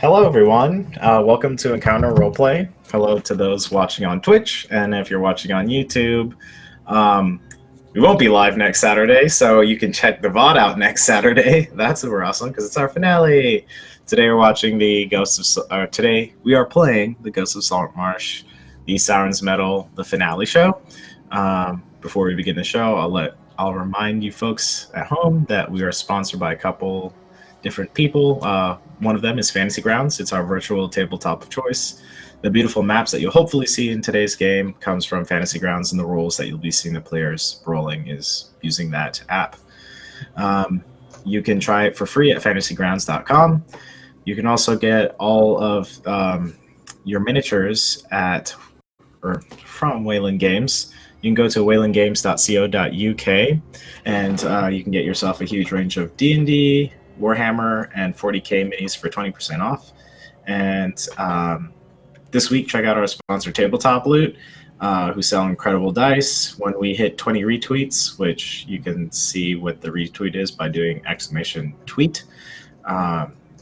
Hello, everyone. Welcome to Encounter Roleplay. Hello to those watching on Twitch, and if you're watching on YouTube, we won't be live next Saturday, so you can check the VOD out next Saturday. That's super awesome because it's our finale. Today we're watching the today we are playing the Ghosts of Saltmarsh, the Sirens Metal, the finale show. Before we begin the show, I'll remind you folks at home that we are sponsored by a couple different people. One of them is Fantasy Grounds. It's our virtual tabletop of choice. The beautiful maps that you'll hopefully see in today's game comes from Fantasy Grounds, and the rules that you'll be seeing the players rolling is using that app. You can try it for free at fantasygrounds.com. You can also get all of your miniatures from Wayland Games. You can go to waylandgames.co.uk, and you can get yourself a huge range of D&D, Warhammer, and 40k minis for 20% off. And this week, check out our sponsor, Tabletop Loot, who sell incredible dice. When we hit 20 retweets, which you can see what the retweet is by doing !tweet,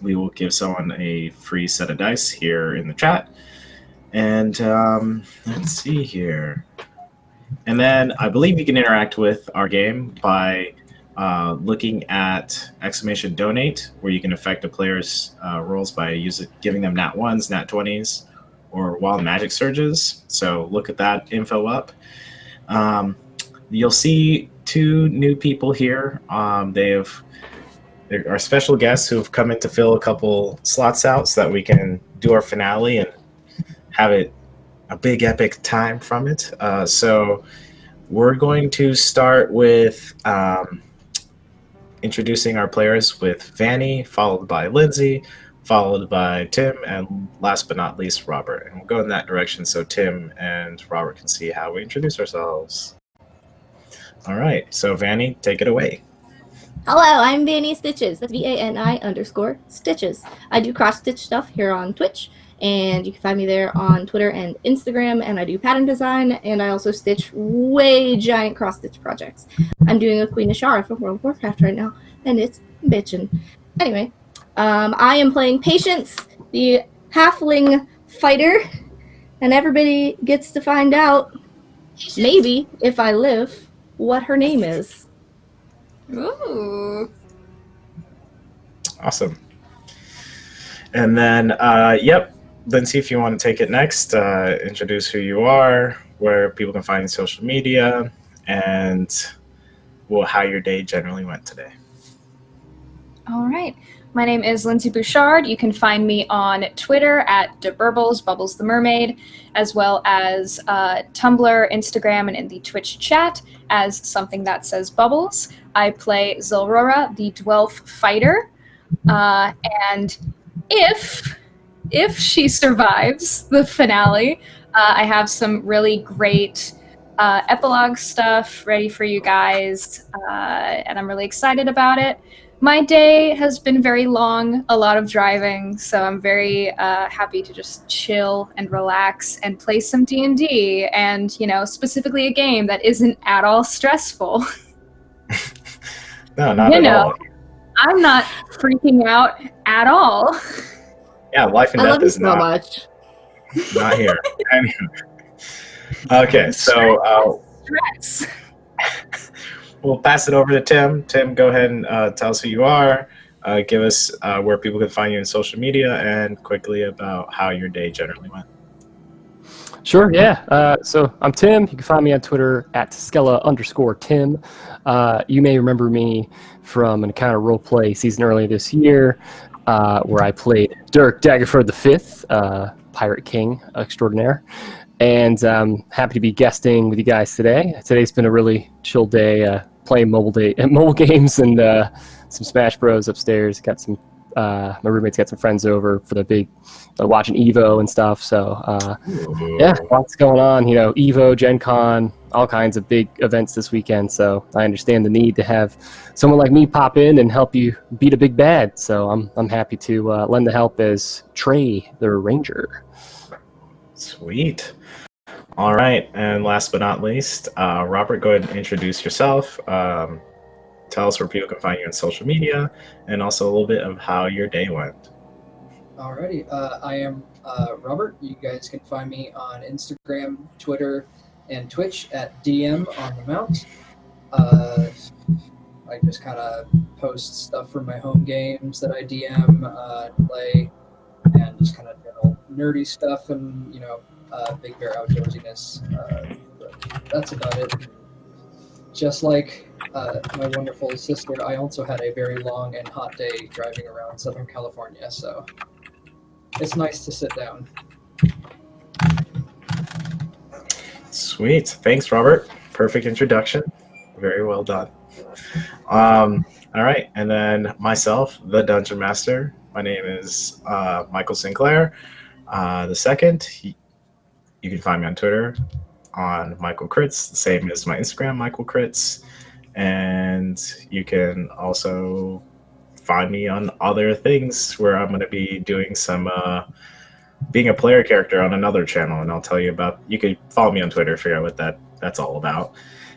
we will give someone a free set of dice here in the chat. And let's see here. And then I believe you can interact with our game by looking at !donate, where you can affect a player's rolls by giving them nat 1s, nat 20s, or wild magic surges. So look at that info up. You'll see two new people here. There are special guests who have come in to fill a couple slots out so that we can do our finale and have it a big epic time from it. So we're going to start with introducing our players with Vanny, followed by Lindsay, followed by Tim, and last but not least, Robert. And we'll go in that direction so Tim and Robert can see how we introduce ourselves. All right, so Vanny, take it away. Hello, I'm Vanny Stitches. That's VANI_Stitches. I do cross-stitch stuff here on Twitch, and you can find me there on Twitter and Instagram, and I do pattern design, and I also stitch way giant cross-stitch projects. I'm doing a Queen of Shara for World of Warcraft right now, and it's bitchin'. Anyway, I am playing Patience, the halfling fighter, and everybody gets to find out, maybe, if I live, what her name is. Ooh. Awesome. And then, Lindsay, if you want to take it next, introduce who you are, where people can find you on social media, and how your day generally went today. All right. My name is Lindsay Bouchard. You can find me on Twitter at @deburbles, Bubbles the Mermaid, as well as Tumblr, Instagram, and in the Twitch chat as Something That Says Bubbles. I play Zilrora, the Dwelf fighter, and if she survives the finale, I have some really great epilogue stuff ready for you guys, and I'm really excited about it. My day has been very long, a lot of driving, so I'm very happy to just chill and relax and play some D&D, and, specifically a game that isn't at all stressful. No, not at all. I'm not freaking out at all. Yeah, life and death is so much. Not here. Okay, so Stress. we'll pass it over to Tim. Tim, go ahead and tell us who you are. Give us where people can find you on social media, and quickly about how your day generally went. Sure, yeah. So I'm Tim. You can find me on Twitter at Skella_Tim. You may remember me from an Encounter Roleplay season earlier this year, where I played Dirk Daggerford V, Pirate King extraordinaire. And I'm happy to be guesting with you guys today. Today's been a really chill day, playing mobile games and some Smash Bros upstairs. Got some my roommates got some friends over for the big watching Evo and stuff. So yeah, lots going on. Evo, Gen Con, all kinds of big events this weekend. So I understand the need to have someone like me pop in and help you beat a big bad. So I'm happy to lend the help as Trey, the Ranger. Sweet. All right, and last but not least, Robert, go ahead and introduce yourself. Tell us where people can find you on social media, and also a little bit of how your day went. Alrighty. I am Robert. You guys can find me on Instagram, Twitter, and Twitch at DM on the Mount. I just kind of post stuff from my home games that I DM, play, and just kind of general nerdy stuff and, Big Bear outdoorsiness. But that's about it. Just like my wonderful sister, I also had a very long and hot day driving around Southern California, so it's nice to sit down. Sweet. Thanks, Robert. Perfect introduction. Very well done. All right. And then myself, the Dungeon Master. My name is Michael Sinclair. The second, you can find me on Twitter on Michael Crits, the same as my Instagram, Michael Crits. And you can also find me on other things where I'm going to be doing some being a player character on another channel, and I'll tell you about. You could follow me on Twitter, figure out what that's all about.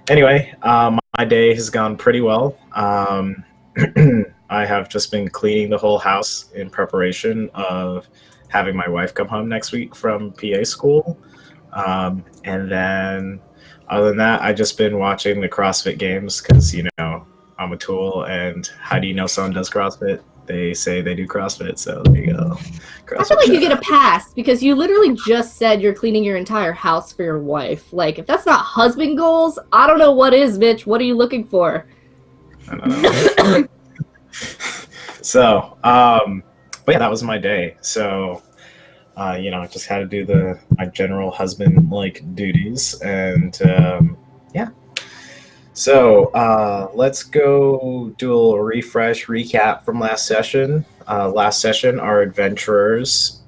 Anyway, my day has gone pretty well. I have just been cleaning the whole house in preparation of having my wife come home next week from PA school, and then other than that, I've just been watching the CrossFit games because I'm a tool, and how do you know someone does CrossFit? They say they do CrossFit, so there you go. CrossFit I feel like you get a pass because you literally just said you're cleaning your entire house for your wife. Like, if that's not husband goals, I don't know what is, bitch. What are you looking for? I don't know. So, but yeah, that was my day. So, I just had to do my general husband-like duties, and yeah. So let's go do a little recap from last session. Last session, our adventurers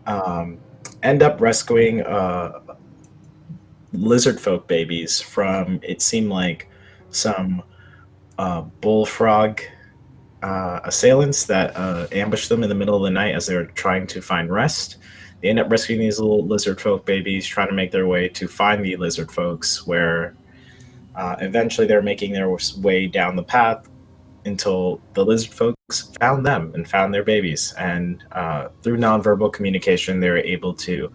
end up rescuing lizard folk babies from, it seemed like, some bullfrog assailants that ambushed them in the middle of the night as they were trying to find rest. They end up rescuing these little lizard folk babies, trying to make their way to find the lizard folks, where eventually they're making their way down the path until the lizard folks found them and found their babies. And through nonverbal communication, they were able to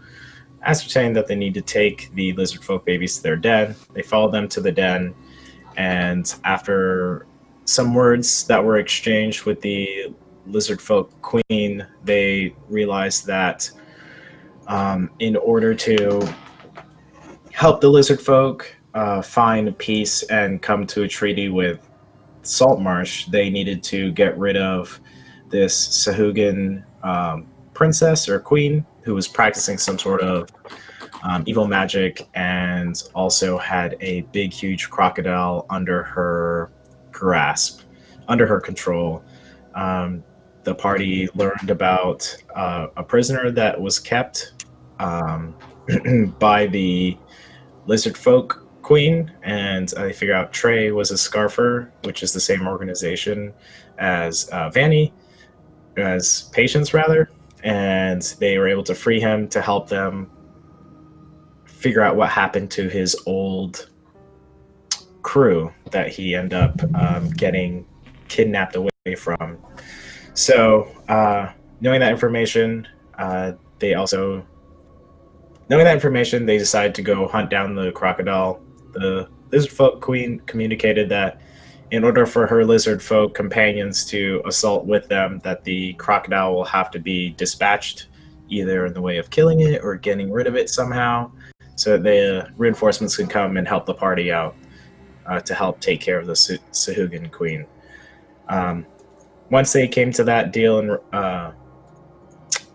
ascertain that they need to take the lizard folk babies to their den. They followed them to the den, and after some words that were exchanged with the lizard folk queen, they realized that in order to help the lizard folk find peace and come to a treaty with Saltmarsh, they needed to get rid of this Sahuagin princess or queen who was practicing some sort of evil magic, and also had a big, huge crocodile under her grasp, under her control. The party learned about a prisoner that was kept by the lizard folk queen, and they figure out Trey was a Scarfer, which is the same organization as Vanny, as Patience rather, and they were able to free him to help them figure out what happened to his old crew that he ended up getting kidnapped away from. So knowing that information, they decided to go hunt down the crocodile. The lizard folk queen communicated that in order for her lizard folk companions to assault with them, that the crocodile will have to be dispatched, either in the way of killing it or getting rid of it somehow, so that the reinforcements can come and help the party out to help take care of the Sahuagin queen. Once they came to that deal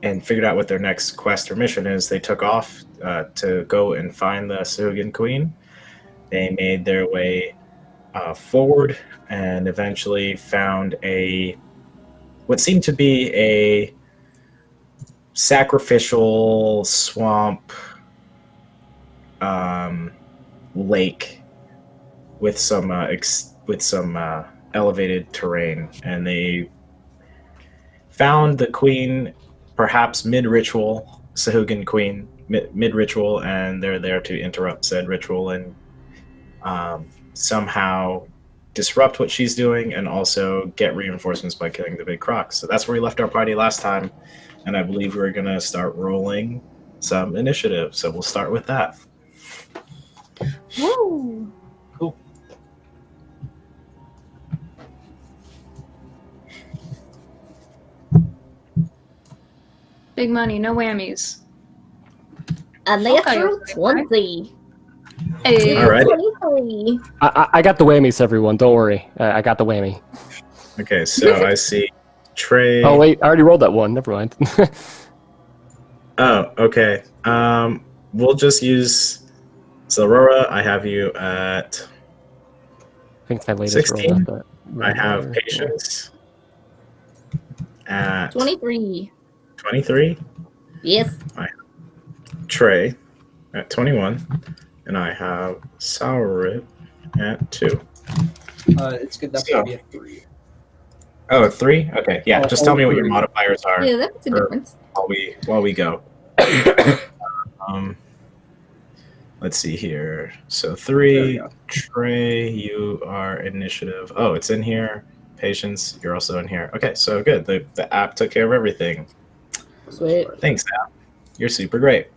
and figured out what their next quest or mission is, they took off to go and find the Sahuagin queen. They made their way forward and eventually found what seemed to be a sacrificial swamp lake with some elevated terrain, and they found the queen, perhaps mid-ritual, Sahuagin queen, mid-ritual, and they're there to interrupt said ritual and somehow disrupt what she's doing, and also get reinforcements by killing the big croc. So that's where we left our party last time. and I believe we're gonna start rolling some initiative. So we'll start with that. Woo! Cool. Big money, no whammies. A natural 20. Hey. Alrighty. 20. I got the whammies, everyone. Don't worry. I got the whammy. Okay, so I see Trey. Oh, wait. I already rolled that one. Never mind. Oh, okay. We'll just use. So Aurora, I have you at. I think it's my latest 16? roll. I have Patience at 23. 23. Yes. Trey at 21, and I have Saurit at 2. It's good enough So- to be a 3. Oh, 3? Okay, yeah. Oh, Just tell me what your 3. modifiers are Yeah, that's a Or- difference. while we go. Let's see here. So There 3, we go. Trey, you are initiative. Oh, it's in here. Patience, you're also in here. Okay, so good. The app took care of everything. Sweet. Thanks, app. You're super great.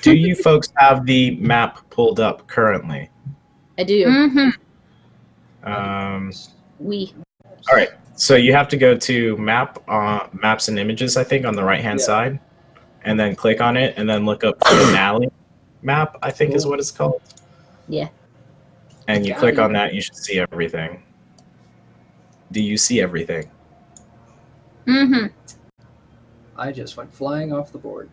Do you folks have the map pulled up currently? I do. Mm-hmm. We. All right. So you have to go to maps and images, I think, on the right-hand Yeah. side, and then click on it, and then look up finale map, I think is Cool. what it's called. Yeah. And you Got click it. on that, you should see everything. Do you see everything? Mm-hmm. I just went flying off the board.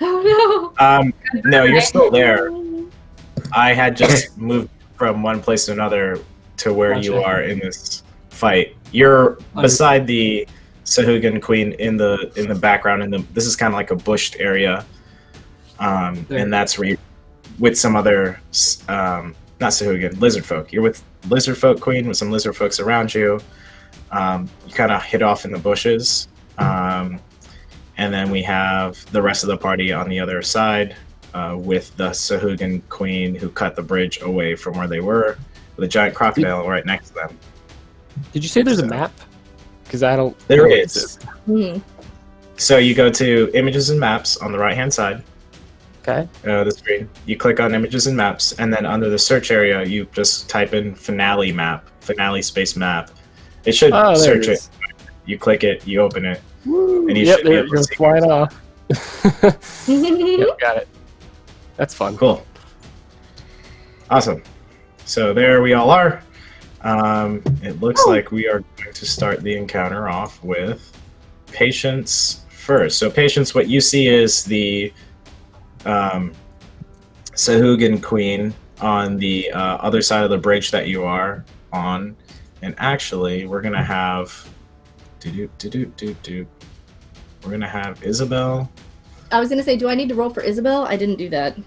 Oh No, you're still there. no. I had just moved from one place to another to where you Gotcha. are in this fight. You're beside the Sahuagin Queen in the background. This is kind of like a bushed area, There. and that's where you, with some other not Sahuagin, lizard folk. You're with lizard folk queen with some lizard folks around you. You kind of hit off in the bushes, and then we have the rest of the party on the other side. With the Sahuagin queen who cut the bridge away from where they were, with a giant crocodile right next to them. Did you say there's a map? Because I don't. There know what is. it is. Hmm. So you go to images and maps on the right hand side, Okay. the screen. You click on images and maps, and then under the search area, you just type in finale map, finale space map. It should Oh, there search it it. is. You click it, you open it, Woo. and you Yep, should be there able it to goes see flying yourself. off. Yep, got it. That's fun. Cool. Awesome. So there we all are. It looks like we are going to start the encounter off with Patience first. So Patience, what you see is the Sahuagin Queen on the other side of the bridge that you are on. And actually, we're going to have... We're going to have Isabel... I was gonna say, do I need to roll for Isabel? I didn't do that.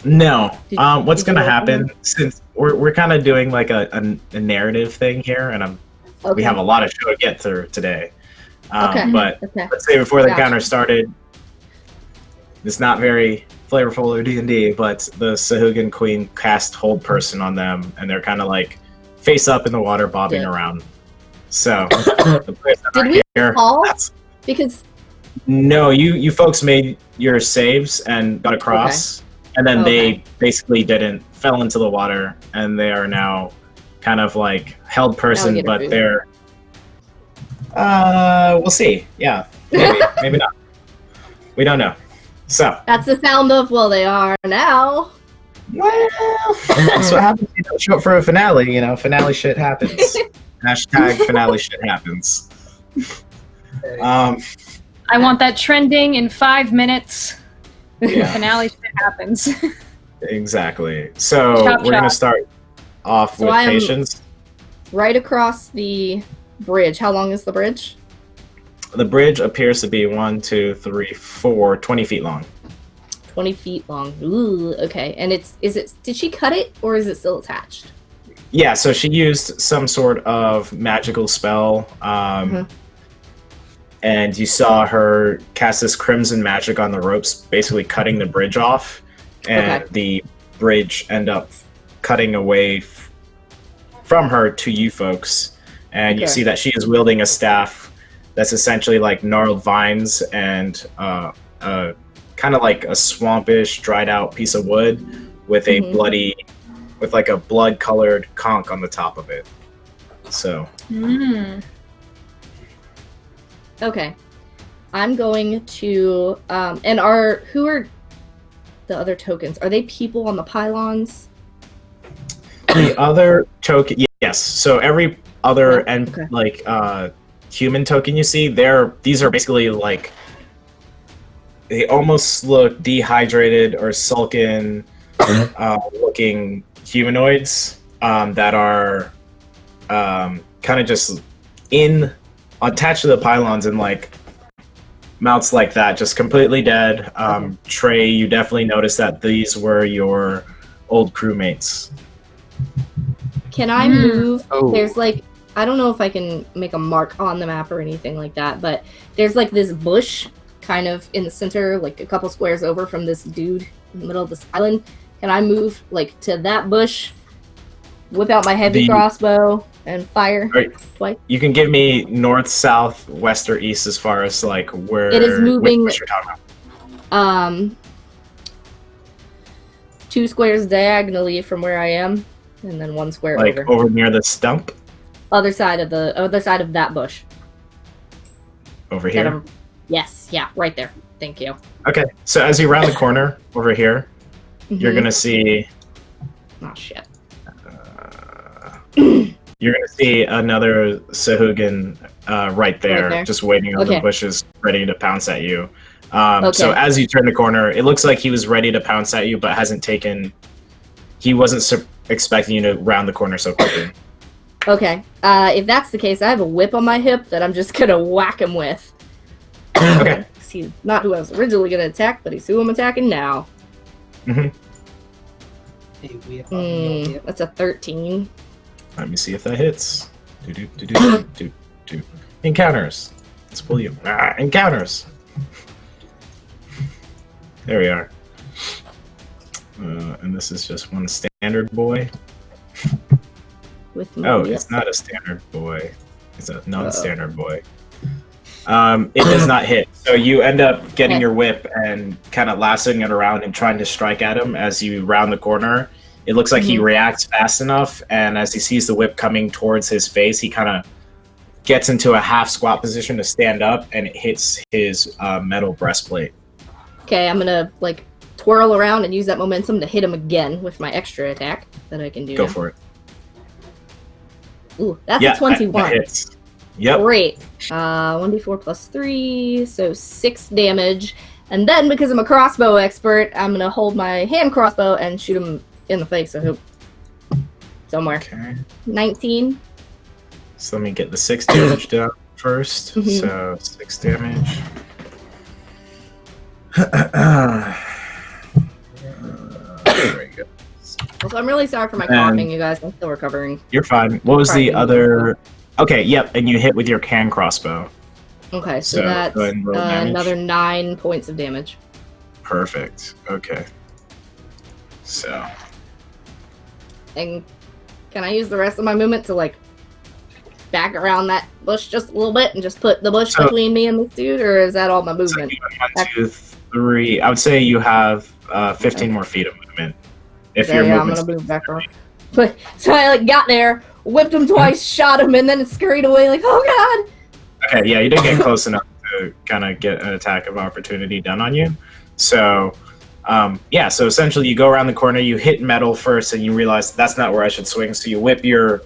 No. Did- What's did you going to roll for happen, since we're kind of doing like a narrative thing here, and Okay. we have a lot of show to get through today. Okay. But Okay. let's say before the Gotcha. encounter started, it's not very flavorful or D&D, but the Sahuagin Queen cast Hold Person on them, and they're kind of like face up in the water, bobbing Yeah. around. So, the players that Did are we here, fall? that's- Because No, you folks made your saves and got across, and then they basically fell into the water, and they are now kind of like held person, Alligator but food. they're we'll see. Yeah, maybe not. We don't know. So, that's the sound of, well, they are now. well, that's what happens. You don't show up for a finale. You know, finale shit happens. Hashtag finale shit happens. Okay. I want that trending in 5 minutes. Yeah. Finale shit happens. Exactly. So Chop, we're gonna chop. start off So with I am- Patience. Right across the bridge. How long is the bridge? The bridge appears to be 1, 2, 3, 4, 20 feet long. 20 feet long. Ooh, okay. And did she cut it or is it still attached? Yeah, so she used some sort of magical spell, and you saw her cast this crimson magic on the ropes, basically cutting the bridge off, and Okay. the bridge end up cutting away from her to you folks, and you Okay. see that she is wielding a staff that's essentially like gnarled vines and kind of like a swampish, dried out piece of wood with a with like a blood colored conch on the top of it. So. Okay. I'm going to who are the other tokens? Are they people on the pylons? The other token, yes. So every other human token you see, these are basically like they almost look dehydrated or sunken looking humanoids that are kind of just attached to the pylons and like mounts like that, just completely dead. Trey, you definitely noticed that these were your old crewmates. Can I move? There's like, I don't know if I can make a mark on the map or anything like that, but there's like this bush kind of in the center, like a couple squares over from this dude in the middle of this island. Can I move like to that bush, whip out my heavy crossbow, and fire twice? You can give me north, south, west, or east as far as like where it is moving. What you're talking about. 2 squares diagonally from where I am, and then 1 square like over near the stump. Other side of that bush. Over here. Yes, yeah, right there. Thank you. Okay, so as you round the corner over here, you're gonna see. Oh shit. You're gonna see another Sahuagin right there, just waiting on the bushes, ready to pounce at you. So as you turn the corner, it looks like he was ready to pounce at you, but hasn't taken. He wasn't expecting you to round the corner so quickly. Okay. If that's the case, I have a whip on my hip that I'm just gonna whack him with. Okay. He's not who I was originally gonna attack, but he's who I'm attacking now. That's a 13. Let me see if that hits. Encounters. Let's pull you. Encounters. There we are. And this is just one standard boy. It's not a standard boy. It's a non-standard boy. It does not hit. So you end up getting your whip and kind of lassoing it around and trying to strike at him as you round the corner. It looks like he reacts fast enough, and as he sees the whip coming towards his face, he kind of gets into a half squat position to stand up, and it hits his metal breastplate. Okay, I'm gonna like twirl around and use that momentum to hit him again with my extra attack that I can do. Go for it. Ooh, that's a 21. That hits. Yep. Great. 1d4 plus 3, so 6 damage. And then, because I'm a crossbow expert, I'm gonna hold my hand crossbow and shoot him in the face, I hope. Somewhere. Okay. 19. So let me get the 6 damage down first. So 6 damage. Very good. Also, I'm really sorry for my coughing, you guys. I'm still recovering. You're fine. What was the other? Okay, yep, and you hit with your hand crossbow. Okay, so that's another 9 points of damage. Perfect. Okay. So. And can I use the rest of my movement to like back around that bush just a little bit and just put the bush between me and this dude, or is that all my movement? So 1, 2, 3. I would say you have 15 more feet of movement. If you're I'm gonna move back around. But so I like got there, whipped him twice, shot him, and then it scurried away like, oh god. Okay, yeah, you didn't get close enough to kind of get an attack of opportunity done on you. So, so essentially you go around the corner, you hit metal first, and you realize that's not where I should swing. So you whip your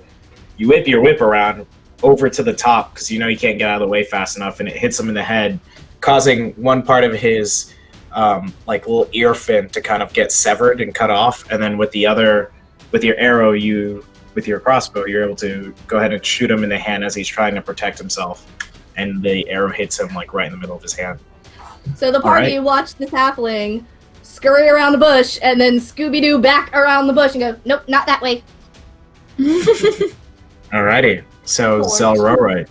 whip around over to the top because you know you can't get out of the way fast enough, and it hits him in the head, causing one part of his like little ear fin to kind of get severed and cut off, and then with your arrow, with your crossbow, you're able to go ahead and shoot him in the hand as he's trying to protect himself, and the arrow hits him like right in the middle of his hand. So the party watched this halfling scurry around the bush and then Scooby-Doo back around the bush and go, nope, not that way. Alrighty. So Zelrora,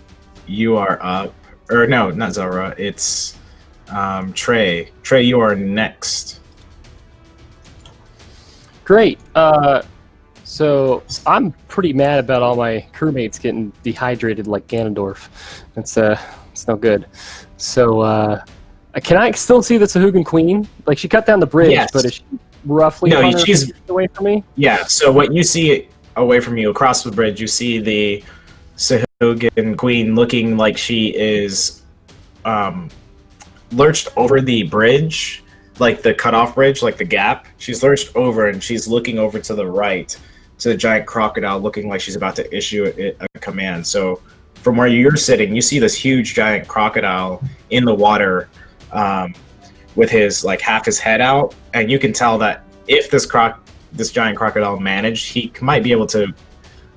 you are up. Or no, not Zelrora. It's Trey. Trey, you are next. Great. So I'm pretty mad about all my crewmates getting dehydrated like Ganondorf. It's It's no good. So, can I still see the Sahuagin Queen? Like, she cut down the bridge, Yes. but is she roughly No, 150 she's- feet away from me? Yeah, so what you see away from you across the bridge, you see the Sahuagin Queen looking like she is lurched over the bridge, like the cutoff bridge, like the gap. She's lurched over and she's looking over to the right to the giant crocodile, looking like she's about to issue a command. So from where you're sitting, you see this huge giant crocodile in the water with his like half his head out, and you can tell that if this giant crocodile managed, he might be able to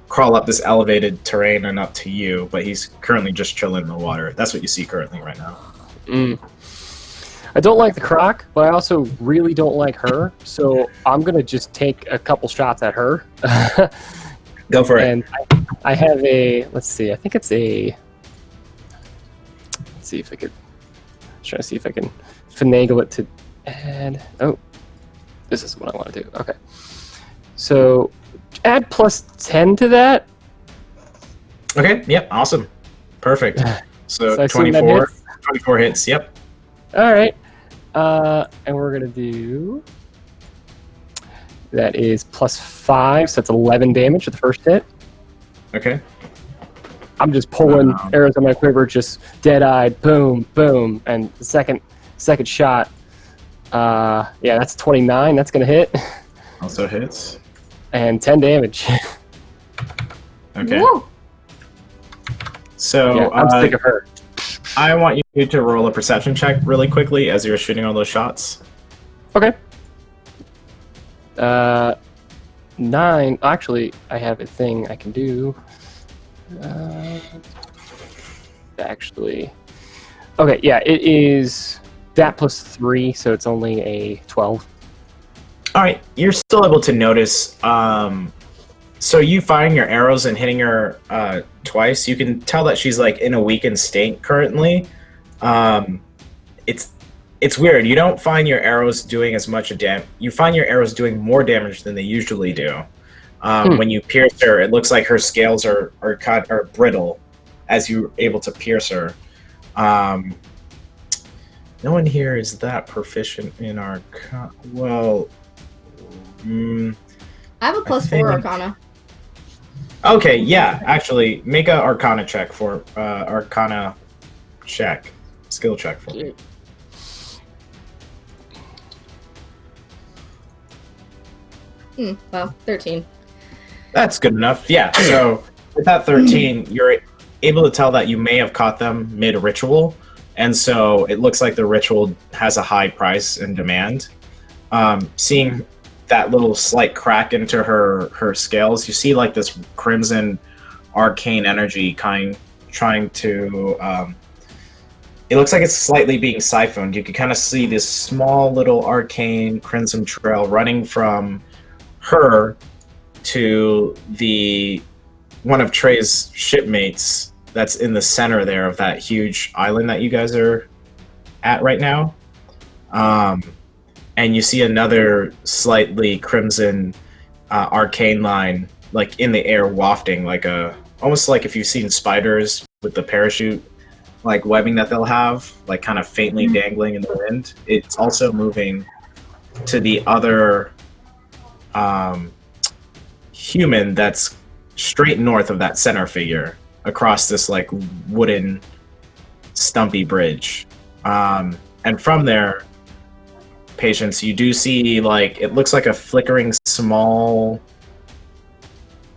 crawl up this elevated terrain and up to you, but he's currently just chilling in the water. That's what you see currently right now. I don't like the croc, but I also really don't like her, so I'm going to just take a couple shots at her. Go for it. And I have a, let's see, I think it's a, let's see if I could, try to see if I can finagle it to add, oh, this is what I want to do, okay. So, add plus 10 to that. Okay, yep, awesome. Perfect. So, So I assume that 24, hits? 24 hits, yep. All right. And we're going to do, that is plus 5, so that's 11 damage to the first hit. Okay. I'm just pulling arrows on my quiver, just dead-eyed, boom, boom, and the second shot, yeah, that's 29, that's going to hit, Also hits. and 10 damage. Okay. Woo! So, Yeah, I'm sick of her. I want you to roll a perception check really quickly as you're shooting all those shots. Okay. 9, actually, I have a thing I can do. Actually, okay, yeah, it is that plus 3, so it's only a 12. All right, you're still able to notice. So you firing your arrows and hitting her twice, you can tell that she's like in a weakened state currently. It's weird. You don't find your arrows doing as much damage. You find your arrows doing more damage than they usually do. When you pierce her, it looks like her scales are brittle as you're able to pierce her. No one here is that proficient in Arcana. Well, I have a plus 4 think- Arcana. okay, yeah. Actually, make a Arcana check for Arcana check, skill check for me. Well, 13. That's good enough. Yeah. So with that 13, you're able to tell that you may have caught them mid-ritual, and so it looks like the ritual has a high price and demand. Seeing that little slight crack into her scales, you see like this crimson arcane energy trying to. It looks like it's slightly being siphoned. You can kind of see this small little arcane crimson trail running from her to one of Trey's shipmates that's in the center there of that huge island that you guys are at right now. And you see another slightly crimson arcane line like in the air wafting, like almost like if you've seen spiders with the parachute like webbing that they'll have, like kind of faintly dangling in the wind. It's also moving to the other human that's straight north of that center figure across this like wooden stumpy bridge. And from there, Patience, you do see like it looks like a flickering small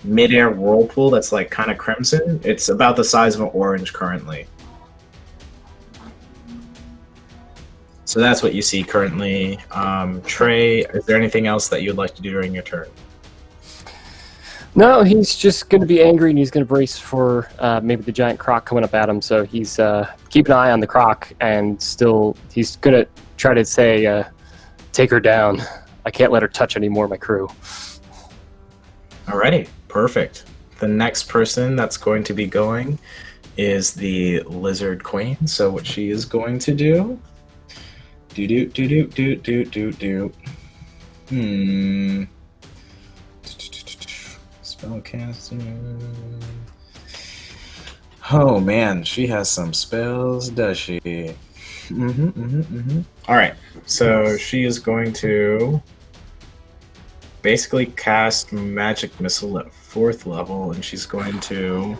mid-air whirlpool that's like kind of crimson. It's about the size of an orange currently. So that's what you see currently. Trey, is there anything else that you'd like to do during your turn? No, he's just going to be angry and he's going to brace for maybe the giant croc coming up at him. So he's keep an eye on the croc and still he's going to try to say, take her down. I can't let her touch any more of my crew. Alrighty, perfect. The next person that's going to be going is the Lizard Queen. So what she is going to do... Spellcasting. Oh man, she has some spells, does she? All right, so she is going to basically cast magic missile at 4th level, and she's going to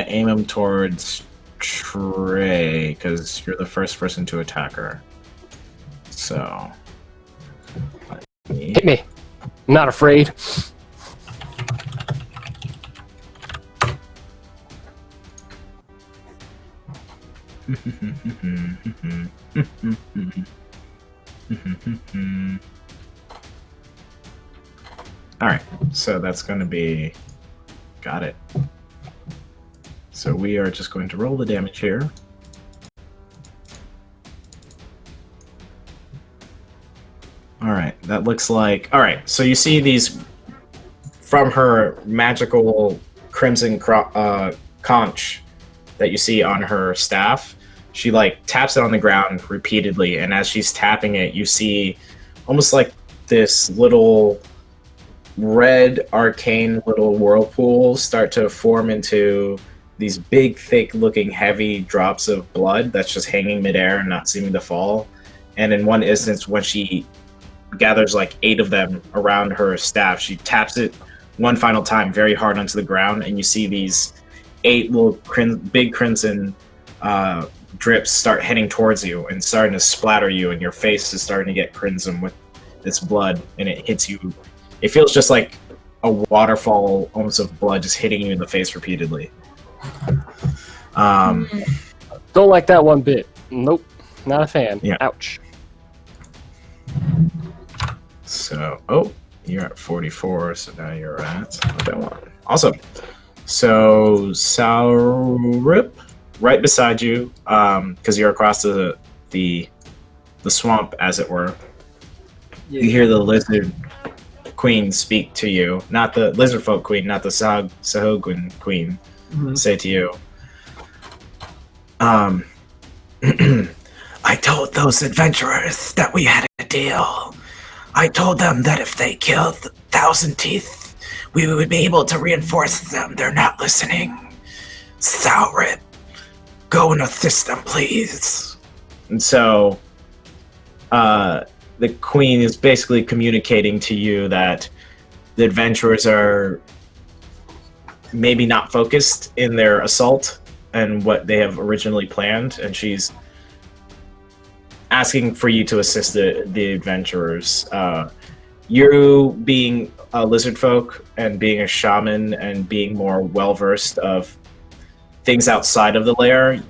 aim him towards Trey because you're the first person to attack her. So Hit me. I'm not afraid. All right, so that's going to be, got it. So we are just going to roll the damage here. All right, that looks like, all right, so you see these from her magical crimson conch that you see on her staff. She like taps it on the ground repeatedly, and as she's tapping it, you see almost like this little red arcane little whirlpool start to form into these big, thick looking heavy drops of blood that's just hanging midair and not seeming to fall. And in one instance, when she gathers like 8 of them around her staff, she taps it one final time very hard onto the ground, and you see these 8 little big crimson drips start heading towards you and starting to splatter you, and your face is starting to get crimson with this blood, and it hits you. It feels just like a waterfall almost of blood just hitting you in the face repeatedly. Don't like that one bit. Nope, not a fan. Yeah. Ouch. So, oh, you're at 44, so now you're at that one. Awesome. So, Saurip, right beside you, because you're across the swamp, as it were. Yeah. You hear the lizard queen speak to you, not the lizard folk queen, not the Sahogwin queen, say to you, I told those adventurers that we had a deal. I told them that if they killed 1,000 Teeth, we would be able to reinforce them. They're not listening. Saurip, go and assist them, please. And so, the queen is basically communicating to you that the adventurers are maybe not focused in their assault and what they have originally planned, and she's asking for you to assist the adventurers. You being a lizard folk and being a shaman and being more well versed of things outside of the lair,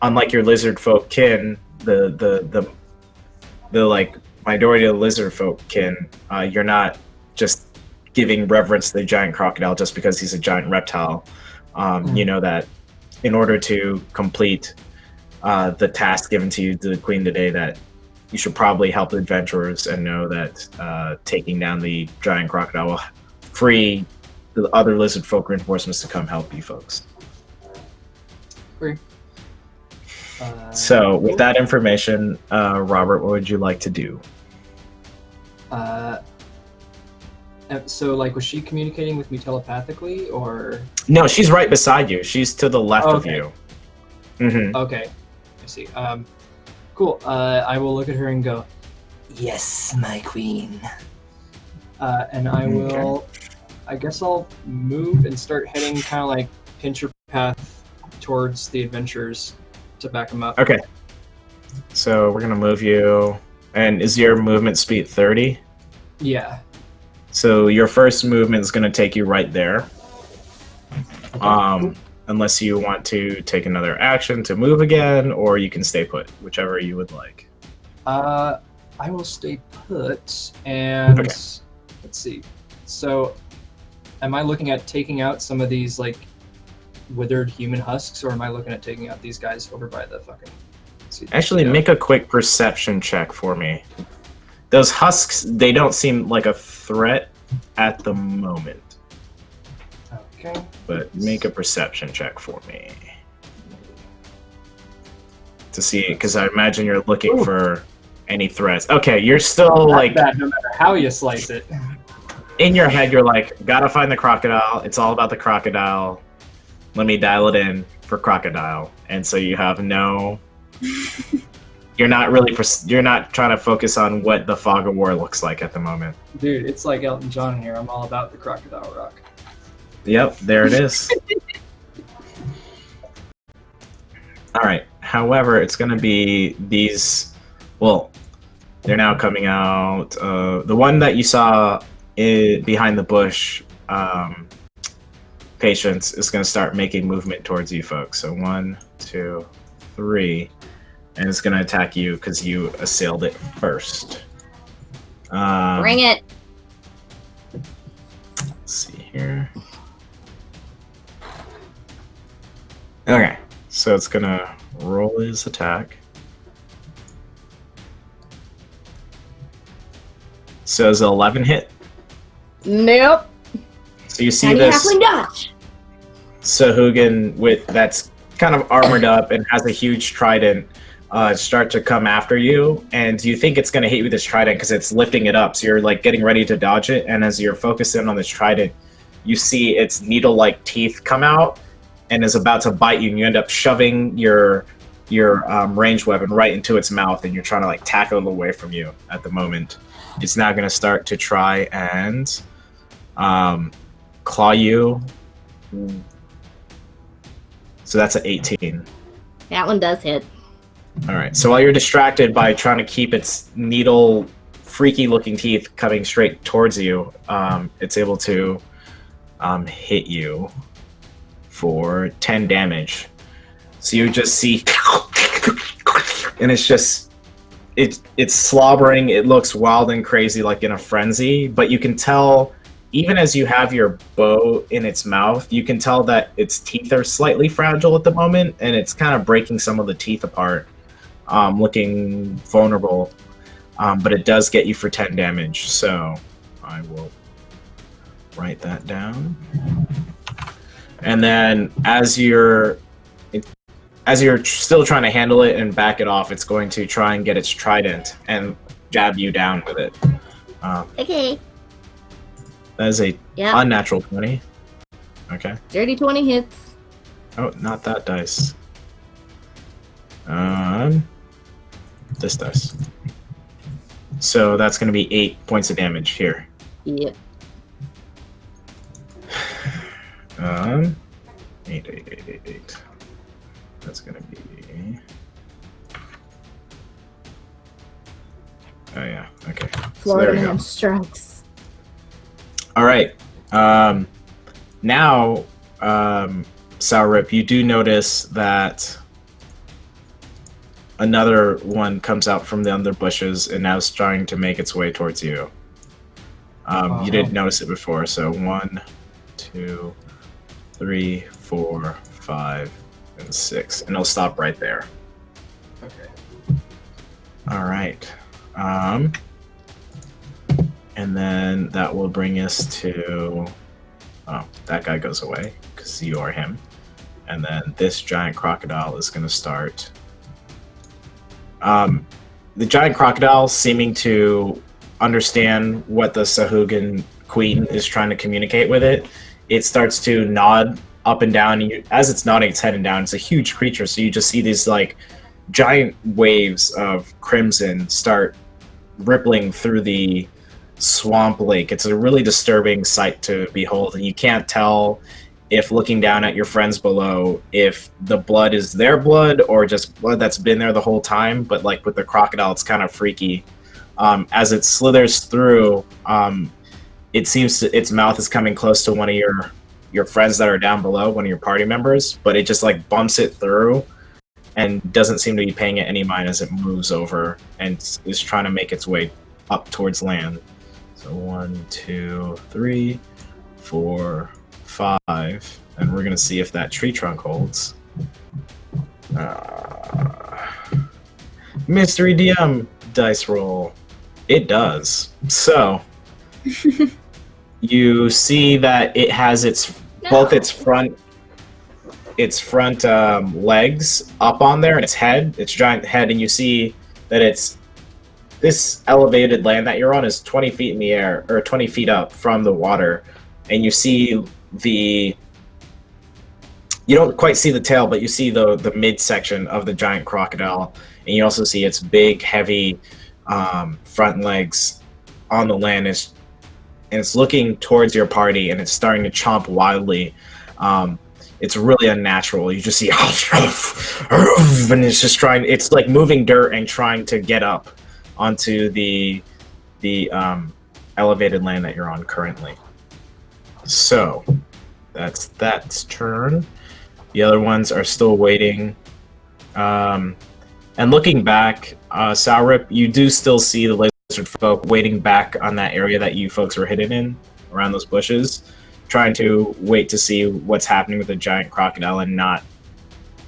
unlike your lizard folk kin, the like majority of the lizard folk kin, you're not just giving reverence to the giant crocodile just because he's a giant reptile. You know that in order to complete the task given to you, the queen today, that you should probably help the adventurers and know that taking down the giant crocodile will free the other lizard folk reinforcements to come help you folks. Great. So with that information, Robert, what would you like to do? So, like, was she communicating with me telepathically, or? No, she's right beside you. She's to the left of Okay. you. Mm-hmm. Okay, I see. Cool. I will look at her and go, "Yes, my queen." And I will. I guess I'll move and start heading kind of like pincher path towards the adventurers to back them up. Okay. So we're gonna move you. And is your movement speed 30? Yeah. So your first movement is gonna take you right there. Unless you want to take another action to move again, or you can stay put, whichever you would like. I will stay put, and Okay. let's see. So, am I looking at taking out some of these like withered human husks, or am I looking at taking out these guys over by the fucking? Actually, make a quick perception check for me. Those husks, they don't seem like a threat at the moment. Okay. But make a perception check for me. To see, because I imagine you're looking for any threats. Okay, you're still Not like... bad, no matter how you slice it. in your head, you're like, gotta find the crocodile. It's all about the crocodile. Let me dial it in for crocodile. And so you have no... You're not trying to focus on what the fog of war looks like at the moment. Dude, it's like Elton John in here. I'm all about the crocodile rock. Yep, there it is. Alright, however, it's going to be these... Well, they're now coming out. The one that you saw behind the bush, Patience, is going to start making movement towards you folks. So 1, 2, 3, and it's going to attack you because you assailed it first. Bring it. Let's see here. Okay, so it's going to roll his attack. So is it 11 hit? Nope. So you see Tiny this halfling dodge. Sahugin that's kind of armored up and has a huge trident start to come after you, and you think it's going to hit you with this trident because it's lifting it up, so you're like getting ready to dodge it, and as you're focusing on this trident, you see its needle-like teeth come out and is about to bite you, and you end up shoving your ranged weapon right into its mouth, and you're trying to like tackle it away from you at the moment. It's now going to start to try and claw you. So that's an 18. That one does hit. All right. So while you're distracted by trying to keep its needle, freaky-looking teeth coming straight towards you, it's able to hit you for 10 damage. So you just see, and it's just, it's slobbering. It looks wild and crazy, like in a frenzy. But you can tell, even as you have your bow in its mouth, you can tell that its teeth are slightly fragile at the moment, and it's kind of breaking some of the teeth apart, looking vulnerable. But it does get you for 10 damage, so I will write that down. And then as you're still trying to handle it and back it off, it's going to try and get its trident and jab you down with it. Okay. That is a unnatural 20. Okay. Dirty 20 hits. Oh, not that dice. This dice. So that's going to be 8 points of damage here. Yep. 8. That's going to be... Oh, yeah. Okay. Florida so there we man go. strikes. All right. Now, Sour Rip, you do notice that another one comes out from the under bushes and now is trying to make its way towards you. You didn't notice it before, so 1, 2, 3, 4, 5, and 6, and it'll stop right there. Okay. All right. And then that will bring us to... Oh, that guy goes away, because you are him. And then this giant crocodile is going to start... the giant crocodile, seeming to understand what the Sahugin queen is trying to communicate with it, it starts to nod up and down. And as it's nodding its head and down, it's a huge creature, so you just see these like giant waves of crimson start rippling through the swamp lake. It's a really disturbing sight to behold, and you can't tell if looking down at your friends below if the blood is their blood or just blood that's been there the whole time. But like with the crocodile, it's kind of freaky. As it slithers through, it seems its mouth is coming close to one of your friends that are down below, one of your party members, but it just like bumps it through and doesn't seem to be paying it any mind as it moves over and is trying to make its way up towards land. So 1, 2, 3, 4, 5, and we're gonna see if that tree trunk holds. Mystery DM dice roll. It does. So you see that it has both its front legs up on there and its giant head, and you see that its this elevated land that you're on is 20 feet in the air, or 20 feet up from the water, and you see you don't quite see the tail, but you see the midsection of the giant crocodile, and you also see its big, heavy front legs on the land. And it's looking towards your party, and it's starting to chomp wildly. It's really unnatural. You just see, and it's just trying. It's like moving dirt and trying to get up onto the elevated land that you're on currently. So that's turn. The other ones are still waiting. And looking back, Sourip, you do still see the lizard folk waiting back on that area that you folks were hidden in, around those bushes, trying to wait to see what's happening with the giant crocodile and not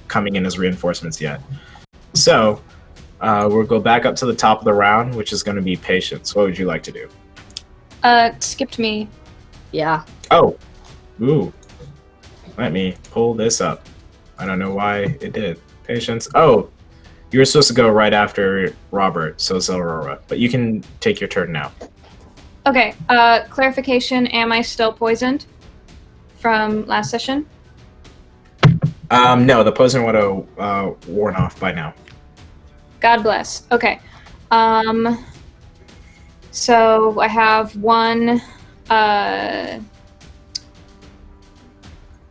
coming in as reinforcements yet. So we'll go back up to the top of the round, which is going to be patience. What would you like to do? Skipped me. Yeah. Oh, ooh. Let me pull this up. I don't know why it did. Patience. Oh, you were supposed to go right after Robert, so Zelrora. But you can take your turn now. Okay, clarification, am I still poisoned from last session? No, the poison would have worn off by now. God bless. Okay. So I have one,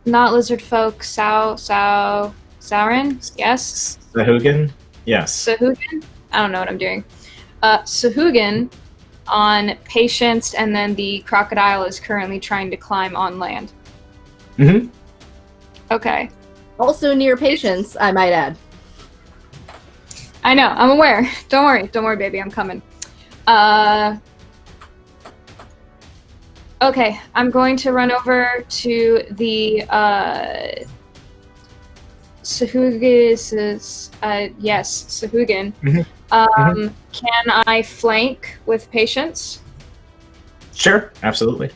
not lizard folk, Sauron? Yes? Sahugan? Yes. Sahugan? I don't know what I'm doing. Sahugan on patience, and then the crocodile is currently trying to climb on land. Mm-hmm. Okay. Also near patience, I might add. I know, I'm aware. Don't worry, baby, I'm coming. Okay, I'm going to run over to the Sahugan. Yes, Sahugan. Mm-hmm. Can I flank with patience? Sure, absolutely.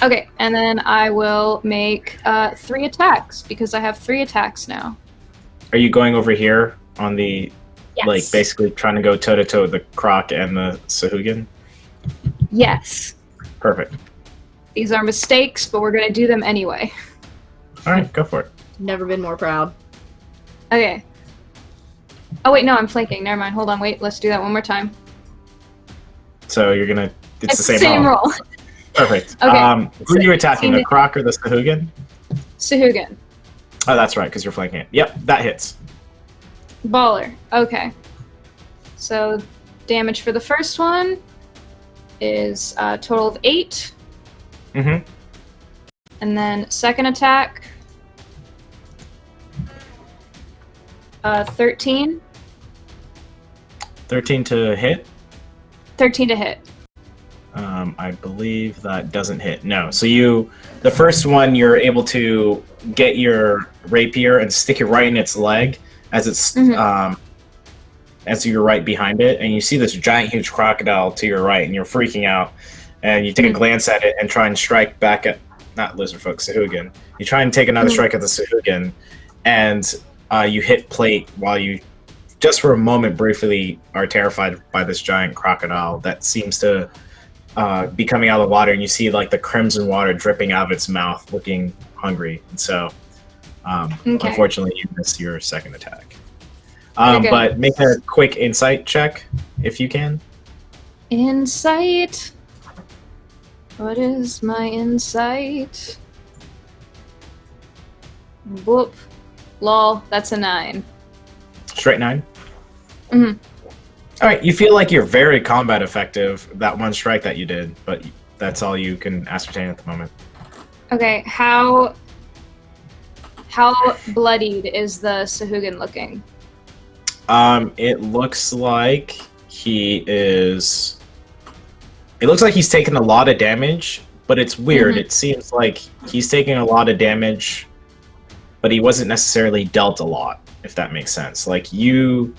Okay, and then I will make 3 attacks because I have 3 attacks now. Are you going over here on the, Yes. like, basically trying to go toe-to-toe with the croc and the Sahugan? Yes. Perfect. These are mistakes, but we're going to do them anyway. All right, go for it. Never been more proud. Okay. Oh, wait, no, I'm flanking. Never mind. Hold on, wait. Let's do that one more time. So you're going to... It's the same roll. roll. Perfect. Okay. Who are you attacking, the croc or the Sahugan? Sahugan. Oh, that's right, because you're flanking it. Yep, that hits. Baller. Okay. So damage for the first one is a total of 8. Mm-hmm. And then second attack, 13. 13 to hit? 13 to hit. I believe that doesn't hit. No. So the first one, you're able to get your rapier and stick it right in its leg as it's as you're right behind it, and you see this giant, huge crocodile to your right, and you're freaking out. And you take a glance at it and try and strike back at, not lizardfolk, Sahugan. You try and take another strike at the Sahugan, and you hit plate while you, just for a moment, briefly are terrified by this giant crocodile that seems to be coming out of the water, and you see like the crimson water dripping out of its mouth, looking hungry. And so, unfortunately, you miss your second attack. But make a quick insight check if you can. Insight. What is my insight? Whoop. Lol, that's a 9. Straight 9? Mm-hmm. All right, you feel like you're very combat effective, that one strike that you did, but that's all you can ascertain at the moment. Okay, how bloodied is the Sahugan looking? It looks like he's taken a lot of damage, but it's weird. It seems like he's taking a lot of damage, but he wasn't necessarily dealt a lot, if that makes sense. Like, you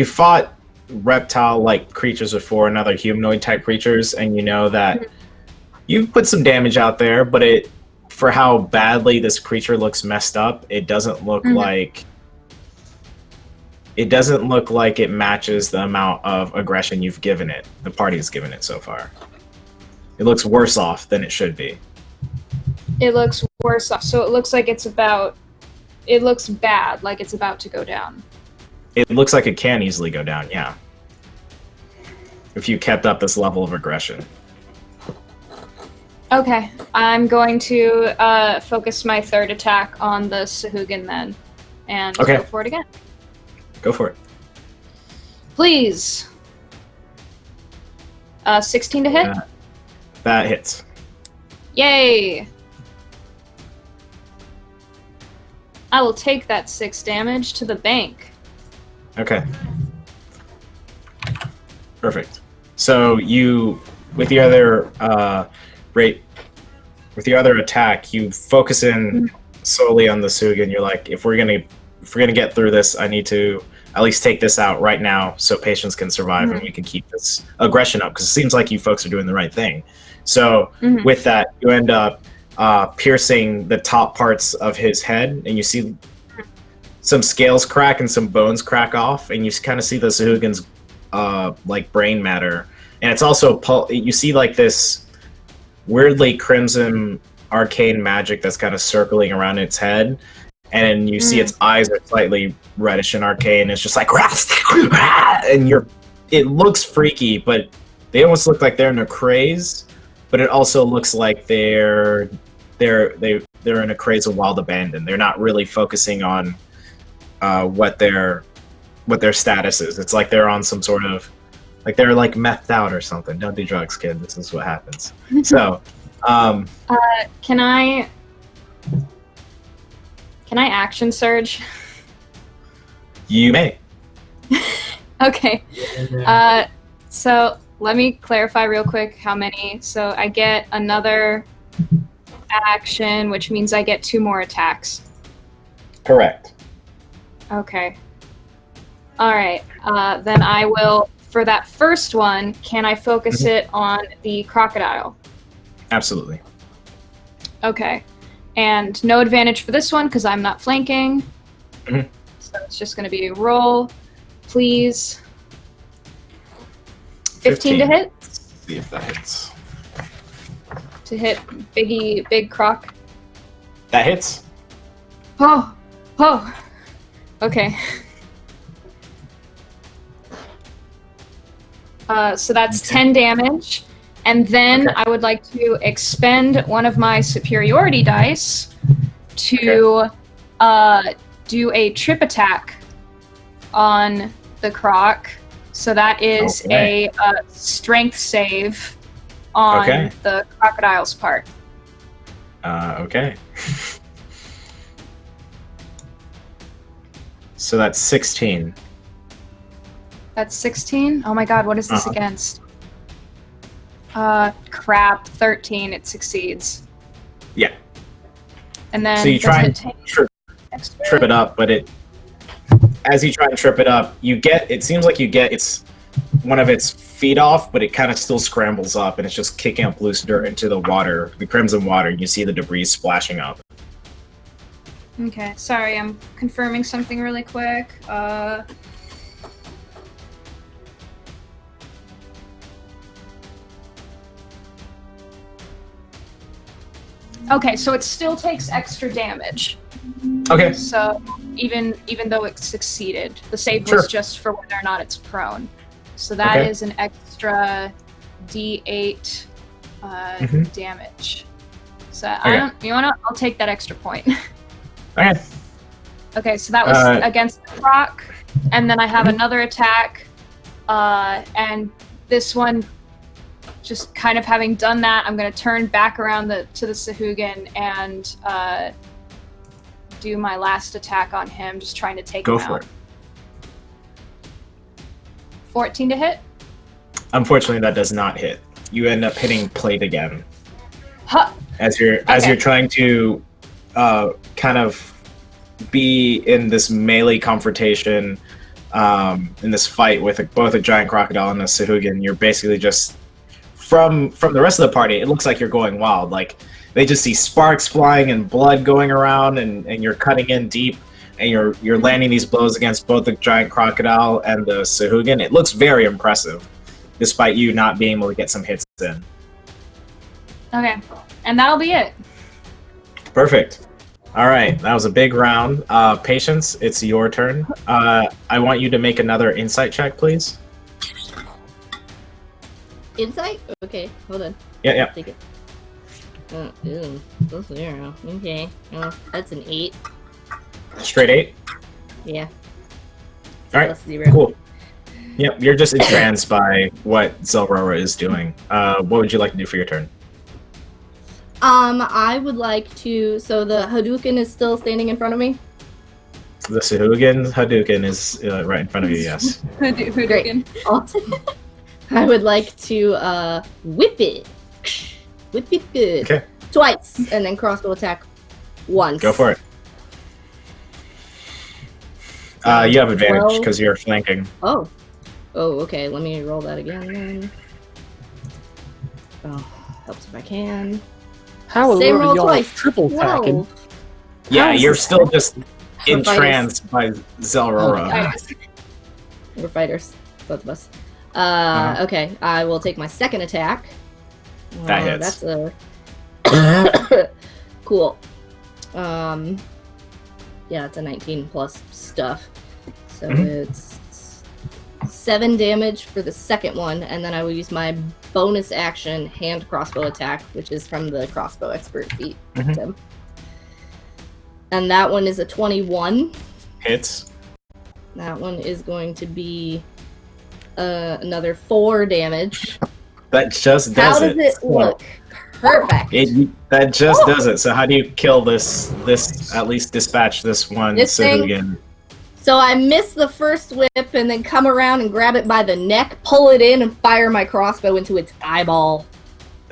fought reptile-like creatures before and other humanoid-type creatures, and you know that you've put some damage out there, but for how badly this creature looks messed up, it doesn't look like it doesn't look like it matches the amount of aggression you've given it. The party has given it so far. It looks worse off than it should be. It looks worse off. So it looks like it looks bad, like it's about to go down. It looks like it can easily go down, yeah. If you kept up this level of aggression. Okay, I'm going to focus my third attack on the Sahuagin then, and Okay. go for it again. Go for it. Please. 16 to hit? That hits. Yay! I will take that 6 damage to the bank. Okay. Perfect. So you, with the other with the other attack, you focus in solely on the Sugan. You're like, if we're gonna get through this, I need to at least take this out right now, so patients can survive and we can keep this aggression up. Because it seems like you folks are doing the right thing. So with that, you end up piercing the top parts of his head, and you see some scales crack and some bones crack off, and you kind of see the Sahuagin's like brain matter, and it's also you see like this weirdly crimson arcane magic that's kind of circling around its head, and you see its eyes are slightly reddish and arcane. It's just like and it looks freaky, but they almost look like they're in a craze, but it also looks like they're in a craze of wild abandon. They're not really focusing on what their status is. It's like they're on some sort of, like they're like methed out or something. Don't do drugs, kid. This is what happens. So, can I action surge? You may. Okay. So let me clarify real quick how many. So I get another action, which means I get 2 more attacks. Correct. Okay. All right. Then I will, for that first one, can I focus it on the crocodile? Absolutely. Okay. And no advantage for this one because I'm not flanking. So it's just going to be a roll. Please. 15 to hit? See if that hits. To hit big croc. That hits. Oh. Okay. So that's 10 damage. And then I would like to expend one of my superiority dice to do a trip attack on the croc. So that is a strength save on the crocodile's part. Okay. So that's 16. That's 16? Oh my god, what is this against? Crap, 13, it succeeds. Yeah. And then so you try and trip it up, but as you try and trip it up, it seems like you get one of its feet off, but it kind of still scrambles up, and it's just kicking up loose dirt into the water, the crimson water, and you see the debris splashing up. Okay, sorry, I'm confirming something really quick. Okay, so it still takes extra damage. Okay. So even though it succeeded, the save was just for whether or not it's prone. So that is an extra D8 damage. So I'll take that extra point. Okay. Okay, so that was against the rock, and then I have another attack, and this one, just kind of having done that, I'm going to turn back around to the Sahuagin and do my last attack on him, just trying to take him out. Go for it. 14 to hit? Unfortunately, that does not hit. You end up hitting plate again. Huh. As you're trying to kind of be in this melee confrontation, in this fight with both a giant crocodile and a Sahuagin, you're basically just from the rest of the party. It looks like you're going wild. Like they just see sparks flying and blood going around, and you're cutting in deep. and you're landing these blows against both the giant crocodile and the Sahuagin. It looks very impressive, despite you not being able to get some hits in. Okay, and that'll be it. Perfect. All right, that was a big round. Patience, it's your turn. I want you to make another insight check, please. Insight? Okay, hold on. Yeah. Take it. Ew, that's 0. Okay. Oh, that's an 8. Straight 8. Yeah. All right. Plus 0. Cool. Yep, you're just entranced by what Zelrora is doing. What would you like to do for your turn? I would like to. So the Hadouken is still standing in front of me. The Sahuagin Hadouken is right in front of you. Yes. Great. Awesome. I would like to whip it. Whip it good. Okay. Twice, and then crossbow attack once. Go for it. You have advantage 12. because you're flanking. Oh. Oh, okay. Let me roll that again then. Oh, helps if I can. How Same are roll y'all twice. triple attacking? 12. Yeah, How is you're this still just We're entranced by Zelrora. We're fighters, both of us. Uh-huh. Okay, I will take my second attack. That hits. That's a cool. Yeah, it's a 19 plus stuff. So it's 7 damage for the second one, and then I will use my bonus action hand crossbow attack, which is from the crossbow expert feat. Mhm. And that one is a 21. Hits. That one is going to be another 4 damage. That just How does does it look? Perfect. That just does it. So how do you kill this? At least dispatch this one This thing? Sahuagin. So I miss the first whip and then come around and grab it by the neck, pull it in, and fire my crossbow into its eyeball.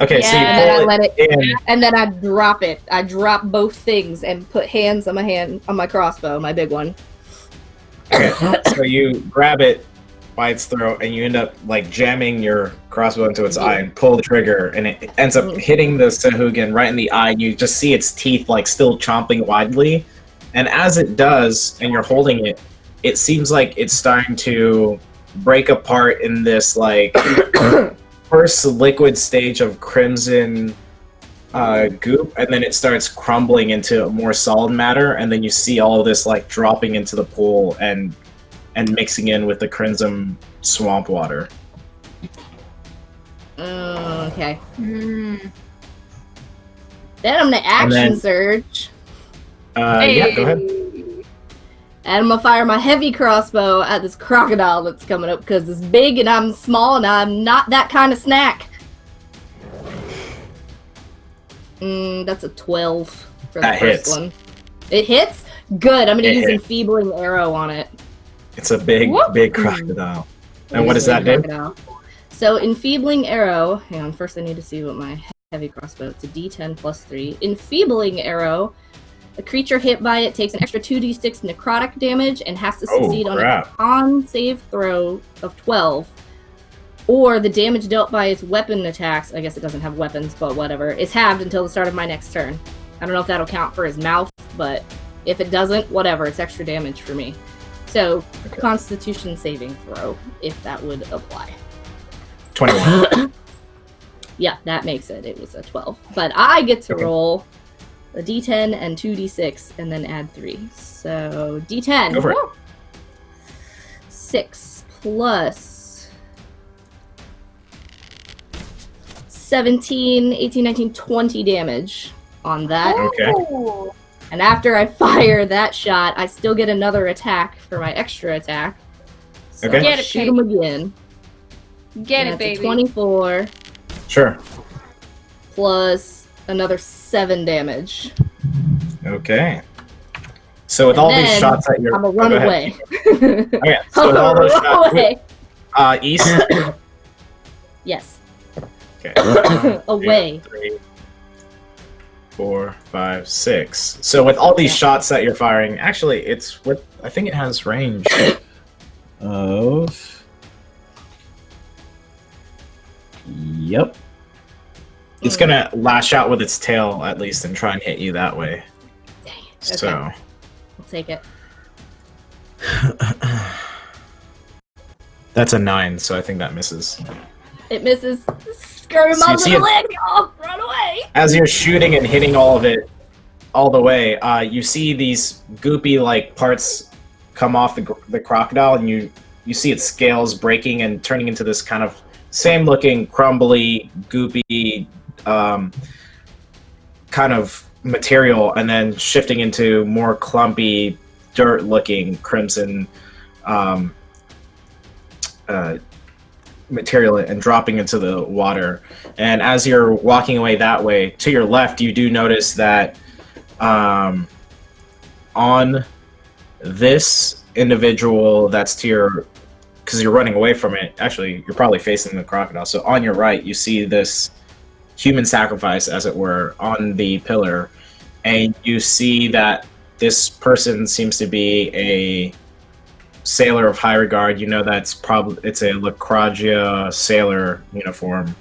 Okay, Yeah. so you And then I pull let it it, in. and then I drop it. I drop both things and put hands on my crossbow, my big one. Okay, so you grab it by its throat, and you end up like jamming your crossbow into its eye and pull the trigger, and it ends up hitting the Sahuagin right in the eye. And you just see its teeth like still chomping widely, and as it does, and you're holding it, it seems like it's starting to break apart in this like first liquid stage of crimson goop, and then it starts crumbling into more solid matter, and then you see all of this like dropping into the pool and mixing in with the crimson swamp water. Okay. Mm. Then I'm gonna action then- surge, Yeah, go ahead. and I'm gonna fire my heavy crossbow at this crocodile that's coming up because it's big and I'm small and I'm not that kind of snack. That's a 12 for the That first hits. one. It hits? Good. I'm gonna It use hit. enfeebling arrow on it. It's a big Whoop. crocodile. And what does that do? Crocodile. So enfeebling arrow. Hang on, first I need to see what my heavy crossbow. It's a D10 plus 3. Enfeebling arrow. A creature hit by it takes an extra 2d6 necrotic damage and has to succeed on a crap. con save throw of 12. Or the damage dealt by its weapon attacks, I guess it doesn't have weapons, but whatever, is halved until the start of my next turn. I don't know if that'll count for his mouth, but if it doesn't, whatever, it's extra damage for me. So, Okay. Constitution saving throw, if that would apply. 21. Yeah, that makes it. It was a 12. But I get to Okay. roll a d10 and 2d6 and then add 3. So, d10. Go for it. 6 plus 17, 18, 19, 20 damage on that. Okay. Ooh. And after I fire that shot, I still get another attack for my extra attack. So Okay. I'll Get it, shoot him again. Get And it, that's baby. a 24 Sure. plus another 7 damage. Okay. So with And all these then shots that you're... I'm gonna oh, run go ahead. away. Okay, so I'm with all gonna those run shots... away. East? Yes. Okay. Away. 3, 4, 5, 6. So with all these Yeah. shots that you're firing, actually, it's what I think it has range of. Yep. It's gonna lash out with its tail at least and try and hit you that way. Dang it. Okay. So I'll take it. That's a 9, so I think that misses. It misses. Skirt him So you on see the it- leg, y'all. Run away. As you're shooting and hitting all of it all the way, you see these goopy like parts come off the crocodile, and you see its scales breaking and turning into this kind of same looking crumbly, goopy kind of material, and then shifting into more clumpy, dirt looking crimson material and dropping into the water. And as you're walking away that way, to your left, you do notice that on this individual that's to your, because you're running away from it, actually you're probably facing the crocodile, so on your right you see this human sacrifice, as it were, on the pillar, and you see that this person seems to be a sailor of high regard. You know that's probably, it's a Lacragia sailor uniform,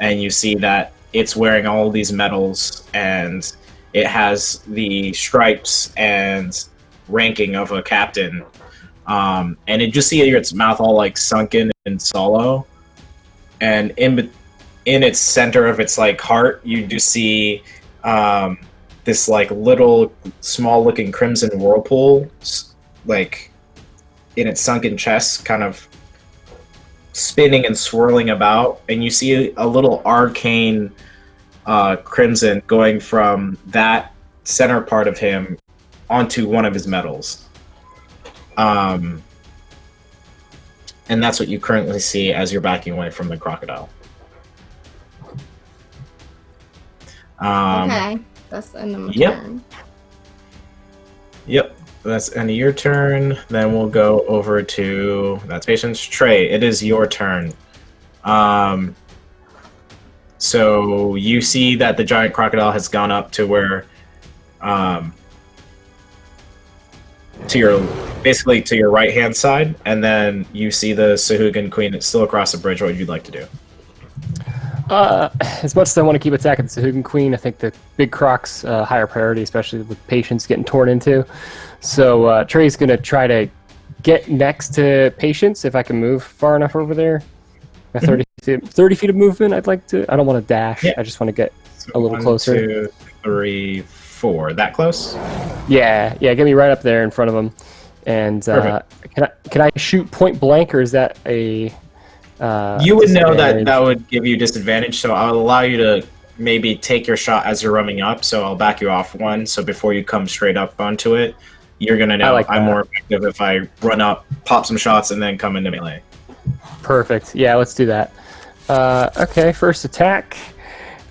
and you see that it's wearing all these medals, and it has the stripes and ranking of a captain, and it just see its mouth all like sunken and sallow, and in its center of its like heart, you do see this like little small looking crimson whirlpool, like in its sunken chest, kind of spinning and swirling about, and you see a little arcane crimson going from that center part of him onto one of his medals. And that's what you currently see as you're backing away from the crocodile. Okay, that's the end of my Yep. turn. Yep, that's the end of your turn. Then we'll go over to, that's Patience. Trey, it is your turn. So you see that the giant crocodile has gone up to where, to your, basically to your right hand side, and then you see the Sahuagin Queen. It's still across the bridge. What would you like to do? As much as I want to keep attacking the Sahuagin Queen, I think the big croc's higher priority, especially with Patience getting torn into. So Trey's going to try to get next to Patience if I can move far enough over there. 30 feet of movement, I'd like to. I don't want to dash. Yeah. I just want to get a little 1, closer. 2, 3, 4. That close? Yeah, get me right up there in front of him. And can I shoot point blank, or is that a... You would know that disadvantage? that would give you disadvantage, so I'll allow you to maybe take your shot as you're running up, so I'll back you off one, so before you come straight up onto it, you're going to know like I'm that. more effective if I run up, pop some shots, and then come into melee. Perfect. Yeah, let's do that. Okay, first attack.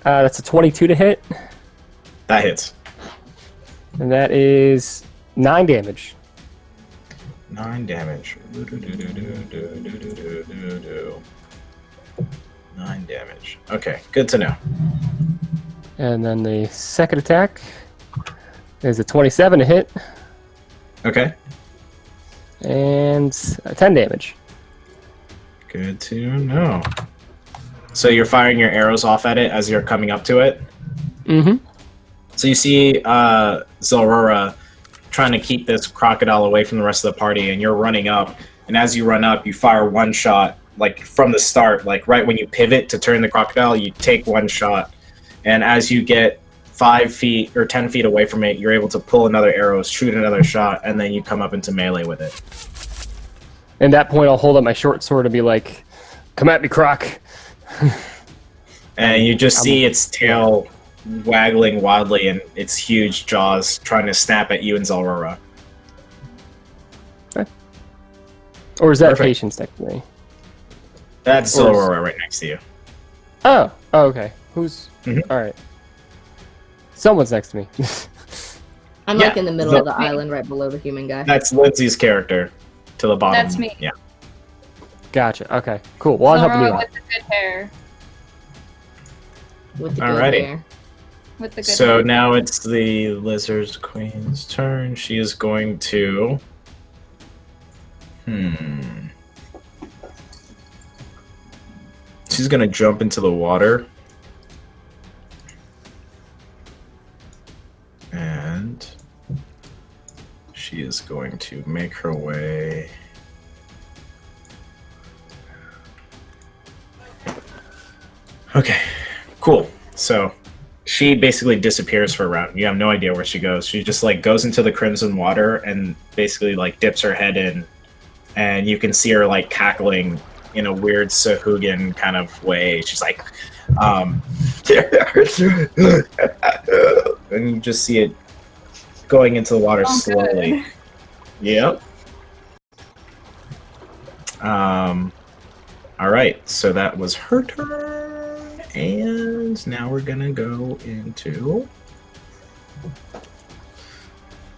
That's a 22 to hit, That hits. and that is 9 damage. 9 damage. 9 damage. Okay, good to know. And then the second attack is a 27 to hit, Okay, and 10 damage. good to know. So you're firing your arrows off at it as you're coming up to it? Mm-hmm. So you see Zalrora trying to keep this crocodile away from the rest of the party, and you're running up, and as you run up, you fire one shot, like from the start, like right when you pivot to turn the crocodile, you take one shot, and as you get 5 feet or 10 feet away from it, you're able to pull another arrow, shoot another shot, and then you come up into melee with it. At that point, I'll hold up my short sword and be like, "Come at me, croc." And you just see its tail waggling wildly and its huge jaws trying to snap at you and Zalrora. Or is that Perfect. Patience next to me? That's Or is- Zalrora right next to you. Oh, okay. Who's... Mhm. All right. Someone's next to me. I'm Yeah, like in the middle of the island, right below the human guy. That's Lindsay's character to the bottom. That's me. Yeah. Gotcha. Okay, cool. Well, I'll help you Laura out. with the good hair. With the Alrighty. good hair. With the good So hair. now it's the Lizard Queen's turn. She is going to... She's going to jump into the water. And she is going to make her way. Okay, cool. So she basically disappears for a round. You have no idea where she goes. She just like goes into the crimson water and basically like dips her head in, and you can see her like cackling in a weird Sahuagin kind of way. She's like, and you just see it going into the water slowly. Yep. All right, so that was her turn, and now we're gonna go into.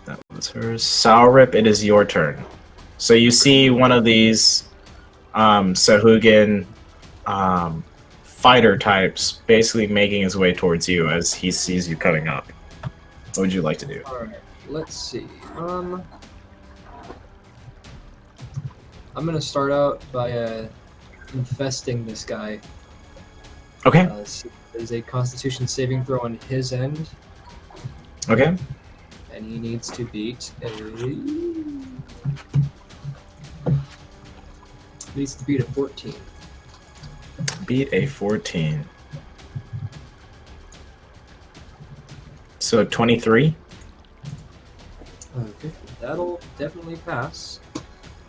That was hers. Saurip, it is your turn. So you see one of these Sahuagin fighter types basically making his way towards you as he sees you coming up. What would you like to do? Alright, let's see. I'm gonna start out by infesting this guy. Okay. So there's a Constitution saving throw on his end, Okay. and he needs to beat a 14. Beat a 14. So 23? Okay, that'll definitely pass.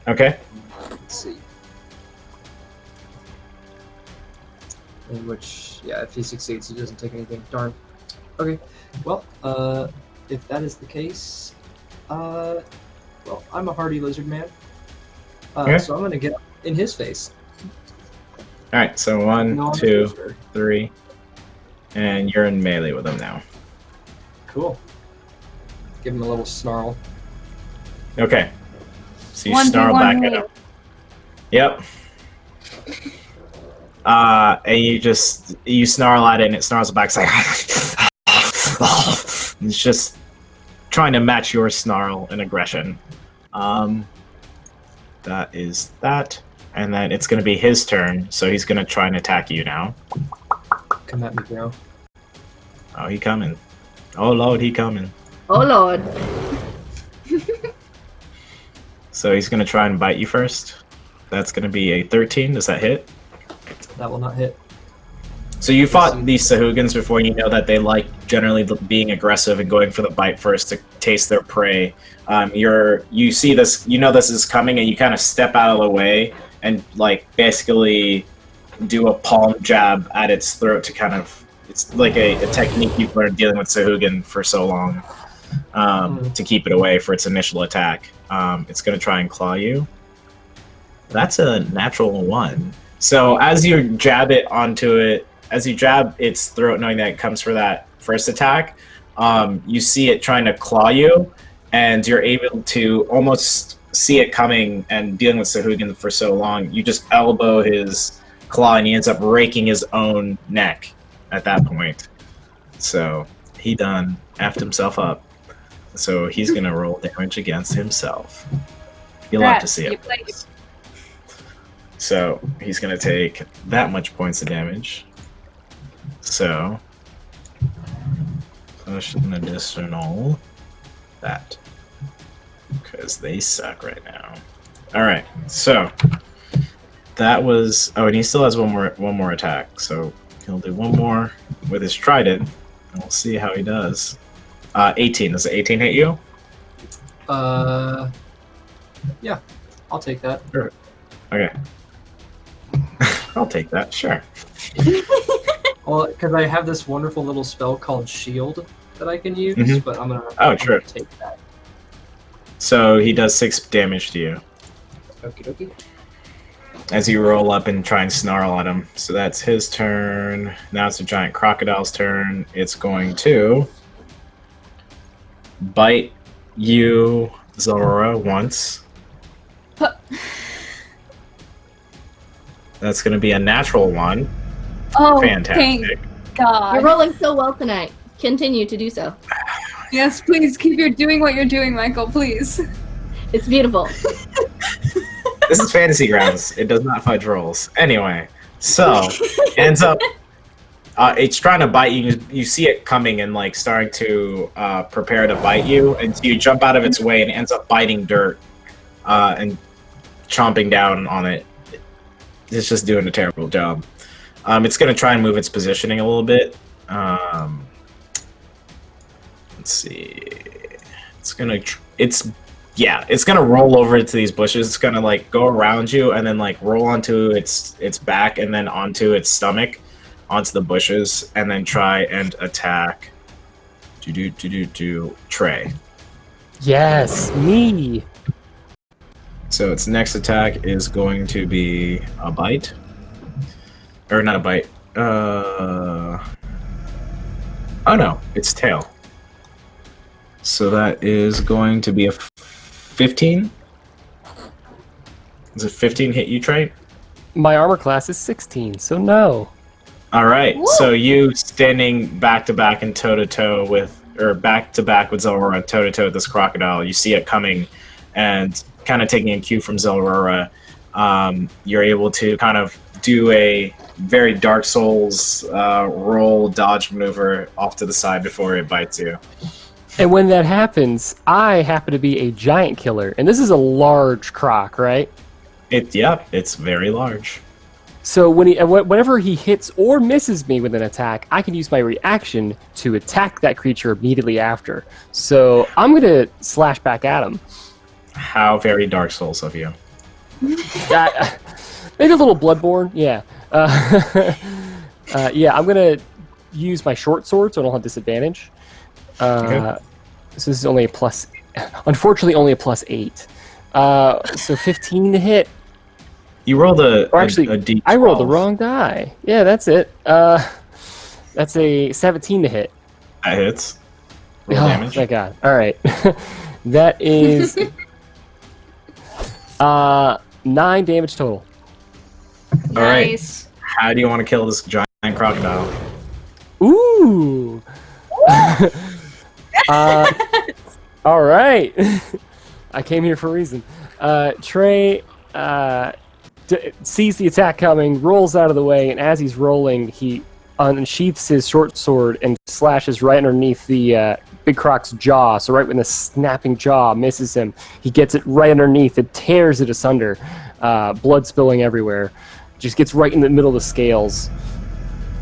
Okay. Let's see. In which, yeah, if he succeeds, he doesn't take anything. Darn. Okay, well, if that is the case, well, I'm a hardy lizard man, Okay. so I'm gonna get in his face. Alright, so No, 1, I'm 2, sure. 3. And you're in melee with him now. Cool. Give him a little snarl. Okay. So you 1v1 snarl back at me. him. Yep. And you snarl at it and it snarls back. It's like, it's just trying to match your snarl and aggression. That is that. And then it's going to be his turn, so he's going to try and attack you now. Come at me, bro. Oh, he coming. Oh, Lord, he coming. Oh lord. So he's going to try and bite you first. That's going to be a 13. Does that hit? That will not hit. So you fought these Sahuagins before, you know that they like generally being aggressive and going for the bite first to taste their prey. You see this, you know this is coming, and you kind of step out of the way and like basically do a palm jab at its throat to kind of, it's like a technique you've learned dealing with Sahuagin for so long, to keep it away for its initial attack. It's going to try and claw you. That's a natural 1. So as you jab it onto it, as you jab its throat, knowing that it comes for that first attack, you see it trying to claw you, and you're able to almost see it coming, and dealing with Sahuagin for so long, you just elbow his claw, and he ends up raking his own neck at that point. So he done effed himself up. So he's going to roll damage against himself. You'll have to see it. So he's going to take that much points of damage. So push an additional that, because they suck right now. All right, so that was. Oh, and he still has one more attack. So he'll do one more with his trident, and we'll see how he does. 18. Does the 18 hit you? Yeah, I'll take that. Sure. Okay. I'll take that. Sure. Well, because I have this wonderful little spell called Shield that I can use, Mhm. but I'm gonna Sure. take that. So he does 6 damage to you Okie dokie. as you roll up and try and snarl at him. So that's his turn. Now it's the giant crocodile's turn. It's going to bite you, Zora, once. That's going to be a natural 1. Oh, Fantastic. thank God. You're rolling so well tonight. Continue to do so. Yes, please keep doing what you're doing, Michael, please. It's beautiful. This is Fantasy Grounds. It does not fudge rolls. Anyway, so ends up It's trying to bite you. You see it coming and like starting to prepare to bite you, and so you jump out of its way and it ends up biting dirt and chomping down on it. It's just doing a terrible job. It's going to try and move its positioning a little bit. Let's see. It's gonna roll over into these bushes. It's gonna like go around you and then like roll onto its back and then onto its stomach, onto the bushes, and then try and attack. Trey. Yes, me. So its next attack is going to be a bite, or not a bite. Oh no, it's tail. So that is going to be a 15. Does a 15 hit you, Trey? My armor class is 16, so no. All right. Woo! So you standing back to back and toe to toe with, or back to back with Zelrora, toe to toe with this crocodile. You see it coming, and kind of taking a cue from Zelrora, you're able to kind of do a very Dark Souls roll dodge maneuver off to the side before it bites you. And when that happens, I happen to be a giant killer, and this is a large croc, right? It's very large. So whenever he hits or misses me with an attack, I can use my reaction to attack that creature immediately after. So I'm gonna slash back at him. How very Dark Souls of you. Maybe a little Bloodborne, yeah. Yeah, I'm gonna use my short sword, so I don't have disadvantage. Okay. So this is only a plus, unfortunately only a +8. So 15 to hit. You rolled Or actually, a D12. I rolled the wrong die. Yeah, that's it. That's a 17 to hit. That hits. Roll Oh, damage. thank God. All right. That is 9 damage total. All right. Nice. How do you want to kill this giant crocodile? Ooh. All right. I came here for a reason. Trey sees the attack coming, rolls out of the way, and as he's rolling, he unsheaths his short sword and slashes right underneath the big croc's jaw. So right when the snapping jaw misses him, he gets it right underneath and tears it asunder, blood spilling everywhere. Just gets right in the middle of the scales,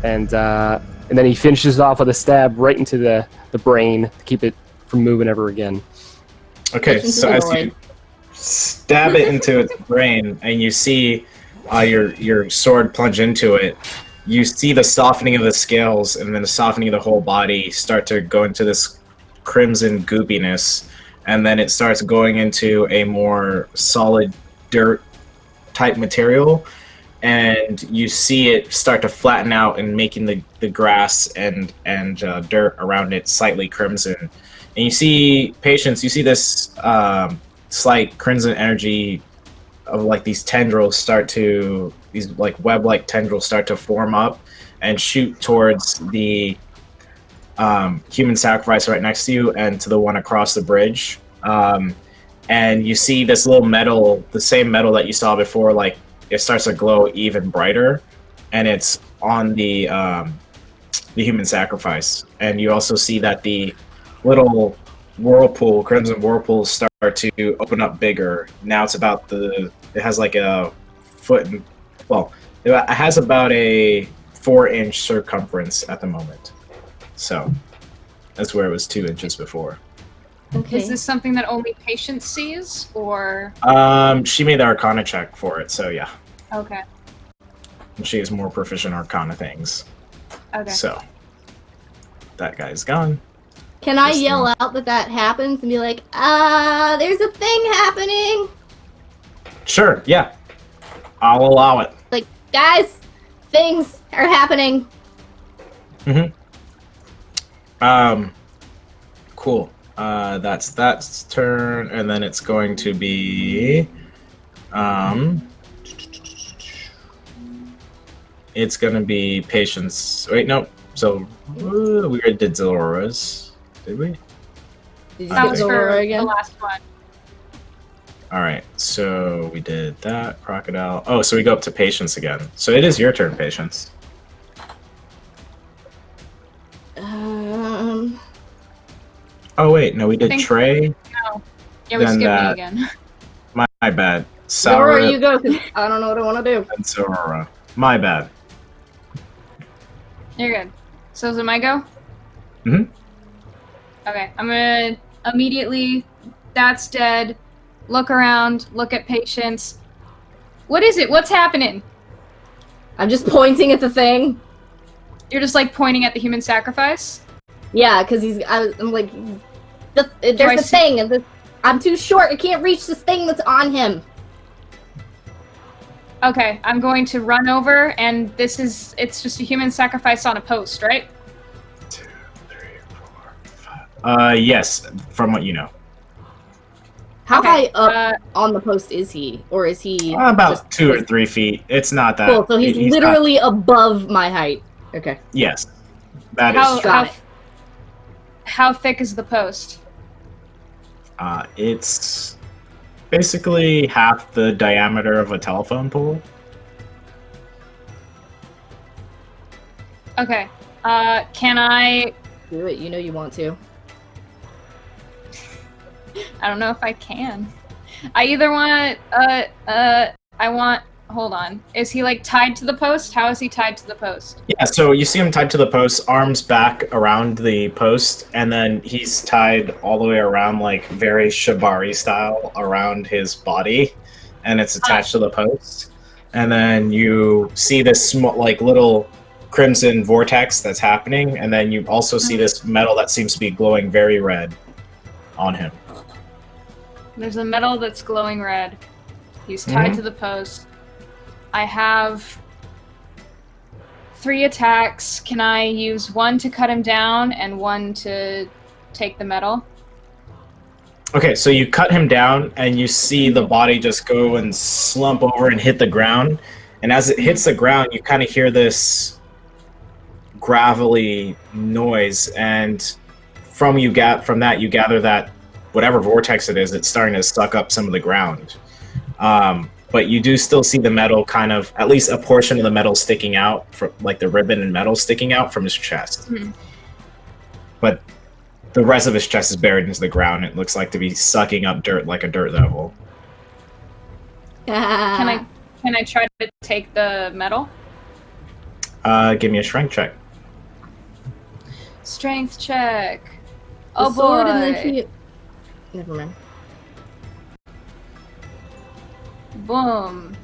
and then he finishes it off with a stab right into the brain to keep it from moving ever again. Okay, Which is so as annoying. you stab it into its brain and you see your sword plunge into it, you see the softening of the scales and then the softening of the whole body start to go into this crimson goopiness, and then it starts going into a more solid dirt type material, and you see it start to flatten out and making the grass and dirt around it slightly crimson. And you see, Patience, you see this slight crimson energy of like these tendrils these like web-like tendrils start to form up and shoot towards the human sacrifice right next to you and to the one across the bridge. And you see this little metal, the same metal that you saw before, like it starts to glow even brighter, and it's on the human sacrifice. And you also see that the little crimson whirlpools start to open up bigger. Now it's about it has like a foot, it has about a 4-inch circumference at the moment. So that's where it was 2 inches before. Okay. Is this something that only Patience sees, or? She made the Arcana check for it, so yeah. Okay. She is more proficient Arcana things. Okay. So that guy's gone. Can I Just yell out that happens and be like, there's a thing happening? Sure, yeah. I'll allow it. Like, guys, things are happening. Cool. That's turn, and then it's going to be it's gonna be Patience. Wait, no. So we already did Zelrora's, did we? Did you That get was Zora for again? the last one. All right. So we did that crocodile. Oh, so we go up to Patience again. So it is your turn, Patience. Oh wait, no, we did think- Trey. No. Yeah, we Then skipped me that- again. My bad. Where Sour you go? 'Cause I don't know what I want to do. and Sorora. My bad. You're good. So is it my go? Mhm. Okay, I'm gonna immediately. That's dead. Look around. Look at patients. What is it? What's happening? I'm just pointing at the thing. You're just like pointing at the human sacrifice. Yeah, because I'm like, there's I the see- thing, and I'm too short. I can't reach this thing that's on him. Okay, I'm going to run over, and it's just a human sacrifice on a post, right? 2, 3, 4, 5. Yes, from what you know. How Okay, high up on the post is he, or is he About just 2 or 3 feet. It's not that. cool? So he's not- literally above my height. Okay. yes. That How- is. Got it. How thick is the post? It's basically half the diameter of a telephone pole. Okay. Can I? Do it. You know you want to. I don't know if I can. I either want. I want. Hold on. Is he like tied to the post? How is he tied to the post? Yeah, so you see him tied to the post, arms back around the post, and then he's tied all the way around, like very shibari style, around his body, and it's attached to the post. And then you see this small, like little crimson vortex that's happening, and then you also see this metal that seems to be glowing very red on him. There's a metal that's glowing red. He's tied to the post. I have 3 attacks. Can I use 1 to cut him down and 1 to take the metal? Okay, so you cut him down, and you see the body just go and slump over and hit the ground. And as it hits the ground, you kind of hear this gravelly noise, and from that you gather that whatever vortex it is, it's starting to suck up some of the ground. But you do still see the metal, kind of, at least a portion of the metal sticking out, from, like the ribbon and metal sticking out from his chest. But the rest of his chest is buried into the ground. It looks like to be sucking up dirt like a dirt devil. Can I try to take the metal? Give me a strength check. Strength check. The Oh sword boy. and then he... Never mind. Boom.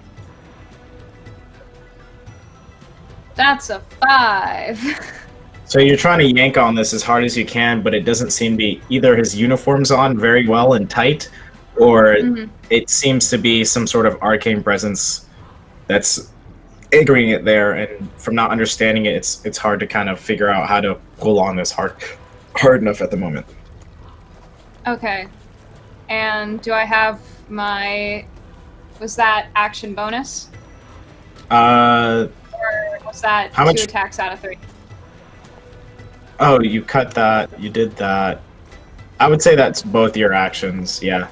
That's a 5. So you're trying to yank on this as hard as you can, but it doesn't seem to be either his uniform's on very well and tight, or it seems to be some sort of arcane presence that's anchoring it there. And from not understanding it, it's hard to kind of figure out how to pull on this hard enough at the moment. Okay. And do I have my... Was that action bonus? Or was that How 2 much- attacks out of 3? Oh, you cut that. You did that. I would say that's both your actions. Yeah,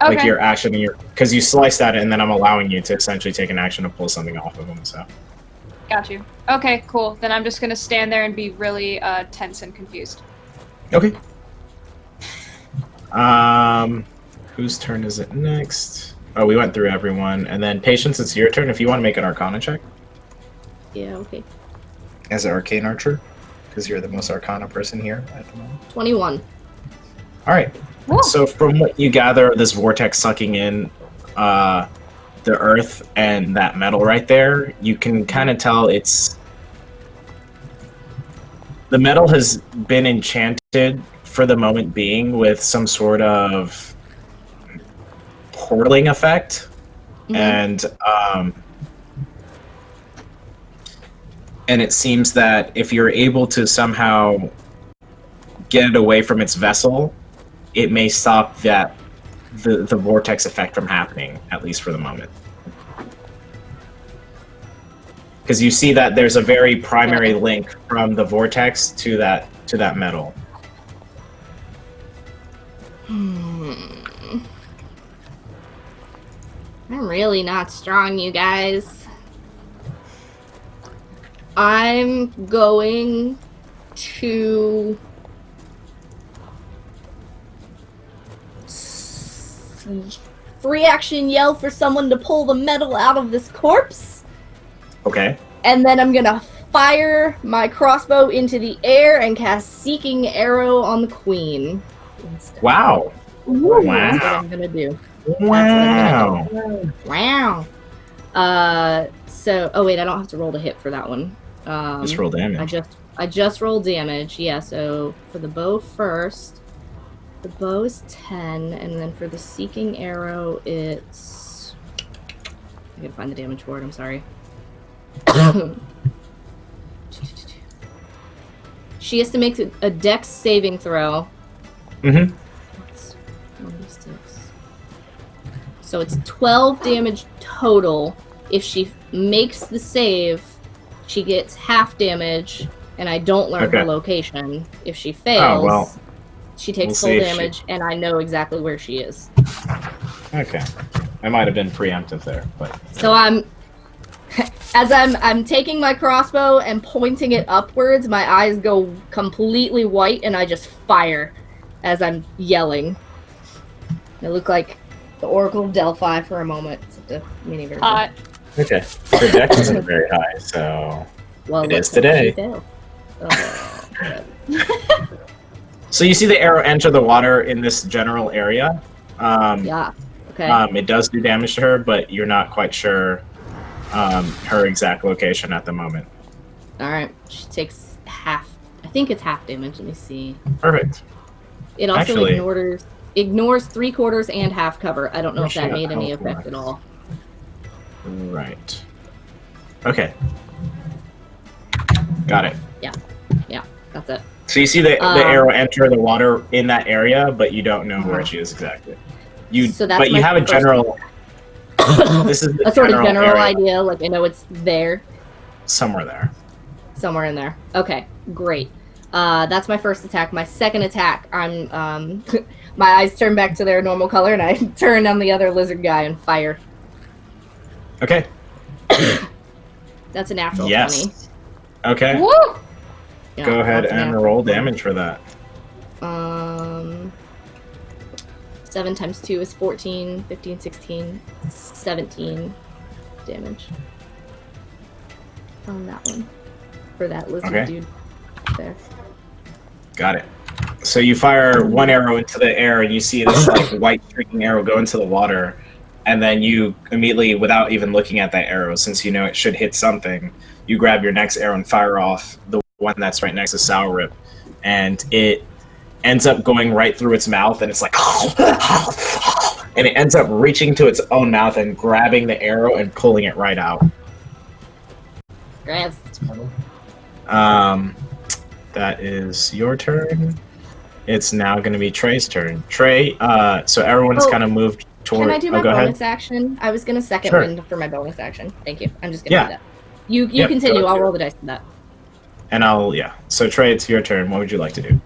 Okay. like your action and your, because you sliced at it, and then I'm allowing you to essentially take an action to pull something off of him. So. Got you. Okay, cool. Then I'm just gonna stand there and be really tense and confused. Okay. Whose turn is it next? Oh, we went through everyone, and then Patience, it's your turn. If you want to make an Arcana check Yeah, okay. as an Arcane Archer, because you're the most Arcana person here at the moment. 21. All right. Woo. So from what you gather, this vortex sucking in the earth and that metal right there, you can kind of tell it's... The metal has been enchanted for the moment being with some sort of portaling effect. And it seems that if you're able to somehow get it away from its vessel, it may stop that the vortex effect from happening, at least for the moment. Because you see that there's a very primary link from the vortex to that metal. I'm really not strong, you guys. I'm going to free action yell for someone to pull the metal out of this corpse. Okay. And then I'm gonna fire my crossbow into the air and cast Seeking Arrow on the queen. Instead. Wow. Ooh, Wow. That's what I'm gonna do. Wow. Wow. So, oh wait, I don't have to roll to hit for that one. Just roll damage. I just rolled damage. Yeah. So for the bow first, the bow is 10, and then for the Seeking Arrow, it's. I gotta find the damage for it. I'm sorry. She has to make a dex saving throw. Mm-hmm. That's 1d6. So it's 12 damage total. If she makes the save, she gets half damage, and I don't learn her location. If she fails, she takes full damage, and I know exactly where she is. Okay. I might have been preemptive there, but... So as I'm taking my crossbow and pointing it upwards, my eyes go completely white, and I just fire as I'm yelling. I look like the Oracle of Delphi for a moment. It's the mini version. Okay. Her dex isn't very high, so... Well, it is today. Oh, So you see the arrow enter the water in this general area. yeah. Okay. It does do damage to her, but you're not quite sure her exact location at the moment. All right. She takes half. I think it's half damage. Let me see. Perfect. It also Actually, ignores 3/4 and half cover. I don't know if that Shit, made any how effect far? at all. Right. Okay. Got it. Yeah. That's it. So you see the arrow enter the water in that area, but you don't know where she is exactly. So that's but you my have a first general. This is the a sort of general area, idea. Like I know it's there. somewhere there. Somewhere in there. Okay, great. That's my first attack. My second attack, I'm my eyes turn back to their normal color, and I turn on the other lizard guy and fire. Okay. That's a natural 20. Yes. Okay. Woo! Yeah, Go ahead that's a and natural roll 20. damage for that. 7 times 2 is 14, 15, 16, 17 damage. On that one. For that lizard dude there. Got it. So you fire one arrow into the air, and you see this like white streaking arrow go into the water, and then you immediately, without even looking at that arrow, since you know it should hit something, you grab your next arrow and fire off the one that's right next to Sour Rip, and it ends up going right through its mouth, and it's like, and it ends up reaching to its own mouth and grabbing the arrow and pulling it right out. Grabs. That is your turn. It's now going to be Trey's turn. Trey, so everyone's kind of moved toward. Can I do my go bonus ahead. action? I was gonna second Sure. wind for my bonus action. Thank you. I'm just gonna do that. You Yep, continue. go I'll ahead. roll the dice for that. And So Trey, it's your turn. What would you like to do?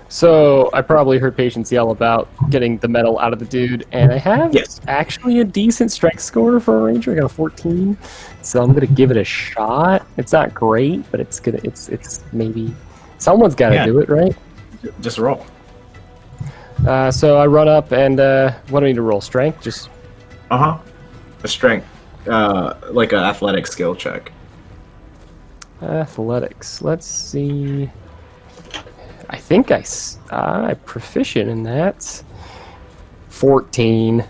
So I probably heard Patience yell about getting the metal out of the dude, and I have actually a decent strength score for a ranger. I got a 14, so I'm gonna give it a shot. It's not great, but it's maybe someone's got to do it, right? Just roll. So I run up and what do I need to roll? Strength? Just A strength, like an athletic skill check. athletics. Let's see. I think I'm proficient in that. 14.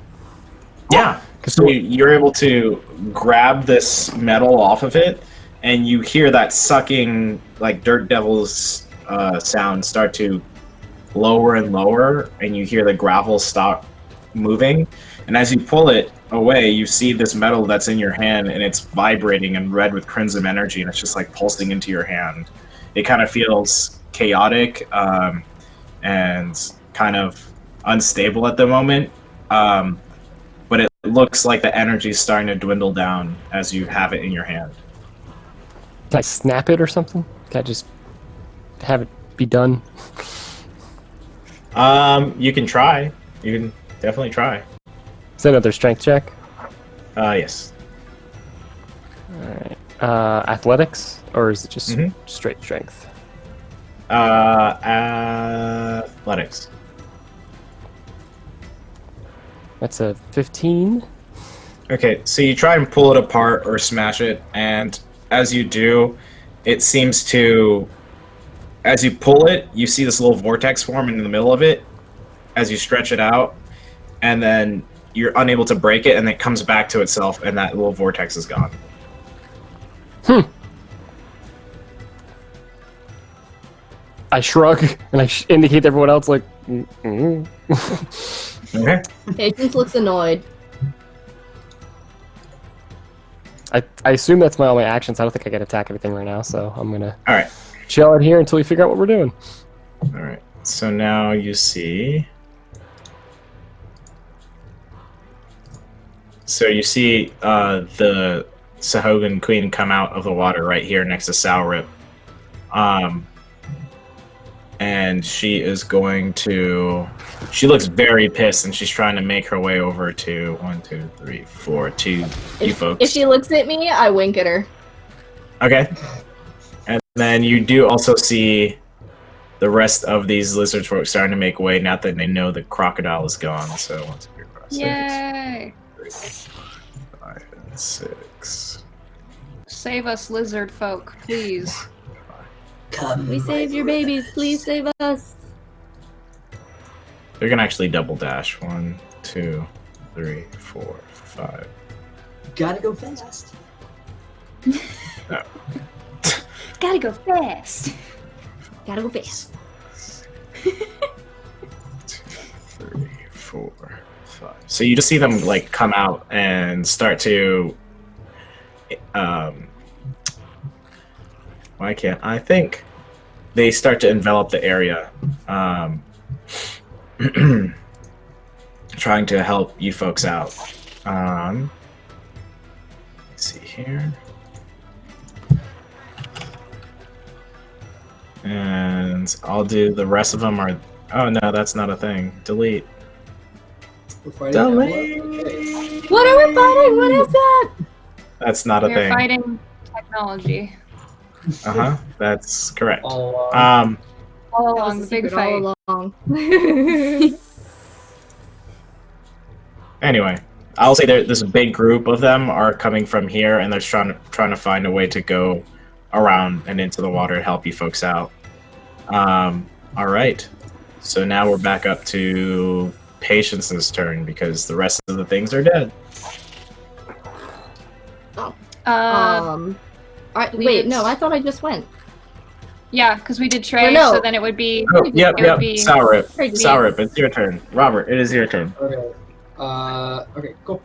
Yeah. So you're able to grab this metal off of it, and you hear that sucking, like Dirt Devil's sound start to lower and lower, and you hear the gravel stop moving. And as you pull it away, you see this metal that's in your hand, and it's vibrating and red with crimson energy, and it's just like pulsing into your hand. It kind of feels chaotic and kind of unstable at the moment, but it looks like the energy is starting to dwindle down as you have it in your hand. Can I snap it or something? Can I just have it be done? You can try. You can definitely try. Is that another strength check? Yes. Alright. Athletics? Or is it just straight strength? Athletics. That's a 15. Okay, so you try and pull it apart or smash it, and as you do, it seems to. As you pull it, you see this little vortex form in the middle of it as you stretch it out, and then you're unable to break it, and it comes back to itself, and that little vortex is gone. I shrug and I indicate to everyone else, like, Okay. Patience looks annoyed. I assume that's all my actions. I don't think I can attack anything right now, so I'm gonna All right. chill out here until we figure out what we're doing. All right. So now you see. So you see the Sahuagin Queen come out of the water right here next to Saurip. And she is going to. She looks very pissed, and she's trying to make her way over to 1, 2, 3, 4 to you folks. If she looks at me, I wink at her. Okay. And then you do also see the rest of these lizard folk starting to make way now that they know the crocodile is gone. So 1, 2, 3, 4, 5, 6, Yay! 3, 5, and 6. Save us, lizard folk, please. Come. We saved your babies. Please save us. They're gonna actually double dash. 1, 2, 3, 4, 5. Gotta go fast. No. Gotta go fast. Gotta go fast. 2, 3, 4, 5. So you just see them like come out and start to. Why can't I think? They start to envelop the area, trying to help you folks out. Let's see here. And I'll do the rest of them are. Oh no, that's not a thing. Delete. We're fighting Delete. Okay. What are we fighting? What is that? That's not a We're thing. fighting technology. That's correct. All Um. All That along was the the big secret fight. all along. Anyway, I'll say this big group of them are coming from here, and they're trying to find a way to go around and into the water to help you folks out. All right. So now we're back up to Patience's turn because the rest of the things are dead. Wait, no, I thought I just went. Yeah, because we did Trey, Or no. so then it would be. Oh, yep. It would be- Saurip, it's your turn. Robert, it is your turn. Okay. Okay, cool.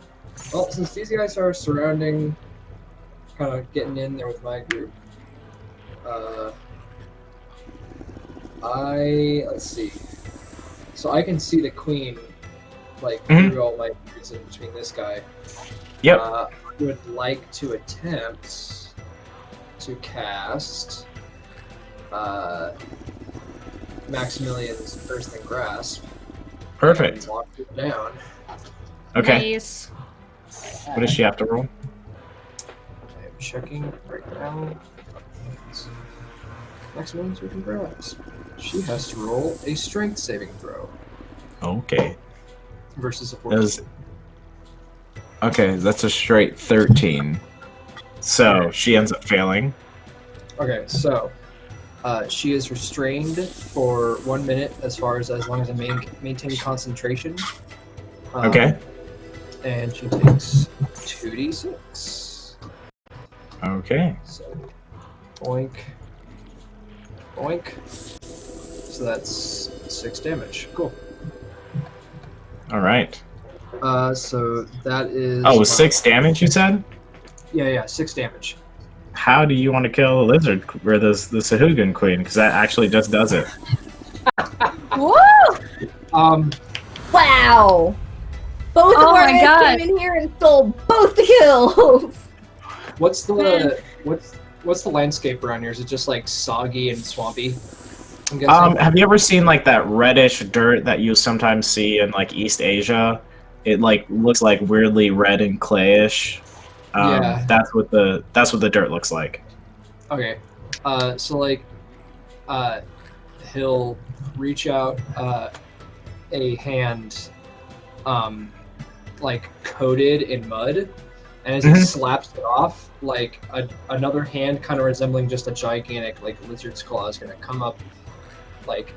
Well, since these guys are surrounding, kind of getting in there with my group, let's see. So I can see the queen, like, through all my years in between this guy. Yep. I would like to attempt to cast Maximilian's Earthling Grasp. Perfect. And lock it down. Okay. Nice. What does she have to roll? I am checking right now. Maximilian's Earthling Grasp. She has to roll a strength saving throw Okay. versus a 14. Okay, that's a straight 13. So she ends up failing. Okay, so she is restrained for 1 minute as long as I maintain concentration. Okay. And she takes 2d6. Okay. So, boink, boink. So that's 6 damage. Cool. All right. So that is. Oh, it was 6 damage, you said? Yeah, 6 damage. How do you want to kill the lizard or the Sahuagin Queen? Because that actually just does it. Woo! Oh Wow! Both of our my guys God. came in here and stole both the kills! What's the landscape around here? Is it just like soggy and swampy? I'm guessing. Have you ever seen like that reddish dirt that you sometimes see in like East Asia? It like looks like weirdly red and clayish. Yeah. That's what the dirt looks like. Okay. So like, he'll reach out a hand, like coated in mud, and as he slaps it off, like another hand, kind of resembling just a gigantic like lizard's claw, is gonna come up, like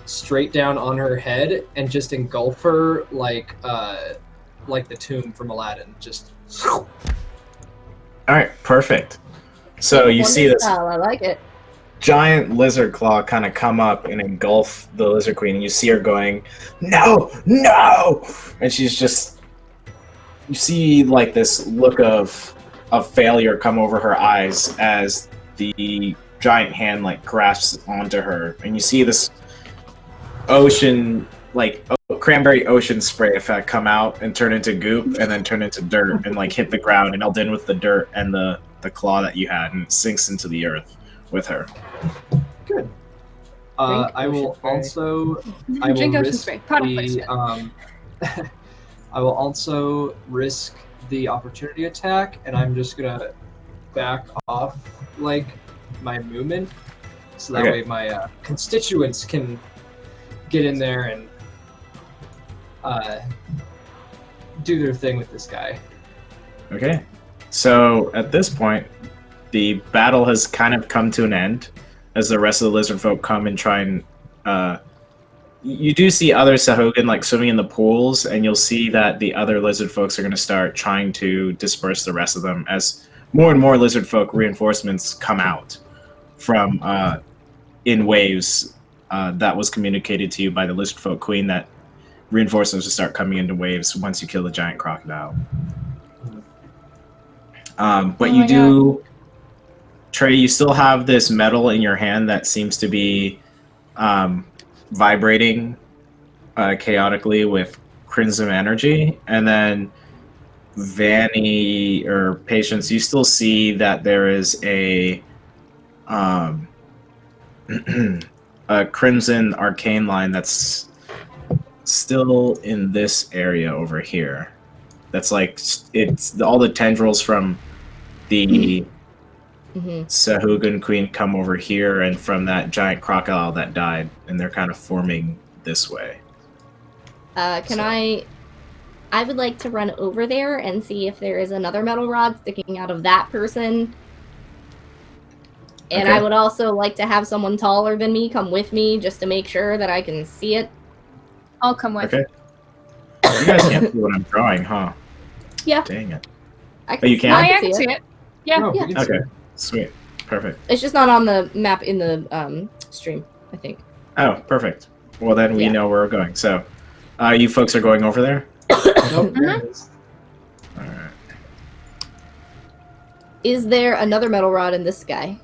straight down on her head and just engulf her like the tomb from Aladdin. Just. All right, perfect. So you see this I like it. giant lizard claw kind of come up and engulf the lizard queen, and you see her going, "No, no!" And she's just, you see like this look of failure come over her eyes as the giant hand like grasps onto her, and you see this ocean, like cranberry ocean spray effect come out and turn into goop and then turn into dirt and like hit the ground and melt in with the dirt and the claw that you had, and it sinks into the earth with her. Good. I will also risk I will also risk the opportunity attack, and I'm just gonna back off like my movement, so that way my constituents can get in there and do their thing with this guy. Okay. So at this point, the battle has kind of come to an end as the rest of the lizard folk come and try and you do see other Sahuagin like swimming in the pools, and you'll see that the other lizard folks are going to start trying to disperse the rest of them as more and more lizard folk reinforcements come out from in waves. That was communicated to you by the lizard folk queen that reinforcements will start coming into waves once you kill the giant crocodile. But you do, Trey, you still have this metal in your hand that seems to be vibrating chaotically with crimson energy. And then Vanny or Patience, you still see that there is a a crimson arcane line that's still in this area over here. That's like, it's all the tendrils from the Sahuagin queen come over here, and from that giant crocodile that died, and they're kind of forming this way. I would like to run over there and see if there is another metal rod sticking out of that person. And I would also like to have someone taller than me come with me just to make sure that I can see it. I'll come with. Okay. You guys can't see what I'm drawing, huh? Yeah. Dang it. You can? I can see it. Yeah. No, Yeah. we can see Okay. it. Sweet. Perfect. It's just not on the map in the stream, I think. Oh, perfect. Well, then we Yeah. know where we're going. So, you folks are going over there? Nope, there it is. All right. Is there another metal rod in this guy?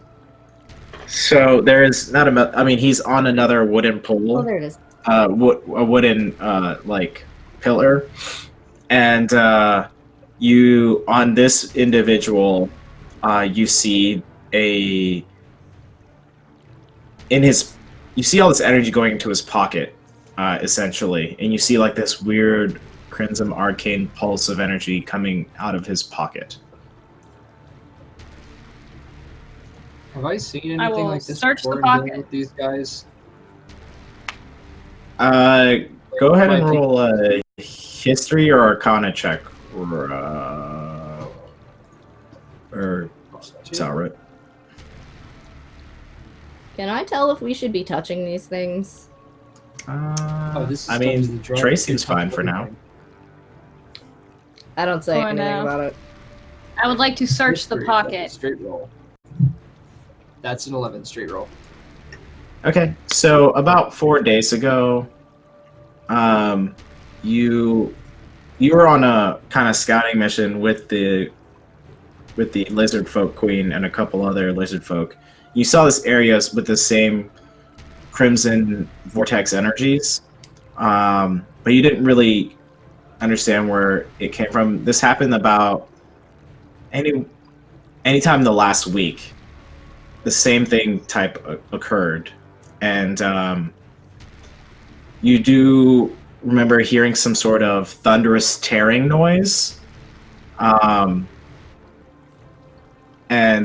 So there is not I mean, he's on another wooden pole. Oh, there it is. A wooden like pillar, and you, on this individual, you see you see all this energy going into his pocket, essentially, and you see like this weird crimson arcane pulse of energy coming out of his pocket. Have I seen I anything will like this search the before in dealing pocket. with these guys? Go ahead and roll a history or arcana check, or Salrit. Can I tell if we should be touching these things? This is I stuff mean, to the drawing. Trey seems fine for now. I don't say Oh, anything no. about it. I would like to search the History, that's a pocket. Straight roll. That's an 11 straight roll. Okay, so about 4 days ago, you were on a kind of scouting mission with the lizard folk queen and a couple other lizard folk. You saw this area with the same crimson vortex energies, but you didn't really understand where it came from. This happened about anytime the last week. The same thing type occurred, and you do remember hearing some sort of thunderous tearing noise, and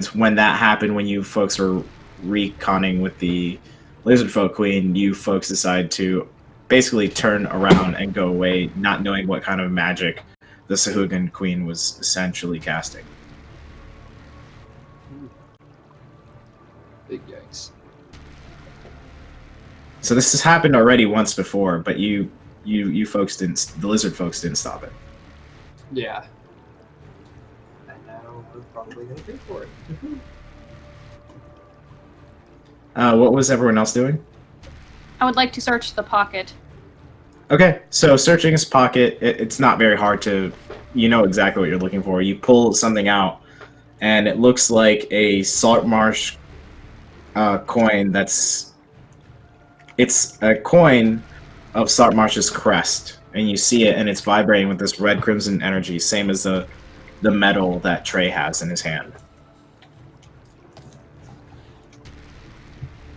when that happened, when you folks were reconning with the lizard folk queen, you folks decided to basically turn around and go away, not knowing what kind of magic the Sahuagin Queen was essentially casting. Big yikes. So this has happened already once before, but you folks didn't. The lizard folks didn't stop it. Yeah. And now we're probably gonna pay for it. What was everyone else doing? I would like to search the pocket. Okay, so searching his pocket, it's not very hard to, you know exactly what you're looking for. You pull something out, and it looks like a Saltmarsh coin. It's a coin of Saltmarsh's crest, and you see it, and it's vibrating with this red crimson energy, same as the metal that Trey has in his hand.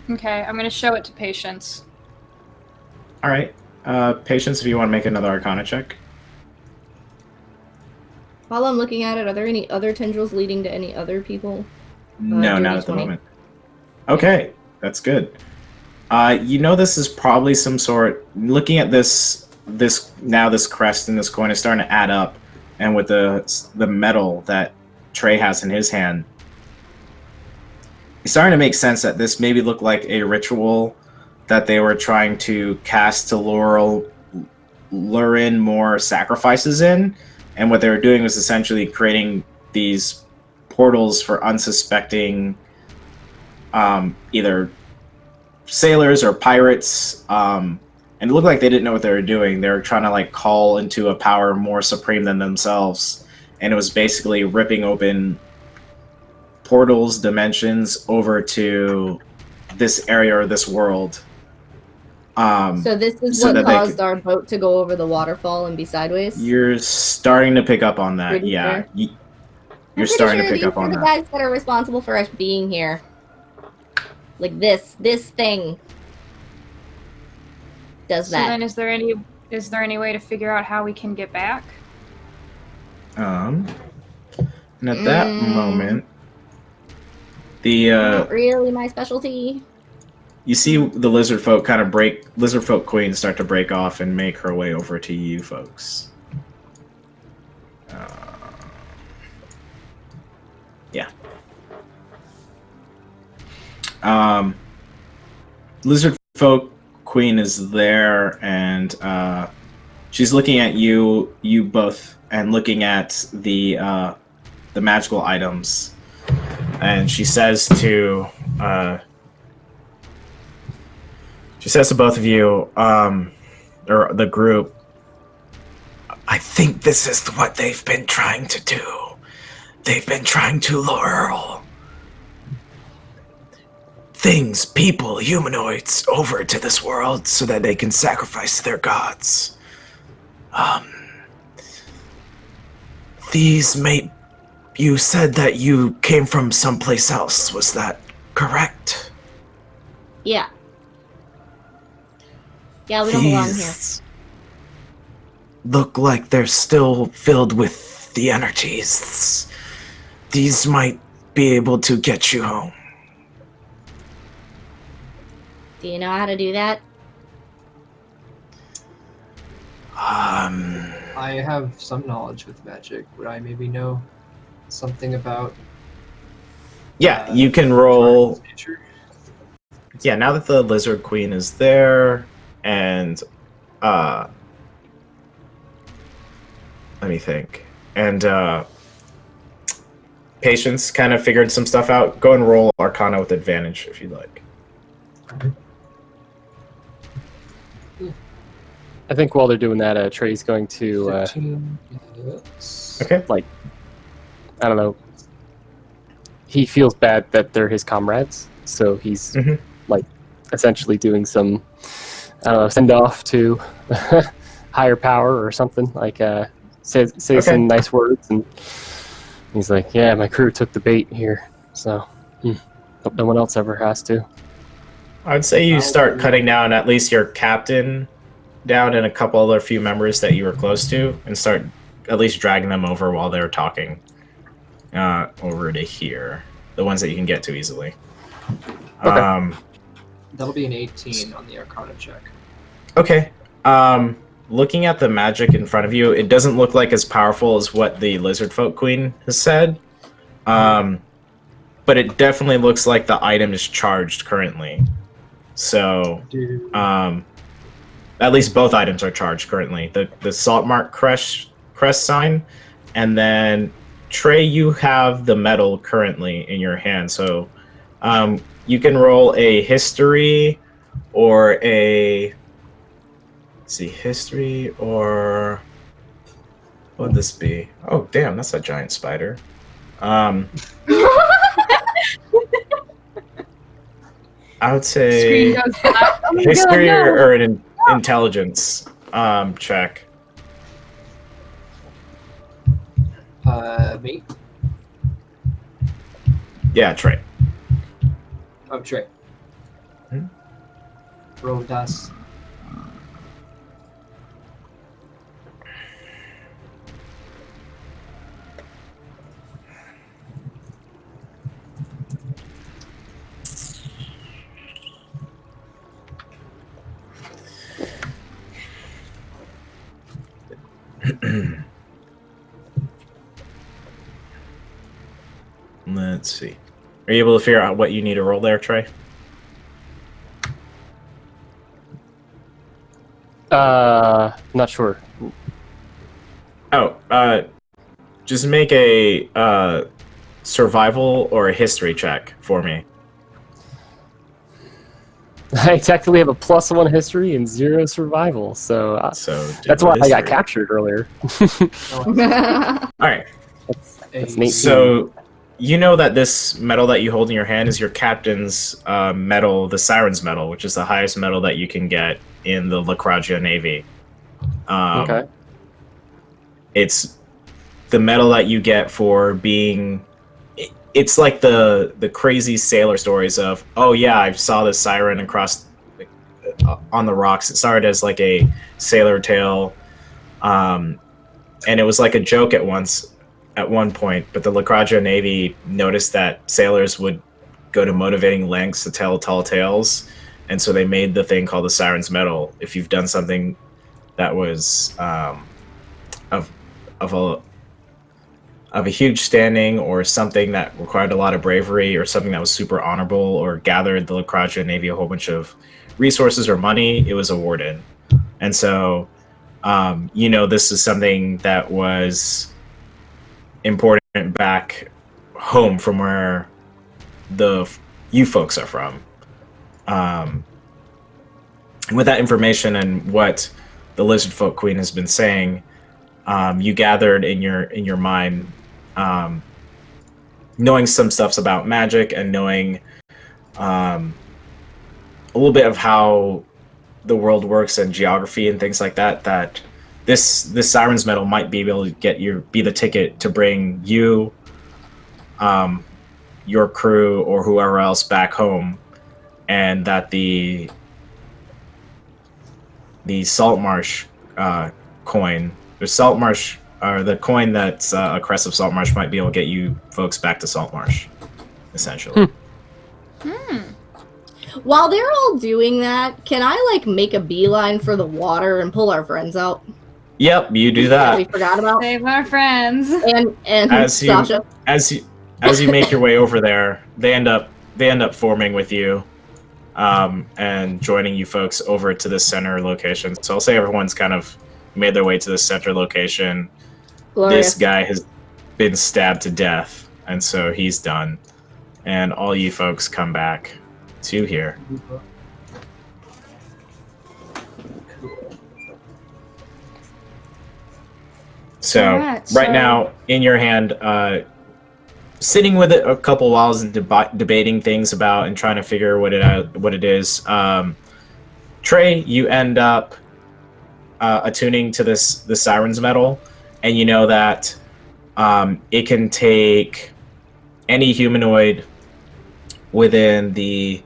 Okay, I'm going to show it to Patience. All right, Patience, if you want to make another Arcana check. While I'm looking at it, are there any other tendrils leading to any other people? No, dirty not at the 20? moment. Okay, that's good. You know, this is probably some sort. Looking at this crest and this coin is starting to add up, and with the metal that Trey has in his hand, it's starting to make sense that this maybe looked like a ritual that they were trying to cast to lure in more sacrifices in, and what they were doing was essentially creating these portals for unsuspecting either sailors or pirates, and it looked like they didn't know what they were doing. They were trying to like call into a power more supreme than themselves, and it was basically ripping open portals, dimensions over to this area or this world. So this is so what that they caused could- our boat to go over the waterfall and be sideways? You're starting to pick up on that, Pretty yeah. sure. You're I'm starting to pretty pick sure up on these are that. the guys that are responsible for us being here. Like this thing does So that. then, is there any way to figure out how we can get back? And at that moment, Not really my specialty. you see the lizard folk queen start to break off and make her way over to you folks. Yeah. Lizard folk queen is there, and she's looking at you both, and looking at the magical items, and she says to both of you, or the group, I think this is what they've been trying to do. They've been trying to lure things, people, humanoids over to this world so that they can sacrifice their gods. You said that you came from someplace else, was that correct? Yeah. Yeah, we don't belong here. These look like they're still filled with the energies. These might be able to get you home. Do you know how to do that? I have some knowledge with magic. Would I maybe know something about? Yeah, you can roll. Nature? Yeah, now that the Lizard Queen is there, and let me think. And Patience kind of figured some stuff out. Go and roll Arcana with advantage if you'd like. I think while they're doing that, Trey's going to, 15, yes. Okay. I don't know. He feels bad that they're his comrades, so he's essentially doing some, I don't know, send off to higher power or something. Say some nice words, and he's like, "Yeah, my crew took the bait here, so hope no one else ever has to." I'd say you start cutting down at least your captain down and a couple other few members that you were close to, and start at least dragging them over while they're talking over to here. The ones that you can get to easily. Okay. That'll be an 18 on the Arcana check. Okay. Looking at the magic in front of you, it doesn't look like as powerful as what the Lizard Folk Queen has said. But it definitely looks like the item is charged currently. So, at least both items are charged currently. The Saltmarsh crest sign, and then Trey, you have the medal currently in your hand. So, you can roll a history or a. Let's see, history or what would this be? Oh, damn, that's a giant spider. I would say Screen goes black. Oh my history God, no. or an intelligence check. Me? Yeah, Trey. Oh, Trey. Roll dice. Let's see. Are you able to figure out what you need to roll there, Trey? Not sure. Oh, just make a survival or a history check for me. I technically have a +1 history and 0 survival, so, So that's why I got history. captured earlier. All right. That's neat. So you know that this medal that you hold in your hand is your captain's medal, the Sirens medal, which is the highest medal that you can get in the Lacragia Navy. Okay. It's the medal that you get for being. It's like the crazy sailor stories of, oh yeah, I saw the siren across on the rocks. It started as like a sailor tale, and it was like a joke at one point. But the Lacragia Navy noticed that sailors would go to motivating lengths to tell tall tales, and so they made the thing called the Sirens Medal. If you've done something that was of a huge standing, or something that required a lot of bravery, or something that was super honorable, or gathered the Lacragia Navy a whole bunch of resources or money, it was awarded. And so, this is something that was important back home from where you folks are from. With that information and what the Lizard Folk Queen has been saying, you gathered in your mind, knowing some stuffs about magic and knowing a little bit of how the world works and geography and things like that. That this Sirens Medal might be able to be the ticket to bring you, your crew, or whoever else back home, and that the Saltmarsh coin. The Saltmarsh, or the coin that's a crest of Saltmarsh, might be able to get you folks back to Saltmarsh, essentially. While they're all doing that, can I make a beeline for the water and pull our friends out? Yep, you do That we that. forgot about. Save our friends. And As you Sasha. as you make your way over there, they end up forming with you, and joining you folks over to the center location. So I'll say everyone's kind of made their way to the center location. Glorious. This guy has been stabbed to death, and so he's done. And all you folks come back to here. So Alright, right so- now, in your hand, sitting with it a couple whiles and debating things about and trying to figure what it is. Trey, you end up attuning to the Sirens Medal, and you know that it can take any humanoid within the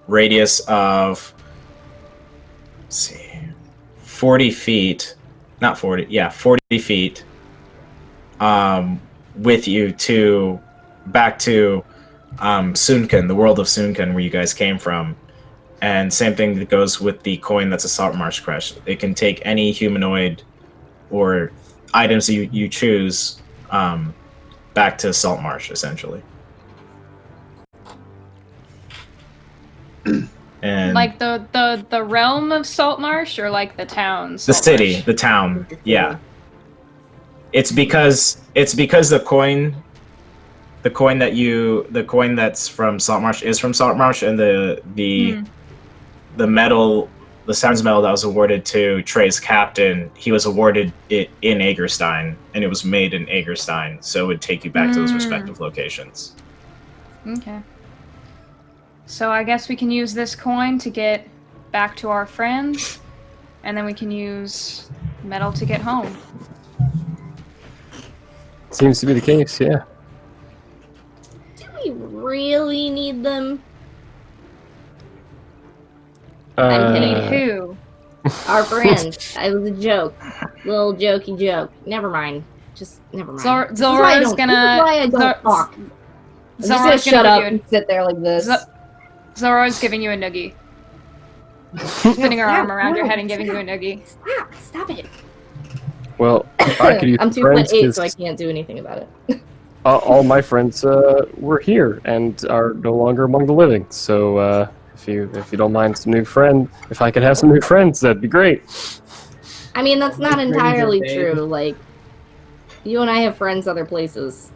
radius of, let's see, 40 feet, not 40, yeah, 40 feet, with you back to Sunken, the world of Sunken, where you guys came from. And same thing that goes with the coin that's a Saltmarsh crest. It can take any humanoid or items you choose back to Saltmarsh, essentially. And Like the realm of Saltmarsh, or like the town? the city, the town, yeah. It's because the coin that's from Saltmarsh is from Saltmarsh, and the medal, the Sounds medal that was awarded to Trey's captain, he was awarded it in Agerstein, and it was made in Agerstein, so it would take you back to those respective locations. Okay. So I guess we can use this coin to get back to our friends, and then we can use metal to get home. Seems to be the case, yeah. Do we really need them? I'm kidding. Who? Our friends. It was a joke. Little jokey joke. Never mind. Just never mind. Zora's gonna. This is why I don't talk. I'm just gonna Zora's shut gonna up give and sit there like this. Zora's giving you a noogie. Putting her arm around your head and giving you a noogie. Stop it. Well, I could use I'm friends 2.8, 'cause so I can't do anything about it. all my friends were here and are no longer among the living. So if you don't mind some new friend, if I could have some new friends, that'd be great. I mean, that's not entirely Ranger true. Like, you and I have friends other places.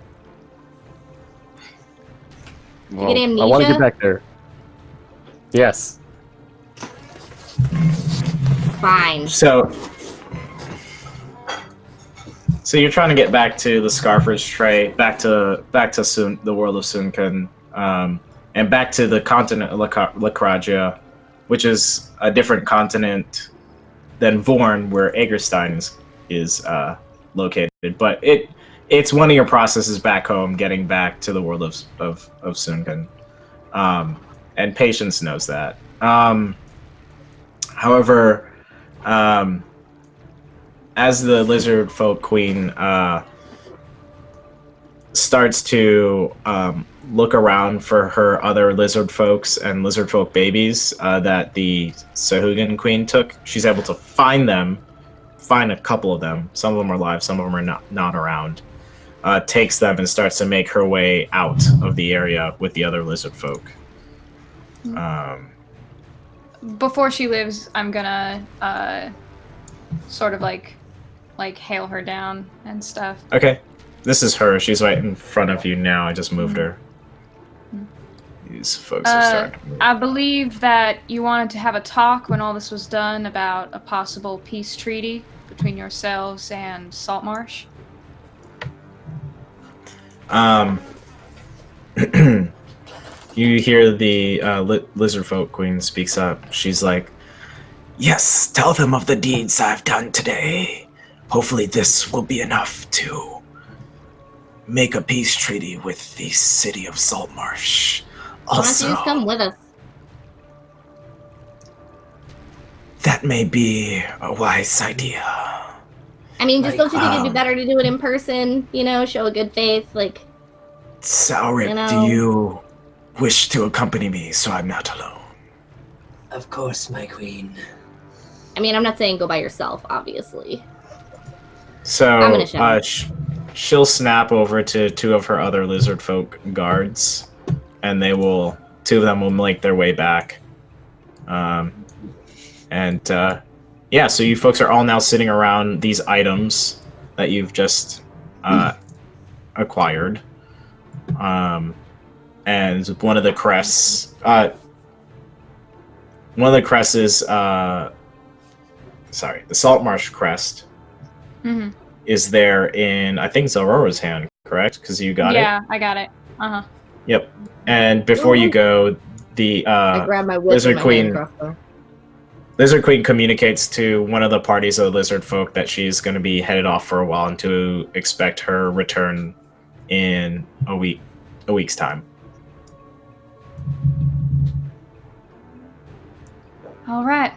Well, get I want to amnesia? get back there. Yes. Fine. So you're trying to get back to the Scarfers Tray, back to the world of Sunken, and back to the continent of Lacragia, which is a different continent than Vorn, where Agerstein is located. But it's one of your processes back home, getting back to the world of Sunken. And Patience knows that. However, as the lizard folk queen starts to look around for her other lizard folks and lizard folk babies that the Sahugan queen took, she's able to find a couple of them. Some of them are alive, some of them are not around. Takes them and starts to make her way out of the area with the other lizard folk. Before she leaves, I'm gonna sort of like hail her down and stuff. Okay. This is her. She's right in front of you now. I just moved her. These folks are starting to move. I believe that you wanted to have a talk when all this was done about a possible peace treaty between yourselves and Saltmarsh. You hear the lizard folk queen speaks up. She's like, "Yes, tell them of the deeds I've done today. Hopefully this will be enough to make a peace treaty with the city of Saltmarsh. Why don't you just come with us? That may be a wise idea. I mean, just don't you think it'd be better to do it in person? You know, show a good faith, like. Saurik, do you wish to accompany me so I'm not alone?" Of course, my queen. I mean, I'm not saying go by yourself, obviously. So I'm gonna show she'll snap over to two of her other lizard folk guards, and two of them will make their way back. Yeah, so you folks are all now sitting around these items that you've just acquired. And one of the crests is the Saltmarsh crest is there in, I think, Zorora's hand, correct? Because you got it? Yeah, I got it. Uh-huh. Yep. And before you go, the I grab my whip Lizard and my Queen hand crossbow. Lizard Queen communicates to one of the parties of the lizard folk that she's going to be headed off for a while and to expect her return in a week's time. All right.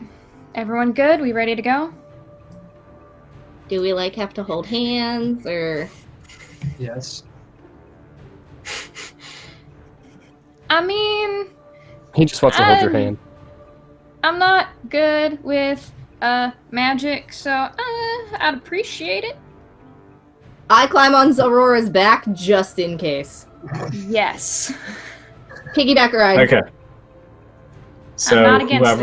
Everyone good? We ready to go? Do we have to hold hands or? Yes. I mean, He just wants to hold your hand. I'm not good with magic, so I'd appreciate it. I climb on Aurora's back just in case. Yes. Piggyback ride. Okay. So I'm not against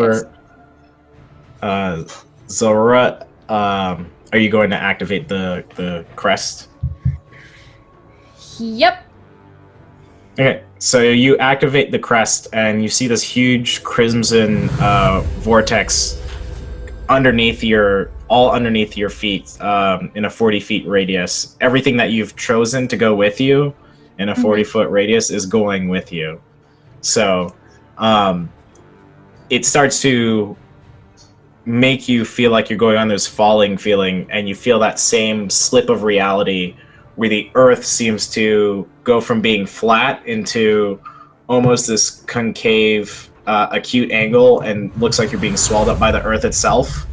whoever, Zora, are you going to activate the crest? Yep. Okay, so you activate the crest, and you see this huge crimson vortex underneath your feet, in a 40 feet radius. Everything that you've chosen to go with you in a 40-foot radius is going with you. So, it starts to make you feel like you're going on this falling feeling, and you feel that same slip of reality where the earth seems to go from being flat into almost this concave, acute angle, and looks like you're being swallowed up by the earth itself.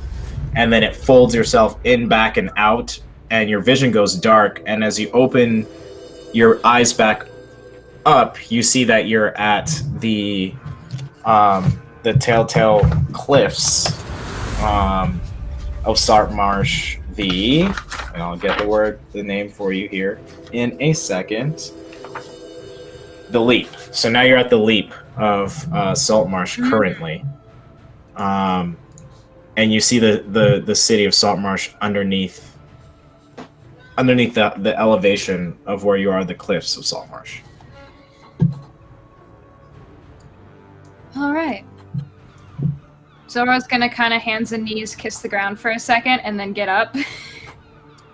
And then it folds yourself in, back, and out, and your vision goes dark. And as you open your eyes back up, you see that you're at the Telltale Cliffs of Saltmarsh, and I'll get the name for you here in a second. The Leap. So now you're at the Leap of Saltmarsh currently. And you see the city of Saltmarsh underneath the elevation of where you are, the cliffs of Saltmarsh. All right. Zora's gonna kind of hands and knees kiss the ground for a second and then get up.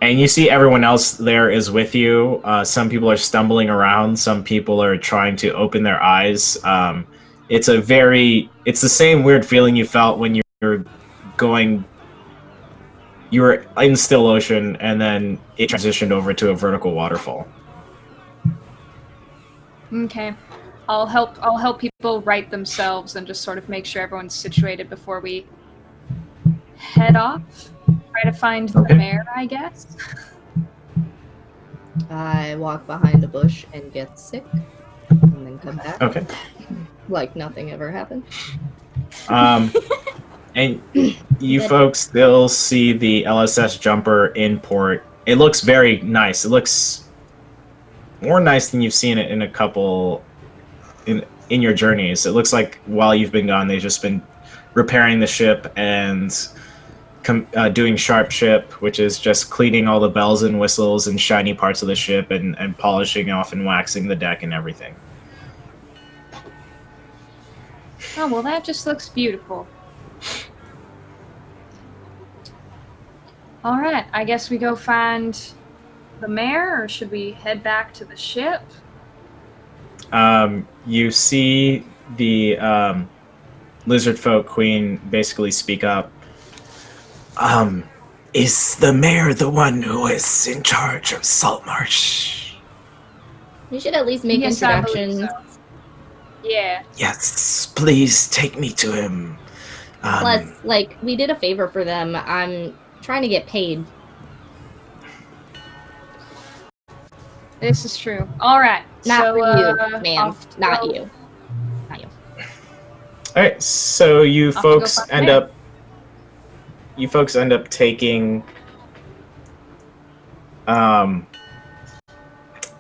And you see everyone else there is with you. Some people are stumbling around. Some people are trying to open their eyes. It's the same weird feeling you felt when you were in still ocean, and then it transitioned over to a vertical waterfall. Okay. I'll help people right themselves and just sort of make sure everyone's situated before we head off. Try to find the mare, I guess. I walk behind a bush and get sick, and then come back. Okay. Like nothing ever happened. And you folks still see the LSS Jumper in port. It looks very nice. It looks more nice than you've seen it in a couple in your journeys. It looks like while you've been gone, they've just been repairing the ship and doing sharp ship, which is just cleaning all the bells and whistles and shiny parts of the ship and polishing off and waxing the deck and everything. Oh, well, that just looks beautiful. All right, I guess we go find the mare, or should we head back to the ship? You see the lizard folk queen basically speak up. Is the mayor the one who is in charge of Saltmarsh? You should at least make Yes, I believe introductions. so. Yeah. Yes, please take me to him. Plus, like, we did a favor for them. I'm trying to get paid. This is true. All right. Not so, for you, ma'am. off to Not go. you. Not you. All right, so you Off to folks go find end the mayor. up. You folks end up taking.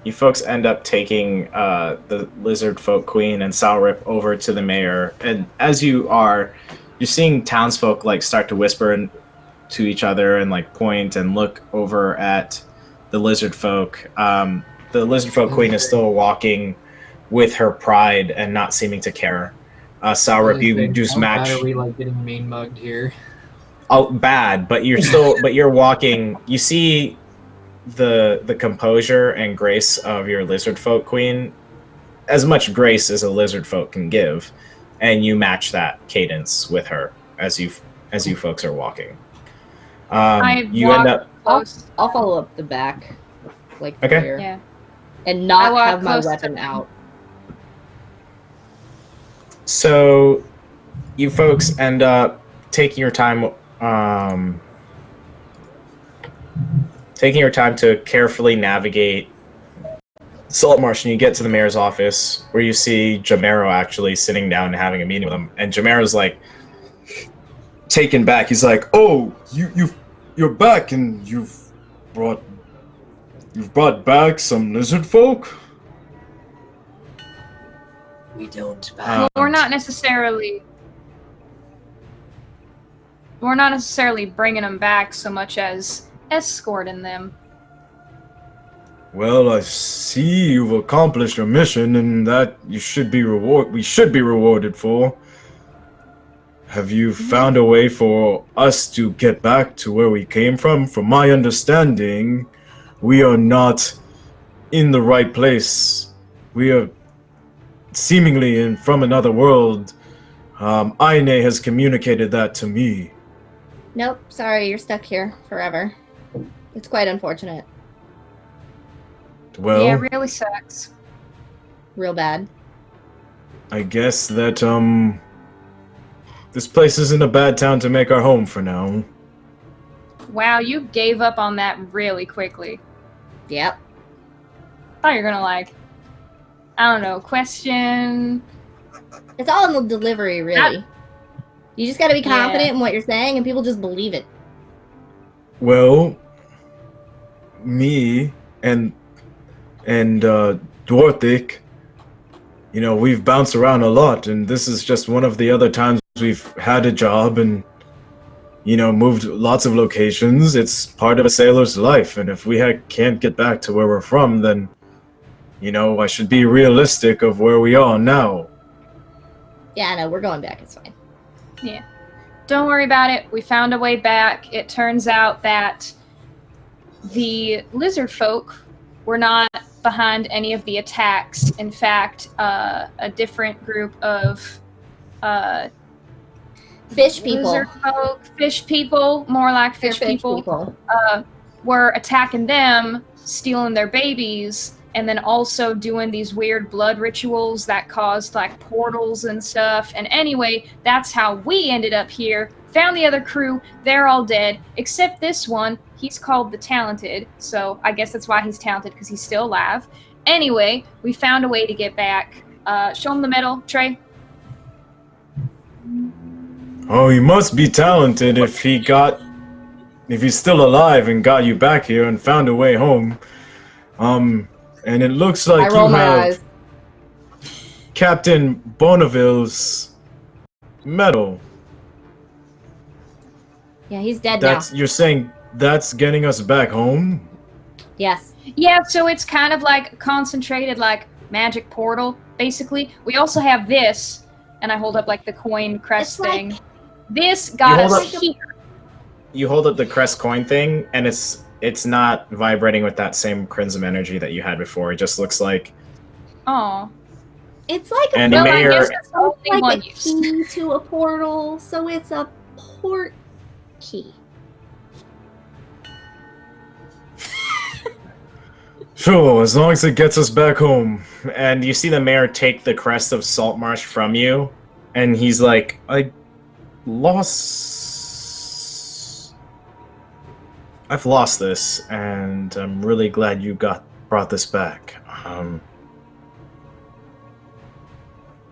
You folks end up taking the lizard folk queen and Salrip over to the mayor, and as you're seeing townsfolk like start to whisper to each other and like point and look over at the lizard folk. The lizard folk queen is still walking with her pride and not seeming to care. Salrip, you just match. How bad are we like getting main mugged here? Oh, bad, but you're walking. You see the composure and grace of your lizard folk queen, as much grace as a lizard folk can give, and you match that cadence with her as you folks are walking. You end up. I'll follow up the back, like Okay. here, Yeah. and not I walk have my close to weapon them. out. So, you folks end up taking your time to carefully navigate Saltmarsh, and you get to the mayor's office where you see Jamero actually sitting down and having a meeting with him. And Jamero's like, taken back. He's like, "Oh, you're back, and you've brought back some lizard folk." We don't Well, we're not necessarily bringing them back so much as escorting them. Well, I see you've accomplished your mission, and that we should be rewarded for. Have you found a way for us to get back to where we came from? From my understanding, we are not in the right place. We are seemingly from another world. Aine has communicated that to me. Nope, sorry, you're stuck here forever. It's quite unfortunate. Well, Yeah, it really sucks. Real bad. I guess that, this place isn't a bad town to make our home for now. Wow, you gave up on that really quickly. Yep. Thought you were gonna I don't know, question. It's all in the delivery, really. You just gotta be confident in what you're saying, and people just believe it. Well, me and Dwarthik, we've bounced around a lot, and this is just one of the other times we've had a job and, moved lots of locations. It's part of a sailor's life, and if we can't get back to where we're from, then, I should be realistic of where we are now. Yeah, no, we're going back. It's fine. Yeah. Don't worry about it. We found a way back. It turns out that the lizard folk were not behind any of the attacks. In fact, a different group of fish people. Lizard folk, fish people, more like fish people. Were attacking them, stealing their babies, and then also doing these weird blood rituals that caused portals and stuff. And anyway, that's how we ended up here. Found the other crew, they're all dead, except this one. He's called the Talented, so I guess that's why he's talented, because he's still alive. Anyway, we found a way to get back. Show him the medal, Trey. Oh, he must be talented if he's still alive and got you back here and found a way home. And it looks like you have Captain Bonneville's medal. Yeah, he's dead now. You're saying that's getting us back home? Yes. Yeah, so it's kind of like concentrated, magic portal, basically. We also have this, and I hold up the coin crest thing. This got us here. You hold up the crest coin thing, and it's not vibrating with that same crimson energy that you had before. It just looks like... Oh. It's like I guess it's only one a use. key to a portal, so it's a port key. Sure, as long as it gets us back home. And you see the mayor take the crest of Saltmarsh from you, and he's like, I've lost this, and I'm really glad you brought this back.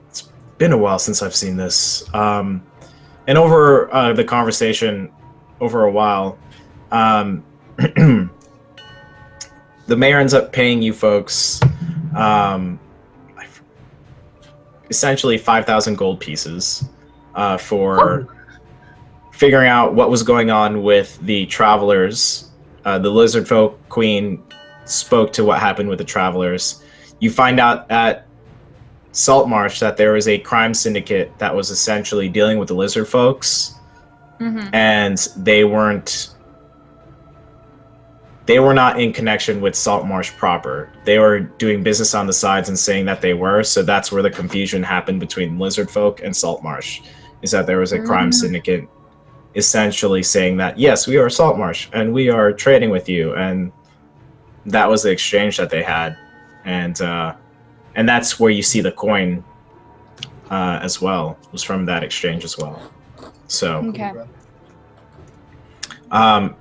It's been a while since I've seen this. And over the conversation, over a while, the mayor ends up paying you folks essentially 5,000 gold pieces for figuring out what was going on with the travelers. The lizard folk queen spoke to what happened with the travelers. You find out at Saltmarsh that there was a crime syndicate that was essentially dealing with the lizard folks, and they were not in connection with Saltmarsh proper. They were doing business on the sides and saying that they were, so that's where the confusion happened between lizard folk and Saltmarsh, is that there was a crime syndicate essentially saying that, yes, we are Saltmarsh, and we are trading with you, and that was the exchange that they had. And that's where you see the coin as well. It was from that exchange as well. So, Okay.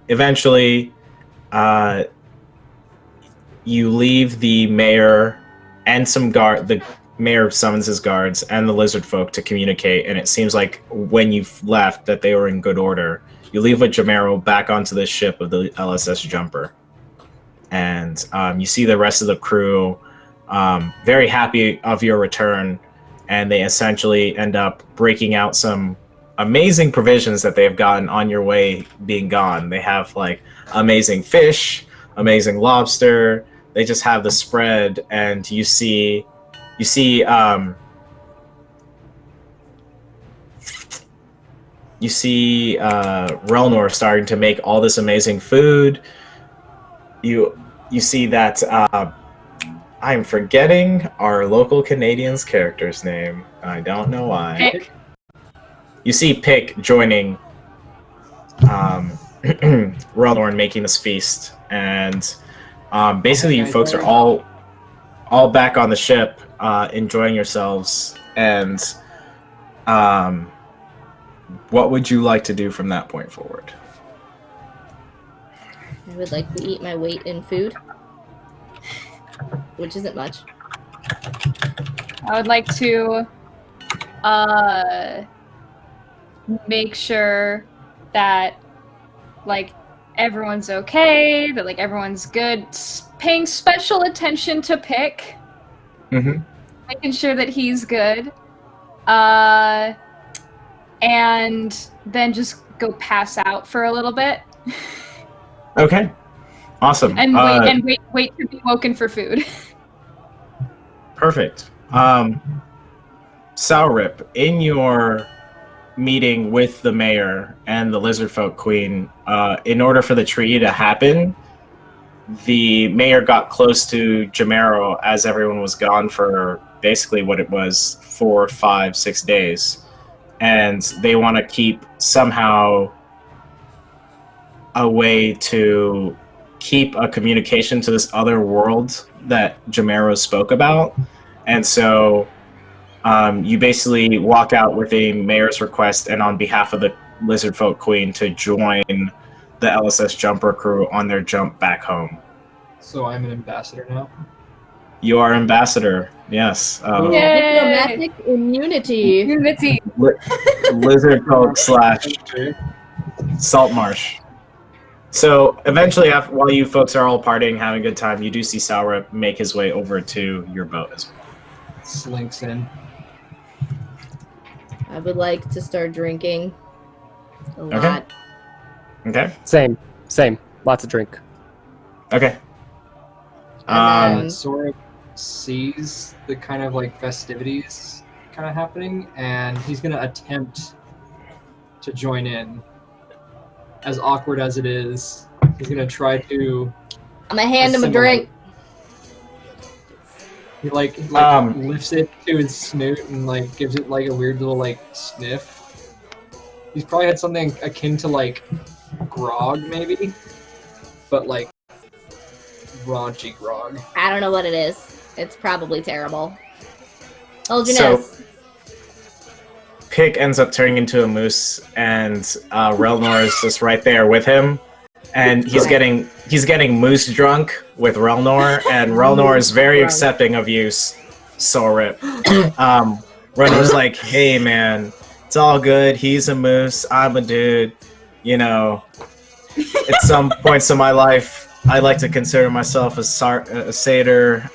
Eventually, you leave the mayor and some mayor summons his guards and the lizard folk to communicate, and it seems like when you've left that they were in good order. You leave with Jamero back onto the ship of the LSS Jumper, and you see the rest of the crew very happy of your return, and they essentially end up breaking out some amazing provisions that they've gotten on your way being gone. They have like amazing fish, amazing lobster. They just have the spread, and you see Relnor starting to make all this amazing food. You see that I'm forgetting our local Canadian's character's name. I don't know why. Pick. You see Pick joining Relnor and making this feast, and basically you folks are all back on the ship, enjoying yourselves. And what would you like to do from that point forward? I would like to eat my weight in food, which isn't much. I would like to make sure that like everyone's okay, that like everyone's good, paying special attention to Pick, making sure that he's good, and then just go pass out for a little bit. Okay, awesome. And wait to be woken for food. Perfect. Sourrip, in your meeting with the mayor and the lizard folk queen, in order for the treaty to happen, the mayor got close to Jamero as everyone was gone for basically what it was 4, 5, 6 days, and they want to keep somehow a way to keep a communication to this other world that Jamero spoke about. And so you basically walk out with a mayor's request and on behalf of the lizard folk queen to join the LSS Jumper crew on their jump back home. So I'm an ambassador now. You are ambassador, yes. Diplomatic immunity. Lizard folk / Saltmarsh. So eventually, while you folks are all partying, having a good time, you do see Sourrip make his way over to your boat as well. Slinks in. I would like to start drinking a lot. Okay. Same. Lots of drink. Okay. Sora sees the kind of like festivities kind of happening, and he's gonna attempt to join in. As awkward as it is, he's gonna try to. I'm gonna hand him a drink. He lifts it to his snoot and like gives it like a weird little like sniff. He's probably had something akin to like grog maybe, but like raunchy grog. I don't know what it is. It's probably terrible. Hold your nose. Pick ends up turning into a moose, and Relnor is just right there with him, and he's getting moose drunk with Relnor, and Relnor is very accepting of you, Sourrip. Relnor's like, "Hey man, it's all good. He's a moose. I'm a dude. You know, at some points in my life, I like to consider myself a satyr.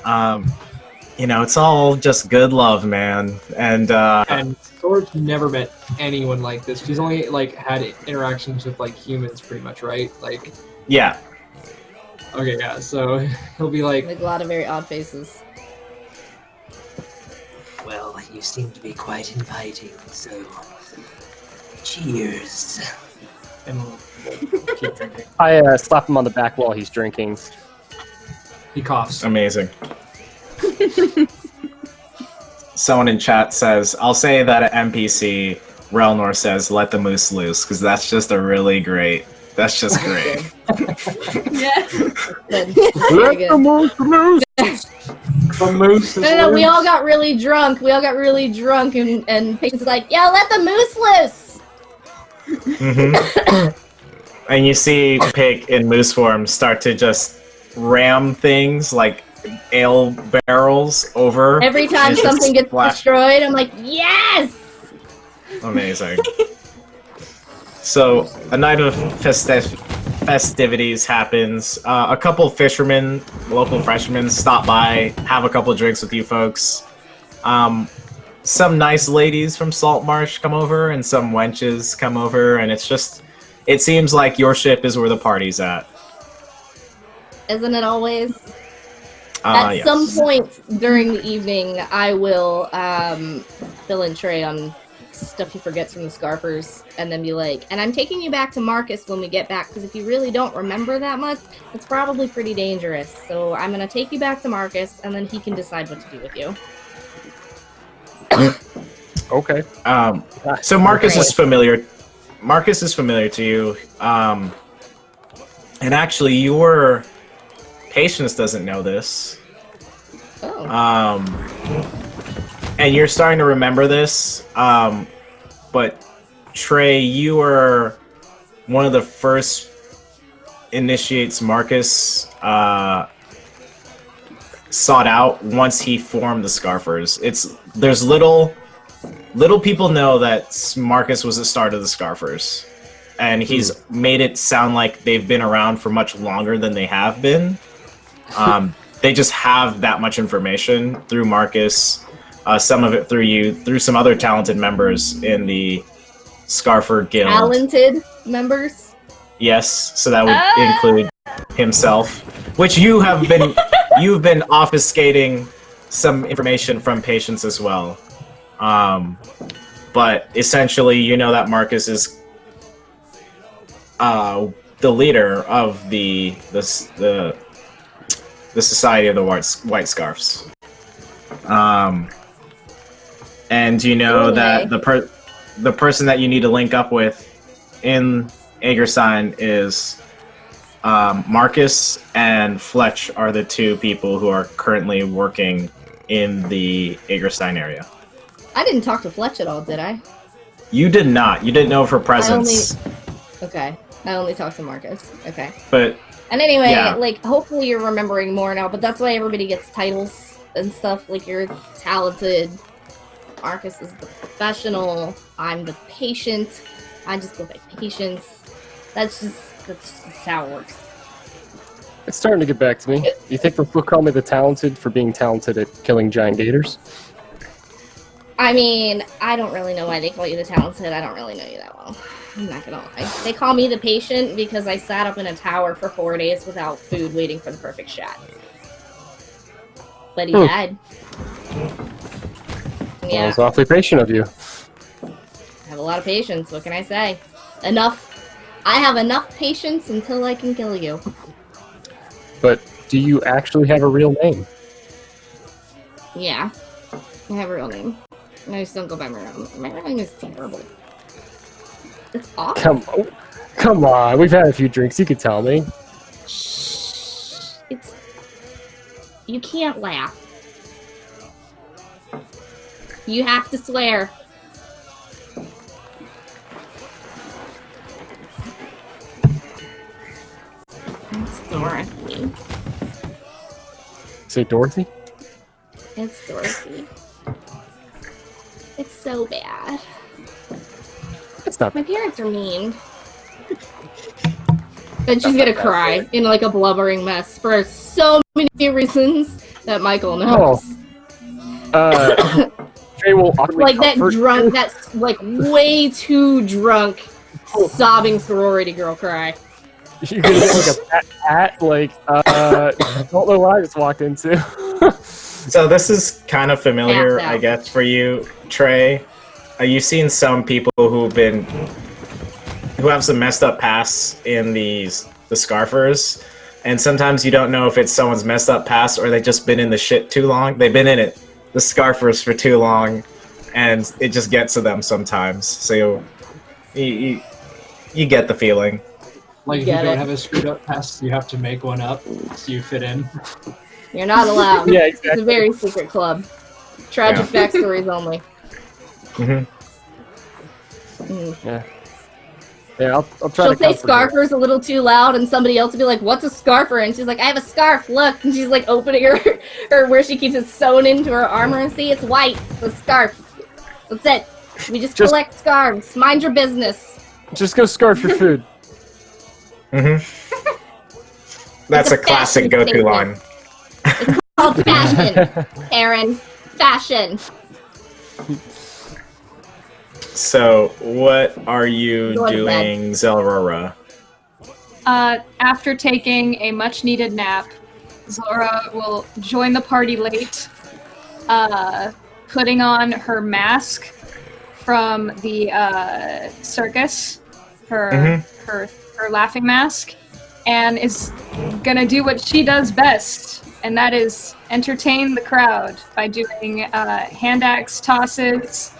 You know, it's all just good love, man." And Sourrip's never met anyone like this. He's only like had interactions with like humans, pretty much, right? Like, yeah. Okay, yeah. So he'll be like a lot of very odd faces. Well, you seem to be quite inviting, so cheers. And we'll keep drinking. I slap him on the back while he's drinking. He coughs. Amazing. Someone in chat says, "I'll say that at NPC, Relnor says, 'Let the moose loose,' because that's just great. That's just great." Yeah. Let the moose loose. The moose is No, we loose. all got really drunk. And Peyton's like, "Yo, let the moose loose." And you see Pig in moose form start to just ram things, like ale barrels over. Every time and something gets splash. destroyed, I'm like, yes! Amazing. So, a night of festivities happens. A couple fishermen, local freshmen, stop by, have a couple drinks with you folks. Some nice ladies from Saltmarsh come over, and some wenches come over, and it seems like your ship is where the party's at. Isn't it always? At Yes. some point during the evening, I will fill in Trey on stuff he forgets from the Scarfers, and then be like, and I'm taking you back to Marcus when we get back, because if you really don't remember that much, it's probably pretty dangerous. So I'm going to take you back to Marcus, and then he can decide what to do with you. Okay. So Marcus is familiar. Marcus is familiar to you. And actually, your Patience doesn't know this. Oh. And you're starting to remember this. But Trey, you were one of the first initiates Marcus sought out once he formed the Scarfers. There's little people know that Marcus was the start of the Scarfers, and he's made it sound like they've been around for much longer than they have been. They just have that much information through Marcus, some of it through you, through some other talented members in the Scarfer Guild. Talented members? Yes, so that would include himself, which you've been obfuscating some information from Patience as well. But essentially, you know that Marcus is the leader of the Society of the White Scarfs. And you know that the person that you need to link up with in Agerstein is Marcus and Fletch are the two people who are currently working in the Agerstein area. I didn't talk to Fletch at all, did I? You did not. You didn't know of her presence. Okay. I only talked to Marcus. Okay. But and anyway, yeah. hopefully you're remembering more now, but that's why everybody gets titles and stuff. Like, you're talented. Marcus is the professional. I'm the patient. I just go by Patience. That's just how it works. It's starting to get back to me. You think they'll call me the talented for being talented at killing giant gators? I mean, I don't really know why they call you the talented. I don't really know you that well. I'm not gonna lie. They call me the patient because I sat up in a tower for 4 days without food waiting for the perfect shot. But he died. Yeah. That was awfully patient of you. I have a lot of patience, what can I say? Enough. I have enough patience until I can kill you. But do you actually have a real name? Yeah. I have a real name. I just don't go by my real name. My real name is terrible. It's awful. Come on. We've had a few drinks. You could tell me. Shh. You can't laugh. You have to swear. It's Dorothy. Say Dorothy? It's Dorothy. It's so bad. It's not. My parents are mean. And she's gonna cry in like a blubbering mess for so many reasons that Michael knows. Jay will like that drunk, that's like way too drunk, sobbing sorority girl cry. You're gonna get like a pat, like, don't know what I just walked into. So this is kind of familiar, I guess, for you, Trey. You've seen some people who have some messed up pasts in the Scarfers, and sometimes you don't know if it's someone's messed up past or they've just been in the shit too long. They've been in the Scarfers for too long, and it just gets to them sometimes. So you get the feeling. Like if you don't have a screwed up past, you have to make one up so you fit in. You're not allowed. Yeah, exactly. It's a very secret club. Tragic backstories only. Mm-hmm. Mm. Yeah. Yeah, I'll try She'll to say comfort her. scarfer's a little too loud, and somebody else will be like, "What's a scarfer?" And she's like, "I have a scarf. Look." And she's like opening her where she keeps it sewn into her armor, and see, it's white. It's a scarf. That's it. We just collect scarves. Mind your business. Just go scarf your food. That's It's a classic fashion go-to statement. line. It's called fashion, Aaron. Fashion. So, what are you Go to bed. doing, Zelrora? After taking a much-needed nap, Zora will join the party late, putting on her mask from the circus, her laughing mask, and is gonna do what she does best, and that is entertain the crowd by doing hand axe tosses.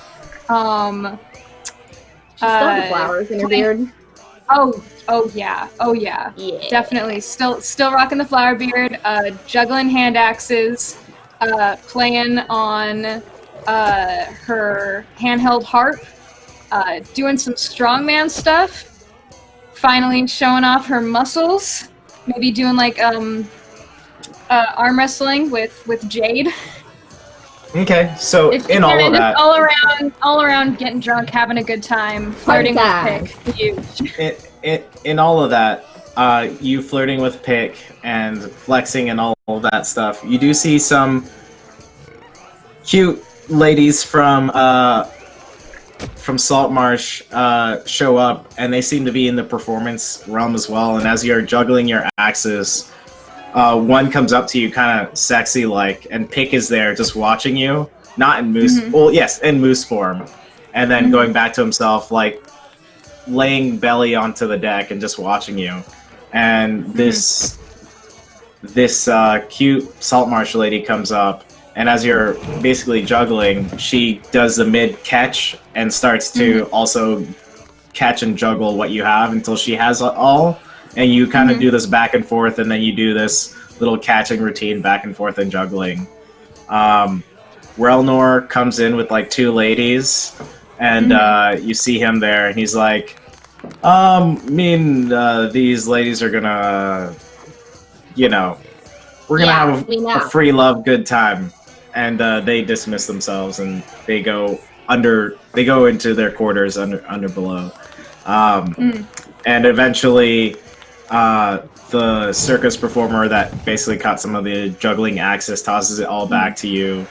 She's still the flowers in her beard. Oh yeah. Yeah. Definitely. Still rocking the flower beard, juggling hand axes, playing on her handheld harp, doing some strongman stuff, finally showing off her muscles, maybe doing like arm wrestling with Jade. Okay, so It's in all of that, all around getting drunk, having a good time, flirting with Pick. Huge. in all of that, you flirting with Pick and flexing and all of that stuff, you do see some cute ladies from Saltmarsh show up, and they seem to be in the performance realm as well. And as you're juggling your axes, one comes up to you kind of sexy like, and Pick is there just watching you, not in moose, well, yes, in moose form, and then going back to himself, like laying belly onto the deck and just watching you. And this cute Saltmarsh lady comes up, and as you're basically juggling, she does the mid catch and starts to also catch and juggle what you have until she has all. And you kind of do this back and forth, and then you do this little catching routine back and forth and juggling. Relnor comes in with like two ladies, and you see him there, and he's like, these ladies are gonna, we're gonna have a free love good time. And they dismiss themselves, and they go into their quarters under below. And eventually, the circus performer that basically caught some of the juggling axes tosses it all back to you,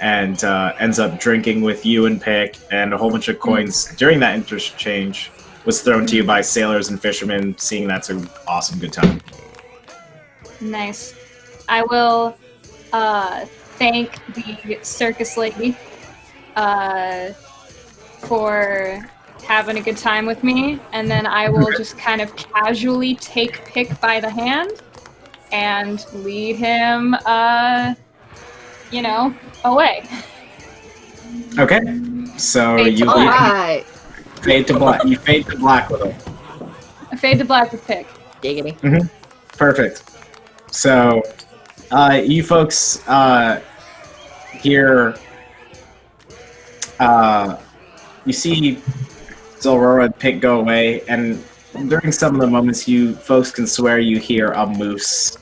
and ends up drinking with you and Pick, and a whole bunch of coins during that interchange was thrown to you by sailors and fishermen, seeing that's an awesome good time. Nice. I will thank the circus lady for having a good time with me, and then I will just kind of casually take Pick by the hand and lead him, away. Okay, so you fade to black. You fade to black with him. I fade to black with Pick. Giggity. Perfect. So, you folks here, you see Zelrora and Pick go away, and during some of the moments, you folks can swear you hear a moose,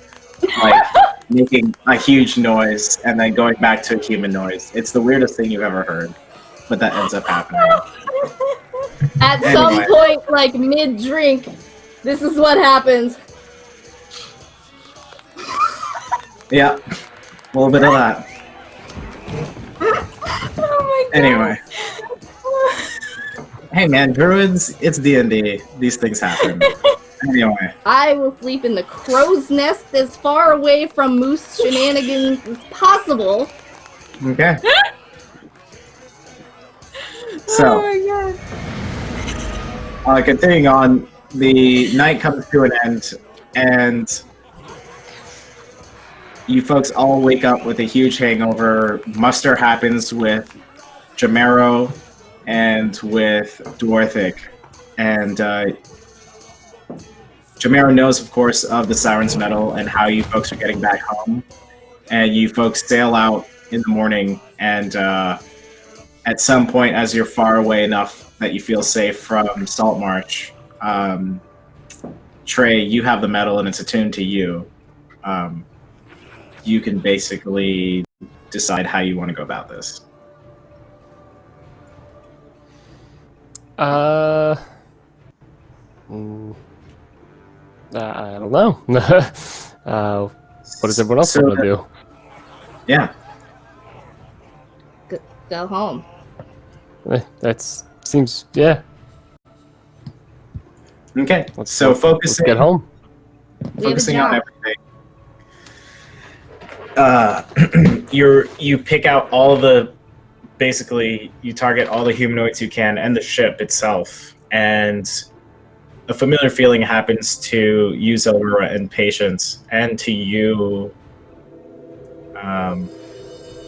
like, making a huge noise, and then going back to a human noise. It's the weirdest thing you've ever heard, but that ends up happening. At some point, like mid-drink, this is what happens. Yeah, a little bit of that. Oh my god. Anyway. Hey man, druids, it's D&D. These things happen. Anyway. I will sleep in the crow's nest as far away from moose shenanigans as possible. Okay. So, Oh my god. continuing on, the night comes to an end, and you folks all wake up with a huge hangover. Muster happens with Jamero and with Dwarthic. And Jamero knows, of course, of the Sirens medal and how you folks are getting back home. And you folks sail out in the morning, and at some point, as you're far away enough that you feel safe from Saltmarsh, Trey, you have the medal and it's attuned to you. You can basically decide how you want to go about this. I don't know. What does everyone else want to do? Yeah. Go home. That seems, yeah. Okay. Let's focusing. get home. Focusing on everything. You pick out all the, basically you target all the humanoids you can and the ship itself, and a familiar feeling happens to you, Zelrura, and Patience, and to you,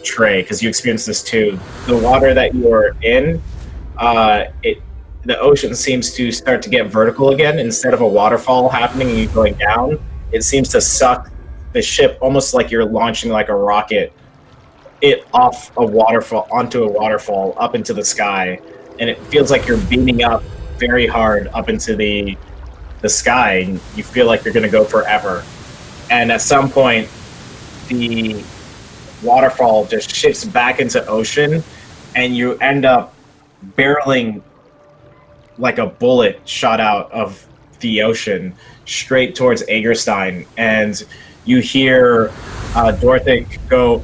Trey, because you experienced this too. The water that you are in, the ocean seems to start to get vertical again. Instead of a waterfall happening and you going down, it seems to suck the ship almost like you're launching like a rocket it off a waterfall onto a waterfall up into the sky, and it feels like you're beaming up very hard up into the sky, and you feel like you're going to go forever. And at some point, the waterfall just shifts back into ocean, and you end up barreling like a bullet shot out of the ocean straight towards Agerstein, and you hear Dorothy go,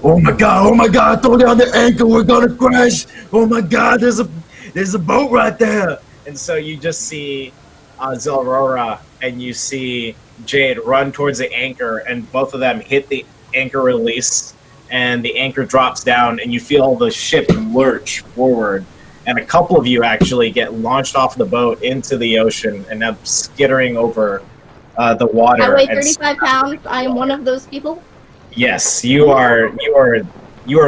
oh my god, throw down the anchor, we're gonna crash. Oh my god, there's a boat right there. And so you just see Zelrura and you see Jade run towards the anchor, and both of them hit the anchor release, and the anchor drops down, and you feel the ship lurch forward. And a couple of you actually get launched off the boat into the ocean and up skittering over the water. I weigh 35 pounds. I am one of those people. Yes, you are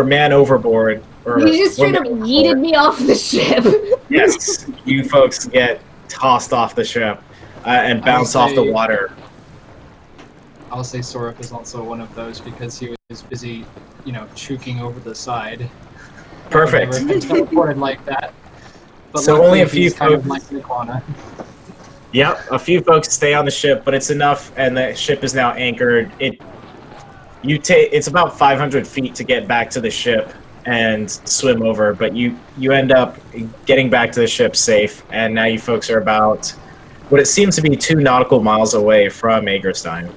man overboard. Or You just straight up yeeted me off the ship. Yes, you folks get tossed off the ship and bounce off the water. I'll say Sorok is also one of those because he was busy, chuking over the side. Perfect. I've never been teleported like that. But so only a few kind folks. of like Iguana. Yep, a few folks stay on the ship, but it's enough, and the ship is now anchored. It's about 500 feet to get back to the ship and swim over, but you end up getting back to the ship safe, and now you folks are about what it seems to be 2 nautical miles away from Agerstein.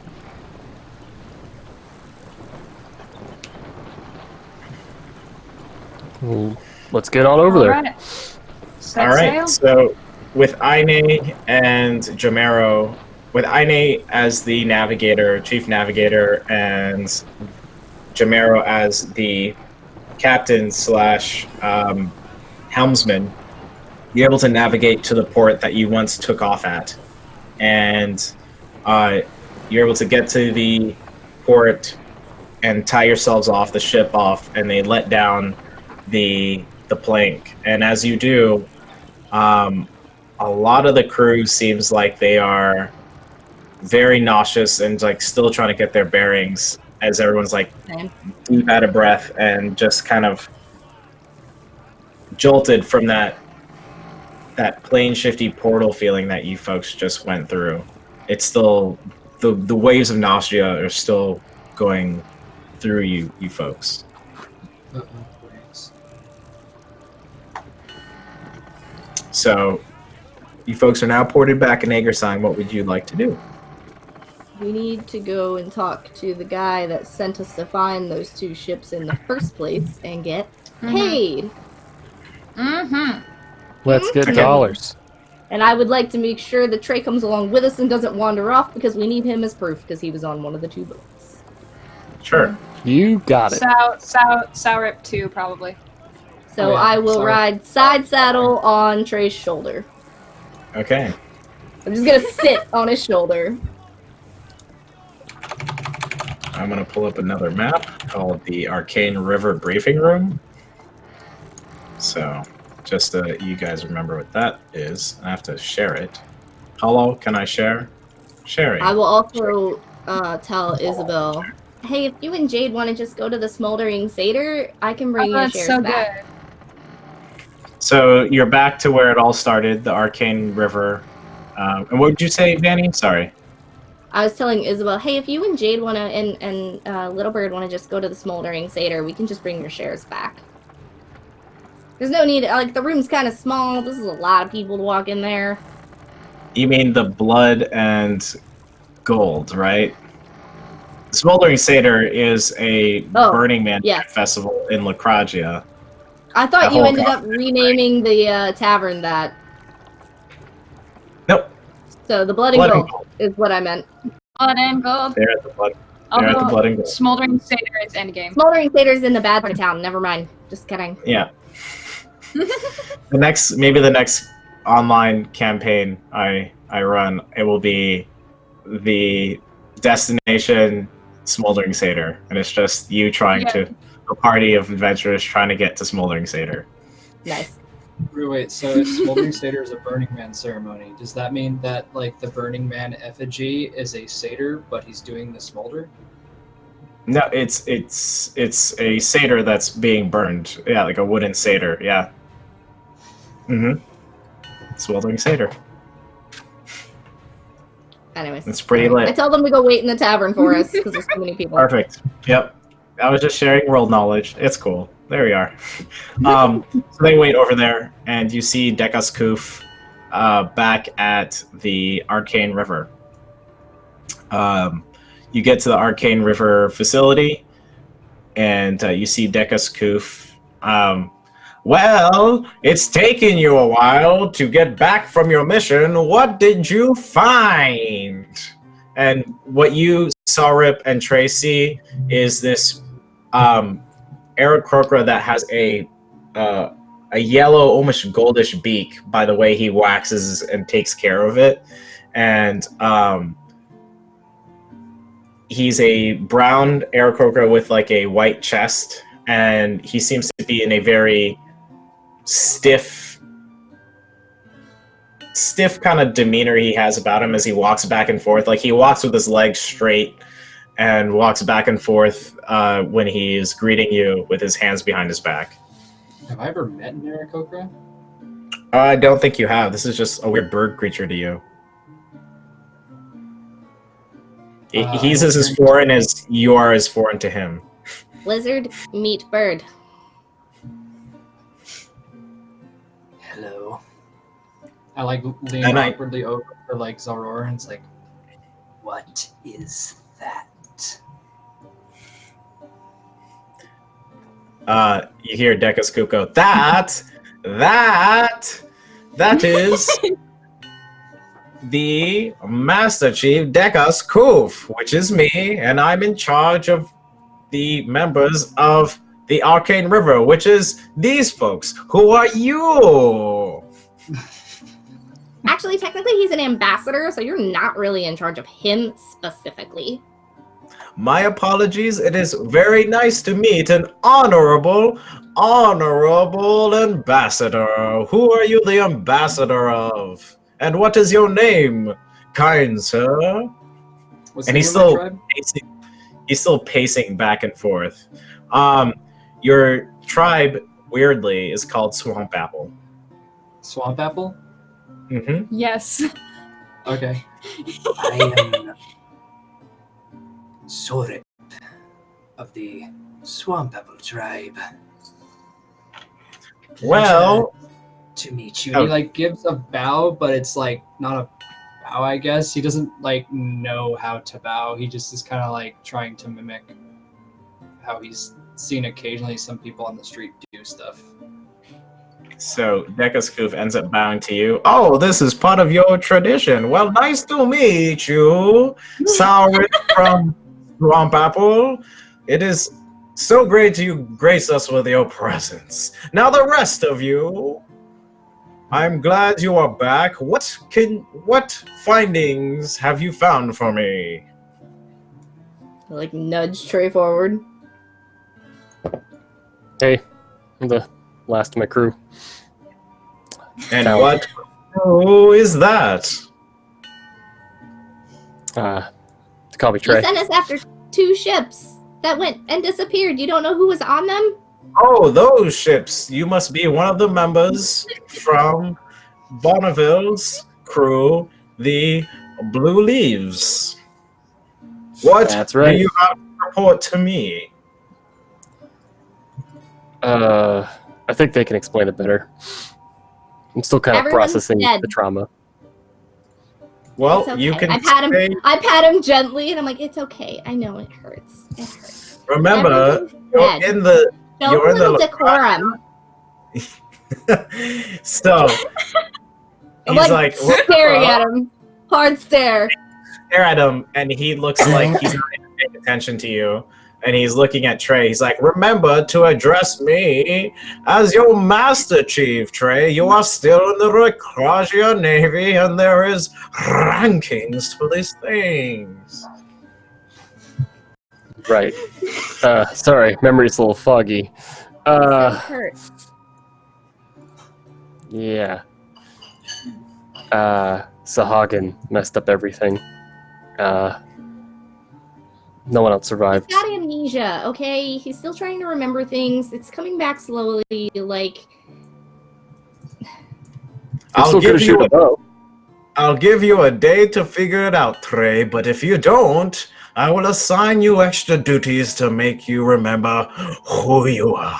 Well, let's get on over there. All right, so with Aine and Jamero, with Aine as the navigator, chief navigator, and Jamero as the captain / helmsman, you're able to navigate to the port that you once took off at. And you're able to get to the port and tie yourselves off, the ship off, and they let down the plank. And as you do, a lot of the crew seems like they are very nauseous and like still trying to get their bearings, as everyone's like deep out of breath and just kind of jolted from that plane shifty portal feeling that you folks just went through. It's still the waves of nausea are still going through you folks. So you folks are now ported back in Agerstein. What would you like to do? We need to go and talk to the guy that sent us to find those 2 ships in the first place and get paid. Let's get dollars. And I would like to make sure that Trey comes along with us and doesn't wander off, because we need him as proof, because he was on one of the 2 boats. Sure. You got it. Sourip too, probably. So I will ride side saddle on Trey's shoulder. Okay. I'm just gonna sit on his shoulder. I'm going to pull up another map called the Arcane River Briefing Room. So, just so you guys remember what that is, I have to share it. Hello, can I share? Sharing. I will also tell Isabel, hey, if you and Jade want to just go to the Smoldering Satyr, I can bring your shares back. So, you're back to where it all started, the Arcane River And what would you say, Vanny? Sorry. I was telling Isabel, hey, if you and Jade want to, and Little Bird want to just go to the Smoldering Satyr, we can just bring your shares back. There's no need, like, the room's kind of small. This is a lot of people to walk in there. You mean the blood and gold, right? The Smoldering Satyr is a Burning Man festival in Lacragia. I thought you ended up renaming the tavern that. Nope. So the blood and gold is what I meant. Blood and gold. They're at the blood. They're at the blood and gold. Smoldering Satyr is endgame. Smoldering Satyr is in the bad part of town. Never mind. Just kidding. Yeah. Maybe the next online campaign I run, it will be the destination Smoldering Satyr, and it's just you trying to a party of adventurers trying to get to Smoldering Satyr. Nice. Wait, so if Smoldering Satyr is a Burning Man ceremony, does that mean that like the Burning Man effigy is a satyr, but he's doing the smolder? No, it's a satyr that's being burned. Yeah, like a wooden satyr. Yeah. Smoldering Satyr. Anyways, it's pretty lit. I tell them to go wait in the tavern for us because there's too many people. Perfect. Yep. I was just sharing world knowledge. It's cool. There we are. So they wait over there, and you see Dekas Koof back at the Arcane River. You get to the Arcane River facility, and you see Dekas Koof. Well, it's taken you a while to get back from your mission. What did you find? And what you, Sarip and Tracy, is this Aarakocra that has a yellow, almost goldish beak by the way he waxes and takes care of it. And he's a brown Aarakocra with like a white chest, and he seems to be in a very stiff kind of demeanor he has about him as he walks back and forth. Like he walks with his legs straight and walks back and forth when he's greeting you with his hands behind his back. Have I ever met an Aarakocra? I don't think you have. This is just a weird bird creature to you. He's as foreign as you are as foreign to him. Lizard, meet bird. Hello. I like lean awkwardly over for like Zaror, and it's like, what is that? You hear Dekas Koof go, that is the Master Chief Dekas Koof, which is me, and I'm in charge of the members of the Arcane River, which is these folks. Who are you? Actually, technically, he's an ambassador, so you're not really in charge of him specifically. My apologies. It is very nice to meet an honorable ambassador. Who are you the ambassador of? And what is your name, kind sir? And he's still pacing back and forth. Your tribe, weirdly, is called Swamp Apple. Swamp Apple? Mm-hmm. Yes. Okay. I am Sorip of the Swamp Apple tribe. Well, to meet you. He like gives a bow, but it's like not a bow, I guess. He doesn't like know how to bow. He just is kind of like trying to mimic how he's seen occasionally some people on the street do stuff. So Dekas Koof ends up bowing to you. Oh, this is part of your tradition. Well, nice to meet you, Saurit from Swamp Apple. It is so great you grace us with your presence. Now the rest of you, I'm glad you are back. What findings have you found for me? I, like, nudge Trey forward. Hey, I'm the last of my crew. And what crew is that? Call me Trey. You sent us after 2 ships that went and disappeared. You don't know who was on them? Oh, those ships. You must be one of the members from Bonneville's crew. the Blue Leaves. What That's right. do you have to report to me? I think they can explain it better. I'm still kind of Everyone's processing dead. the trauma. Well, It's okay. you can I pat say, him. I pat him gently, and I'm like, "It's okay. I know it hurts. It hurts." remember, Everyone's you're dead. in the Show you're a in the little decorum. So I'm he's like staring at him, hard stare. stare at him, and he looks like he's not even paying attention to you. And he's looking at Trey. He's like, remember to address me as your Master Chief, Trey. You are still in the Recrasia Navy, and there is rankings for these things. Right. Sorry, memory's a little foggy. It hurts. Yeah. Sahagin messed up everything. No one else survived. He's got amnesia, okay? He's still trying to remember things. It's coming back slowly, like... I'll give you a day to figure it out, Trey, but if you don't, I will assign you extra duties to make you remember who you are.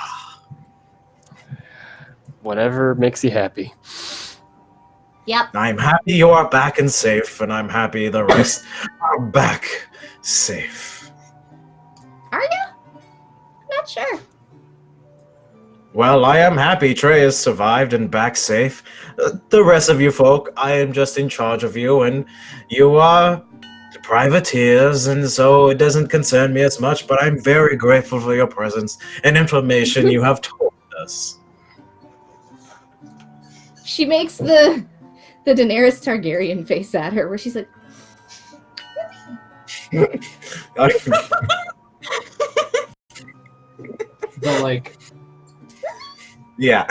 Whatever makes you happy. Yep. I'm happy you are back and safe, and I'm happy the rest are back safe. Are you? Not sure. Well, I am happy Trey has survived and back safe. The rest of you folk, I am just in charge of you, and you are privateers, and so it doesn't concern me as much, but I'm very grateful for your presence and information you have told us. She makes the Daenerys Targaryen face at her, where she's like... But like, Yeah.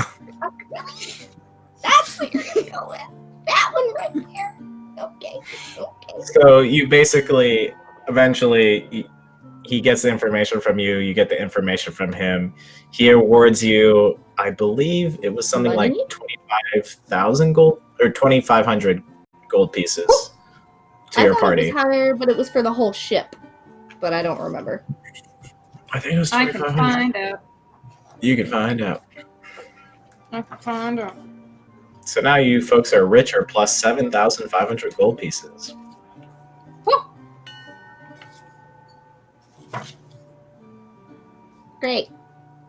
That's what you're gonna go with. That one right there. Okay. So you basically, eventually, he gets the information from you, you get the information from him. He awards you, I believe it was something like 25,000 gold, or 2,500 gold pieces to your party. It was higher, but it was for the whole ship. But I don't remember. I think it was I can 2,500. find out. You can find out. I can find out. So now you folks are richer, plus 7,500 gold pieces. Great.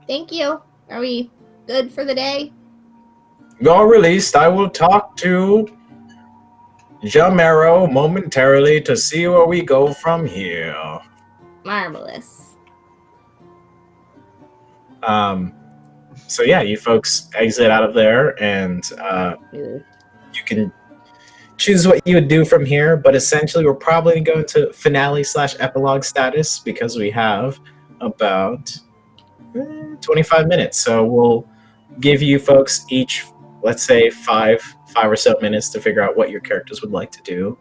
Thank you. Are we good for the day? You're released. I will talk to Jamero momentarily to see where we go from here. Marvelous. So yeah, you folks exit out of there, and you can choose what you would do from here, but essentially we're probably going to finale/epilogue status because we have about 25 minutes. So we'll give you folks each, let's say, five or so minutes to figure out what your characters would like to do.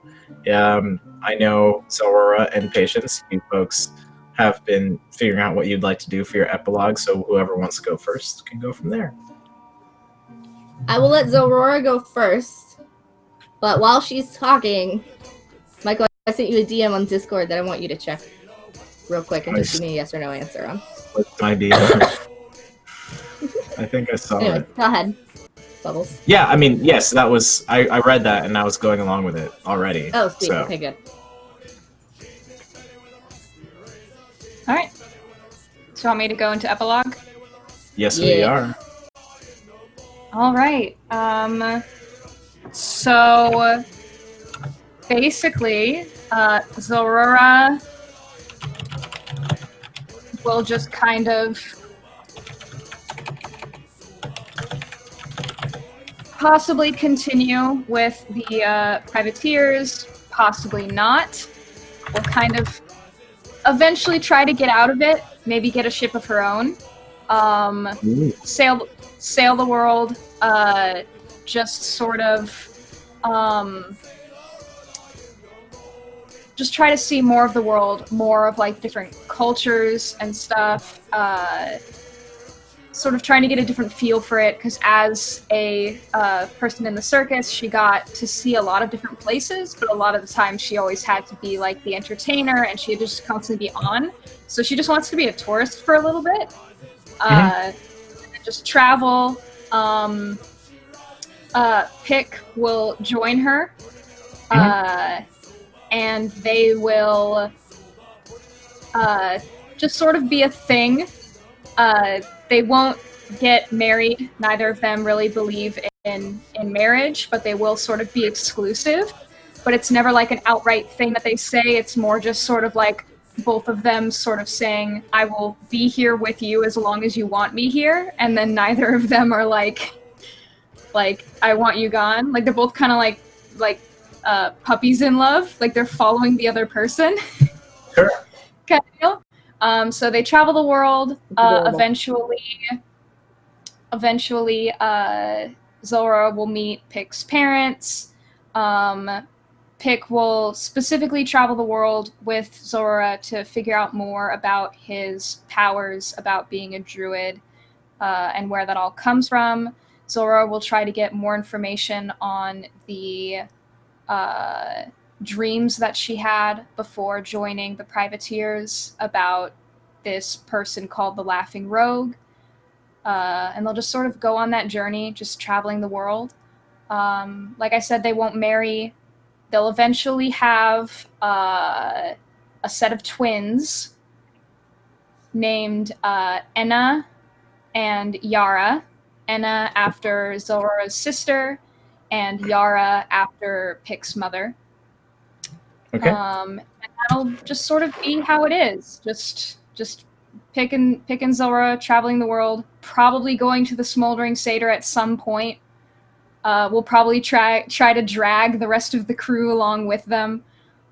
I know Zorora and Patience, you folks have been figuring out what you'd like to do for your epilogue, so whoever wants to go first can go from there. I will let Zorora go first, but while she's talking, Michael, I sent you a DM on Discord that I want you to check real quick and just give me a yes or no answer on. What's my DM? I think I saw Anyway, it. go ahead. Bubbles. Yeah, I mean, yes, that was, I read that and I was going along with it already. Oh, sweet. So. Okay, good. All right. So you want me to go into epilogue? Yes, we are. All right. So basically, Zorora will just kind of possibly continue with the privateers, possibly not. We'll kind of eventually try to get out of it, maybe get a ship of her own, sail the world, just sort of just try to see more of the world, more of like different cultures and stuff. sort of trying to get a different feel for it, because as a person in the circus, she got to see a lot of different places, but a lot of the time she always had to be like the entertainer, and she had to just constantly be on. So she just wants to be a tourist for a little bit, and just travel. Pick will join her, and they will just sort of be a thing. They won't get married. Neither of them really believe in marriage, but they will sort of be exclusive. But it's never like an outright thing that they say. It's more just sort of like both of them sort of saying, I will be here with you as long as you want me here. And then neither of them are like I want you gone. Like they're both kind of like puppies in love. Like they're following the other person. Sure. Kind of deal. So they travel the world. Eventually, Zora will meet Pick's parents. Pick will specifically travel the world with Zora to figure out more about his powers, about being a druid, and where that all comes from. Zora will try to get more information on the dreams that she had before joining the privateers about this person called the Laughing Rogue. And they'll just sort of go on that journey, just traveling the world. Like I said, they won't marry. They'll eventually have a set of twins named Enna and Yara. Enna after Zora's sister, and Yara after Pick's mother. Okay. And that'll just sort of be how it is. Just Pick and Zora traveling the world, probably going to the Smoldering Satyr at some point. We'll probably try to drag the rest of the crew along with them.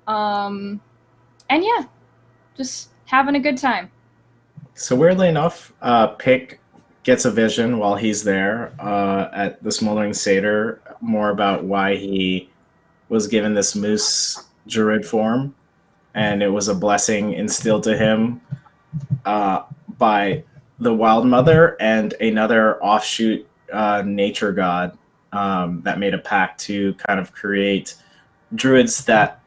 And yeah, just having a good time. So weirdly enough, Pick gets a vision while he's there at the Smoldering Satyr, more about why he was given this moose druid form, and it was a blessing instilled to him by the Wild Mother and another offshoot nature god that made a pact to kind of create druids that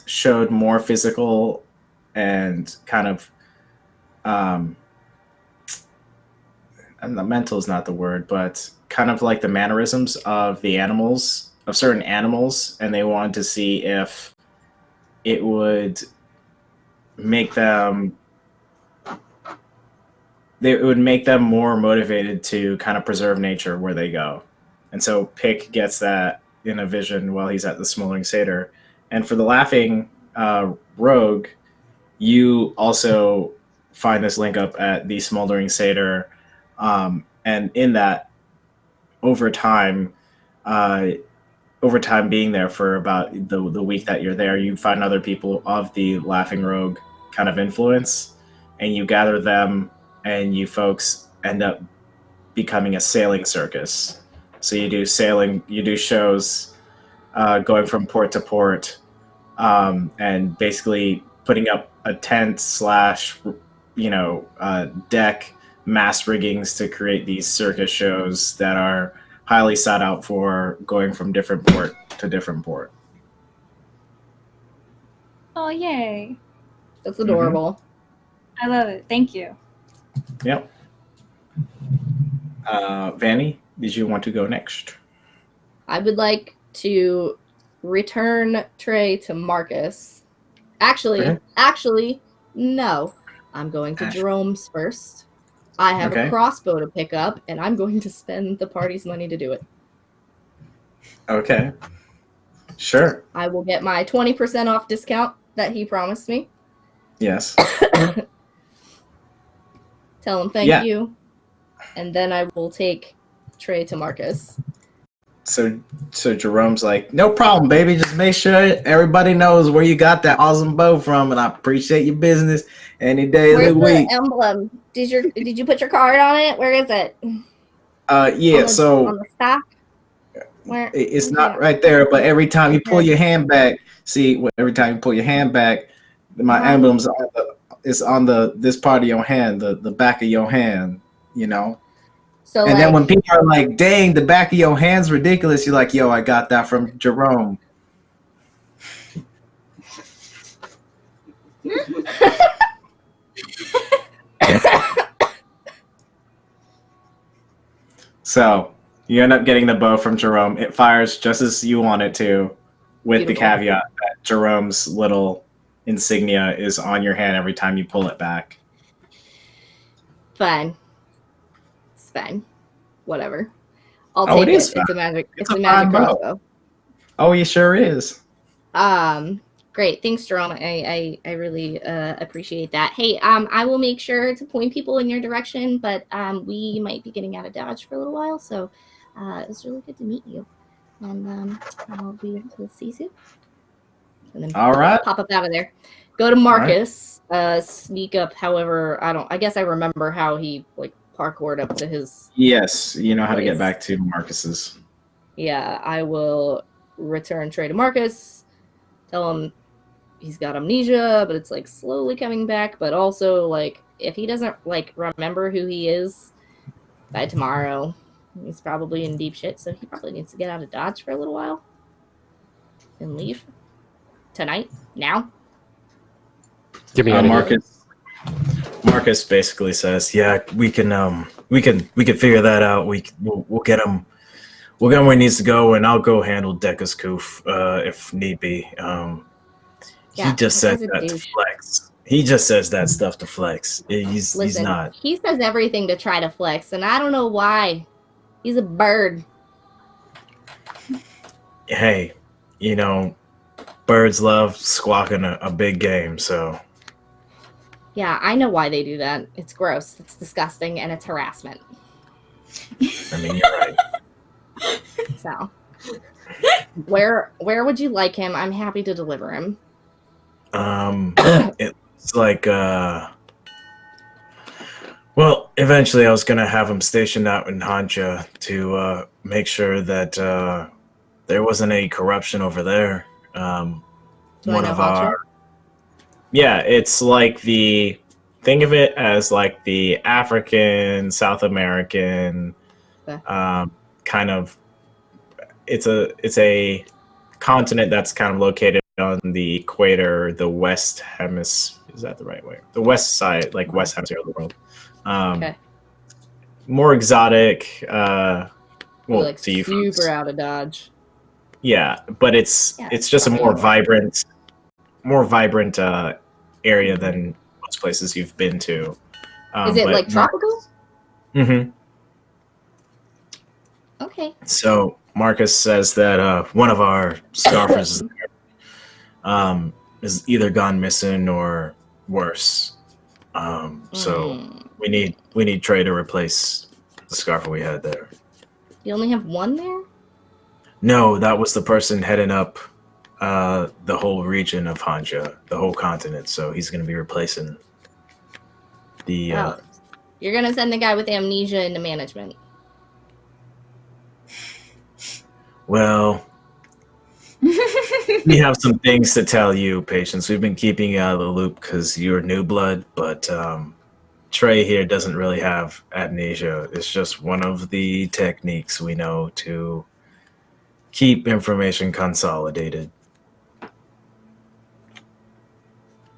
showed more physical and kind of and the mental is not the word, but kind of like the mannerisms of the animals, of certain animals, and they wanted to see if it would make them more motivated to kind of preserve nature where they go. And so Pick gets that in a vision while he's at the Smoldering Satyr. And for the Laughing Rogue, you also find this link up at the Smoldering Satyr, and in that, over time being there for about the week that you're there, you find other people of the Laughing Rogue kind of influence, and you gather them, and you folks end up becoming a sailing circus. So you do shows going from port to port, and basically putting up a tent / deck mass riggings to create these circus shows that are highly sought out for going from different port to different port. Oh, yay. That's adorable. I love it. Thank you. Yep. Vanny, did you want to go next? I would like to return Trey to Marcus. Actually, no. I'm going to Jerome's first. I have a crossbow to pick up, and I'm going to spend the party's money to do it. Okay. Sure. I will get my 20% off discount that he promised me. Yes. Tell him thank you. And then I will take Trey to Marcus. So Jerome's like, no problem, baby. Just make sure everybody knows where you got that awesome bow from, and I appreciate your business any day of the week. Where's the emblem? Did you put your card on it? Where is it? On the stack. Where? It's not right there, but every time you pull your hand back, my emblem's is on this part of your hand, the back of your hand, you know. So And like, then when people are like, "Dang, the back of your hand's ridiculous," you're like, "Yo, I got that from Jerome." So you end up getting the bow from Jerome. It fires just as you want it to, with the Beautiful. caveat that Jerome's little insignia is on your hand every time you pull it back. fine. It's fine. Whatever. I'll Oh, take it is it. fine. It's a magic. It's It's a a magic fine bow. crossbow. Oh, he sure is. Great. Thanks, Jerome. I really appreciate that. Hey, I will make sure to point people in your direction, but we might be getting out of Dodge for a little while, so it was really good to meet you, and I'll be able to see you soon. And then All right. pop up out of there. Go to Marcus. Sneak up. However, I guess I remember how he like parkoured up to his. Yes, you know how to get Place. back to Marcus's. Yeah, I will return Trey to Marcus. Tell him he's got amnesia, but it's like slowly coming back. But also, like, if he doesn't like remember who he is by tomorrow, he's probably in deep shit. So he probably needs to get out of Dodge for a little while and leave tonight. Now. Give me an Marcus basically says, "Yeah, we can figure that out. We'll get him. We'll get him where he needs to go, and I'll go handle Deca's coof if need be." Yeah, he just that says guy's a that to douche. flex. He just says that stuff to flex. He's Listen, not. he says everything to try to flex, and I don't know why. He's a bird. Hey, you know, birds love squawking a big game, so. Yeah, I know why they do that. It's gross. It's disgusting, and it's harassment. I mean, you're right. So, where would you like him? I'm happy to deliver him. It's like well, eventually I was gonna have him stationed out in Hancha to make sure that there wasn't any corruption over there. Do I One know of Hancha? our it's like think of it as like the African, South American Okay. kind of. It's a continent that's kind of located on the equator, the west hemisphere. Is that the right way? The west side, like west hemisphere of the world. Okay. More exotic. Well, Like to you super folks. out of Dodge. Yeah, but it's just a more vibrant area than most places you've been to. Is it like tropical? Mm-hmm. Okay. So Marcus says that one of our scarfers is either gone missing or worse. So we need Trey to replace the scarfer we had there. You only have one there? No, that was the person heading up the whole region of Hanja, the whole continent. So he's going to be replacing the. You're gonna send the guy with amnesia into management. Well, we have some things to tell you, Patience. We've been keeping you out of the loop because you're new blood, but Trey here doesn't really have amnesia. It's just one of the techniques we know to keep information consolidated.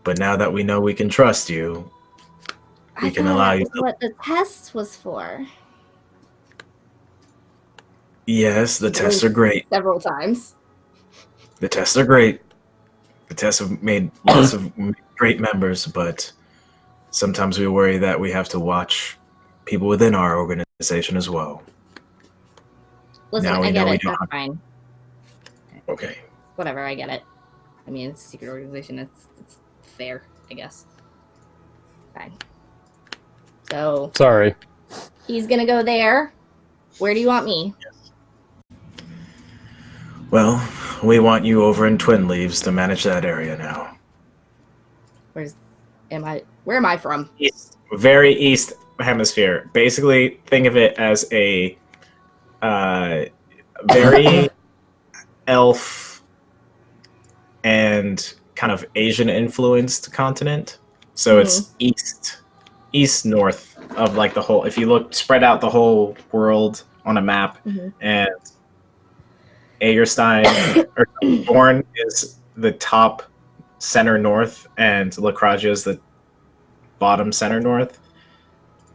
But now that we know we can trust you, we can allow you. What the test was for? Yes, the tests are great. Several times. The tests are great. The tests have made lots of great members, but sometimes we worry that we have to watch people within our organization as well. Listen, I get it. That's fine. Okay. Whatever, I get it. I mean, it's a secret organization. It's fair, I guess. Fine. So. Sorry. He's gonna go there. Where do you want me? Well, we want you over in Twin Leaves to manage that area now. Where am I from? East, very east hemisphere. Basically, think of it as a very elf and kind of Asian influenced continent. So it's east north of like the whole. If you spread out the whole world on a map, and Agerstein or Born is the top center north, and Lacragia is the bottom center north.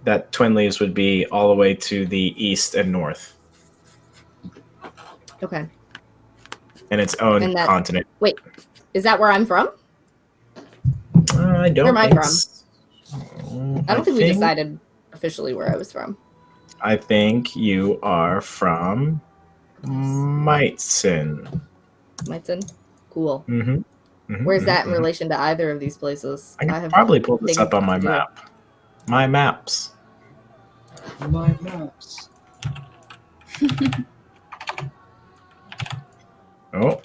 That Twin Leaves would be all the way to the east and north. Okay. In its own continent. Wait, is that where I'm from? I don't. Where am I think from? I don't think we decided officially where I was from. I think you are from Meitzen. Meitzen? Cool. Where's that in relation to either of these places? I can probably pull this up on my map. My maps. My maps. Oh,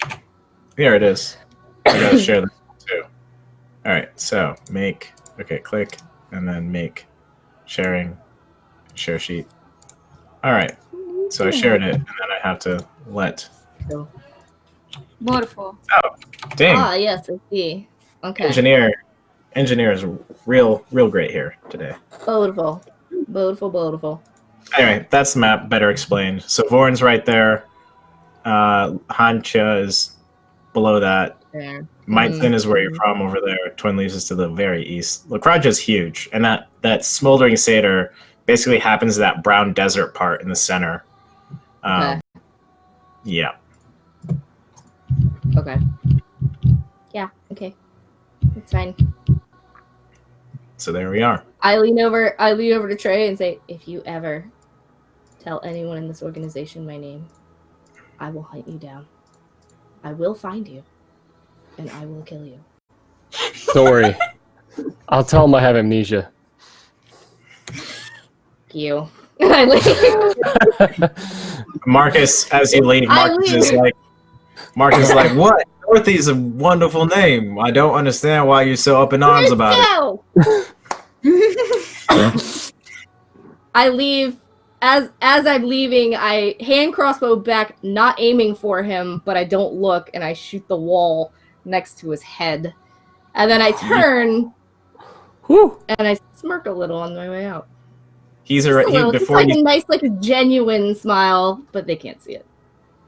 here it is. I gotta share this too. All right, so click, and then make sharing, share sheet. All right, so I shared it, and then I have to let. Wonderful. Oh, dang. Ah, yes, I see. Okay. Engineer is real great here today. Beautiful. Anyway, that's the map better explained. So Vorn's right there. Hancha is below that. There. Meitzen is where you're from over there. Twin Leaves is to the very east. Lacragia is huge, and that smoldering satyr basically happens to that brown desert part in the center. Okay. Yeah. Okay. Yeah, okay. That's fine. So there we are. I lean over to Trey and say, if you ever tell anyone in this organization my name, I will hunt you down. I will find you, and I will kill you. Don't worry. I'll tell him I have amnesia. You. I leave. Marcus, as you leave, Marcus is like, what? Dorothy's a wonderful name. I don't understand why you're so up in arms about it. I leave. As I'm leaving, I hand crossbow back, not aiming for him, but I don't look, and I shoot the wall next to his head. And then I turn, and I smirk a little on my way out. He's already before a nice, genuine smile, but they can't see it.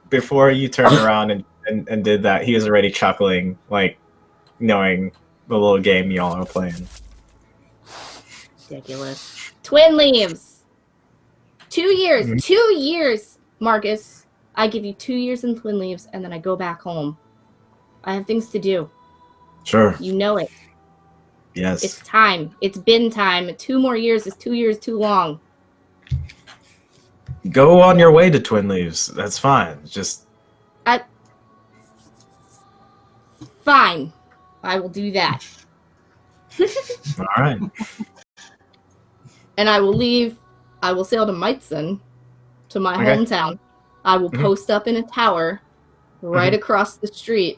Before you turned around and did that, he was already chuckling, knowing the little game y'all are playing. Ridiculous. Twin Leaves. 2 years. 2 years, Marcus. I give you 2 years in Twin Leaves, and then I go back home. I have things to do. Sure. You know it. Yes. It's time. It's been time. 2 more years is 2 years too long. Go on your way to Twin Leaves. That's fine. Fine. I will do that. All right. And I will leave. I will sail to Meitzen, to my hometown. I will post up in a tower right across the street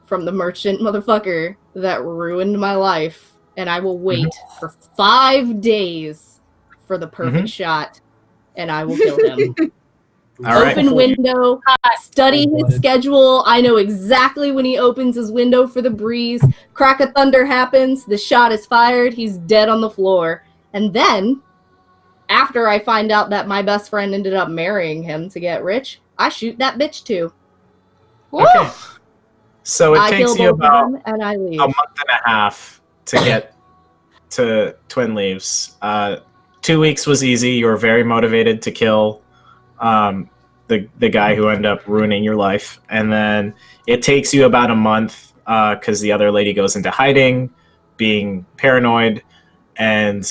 from the merchant motherfucker that ruined my life. And I will wait for 5 days for the perfect shot, and I will kill him. All right. Open window, study his schedule. I know exactly when he opens his window for the breeze. Crack of thunder happens. The shot is fired. He's dead on the floor. And then, after I find out that my best friend ended up marrying him to get rich, I shoot that bitch too. Okay. So it takes you about and I leave. a month and a half to get to Twin Leaves. 2 weeks was easy. You were very motivated to kill the guy who ended up ruining your life. And then it takes you about a month because the other lady goes into hiding, being paranoid, and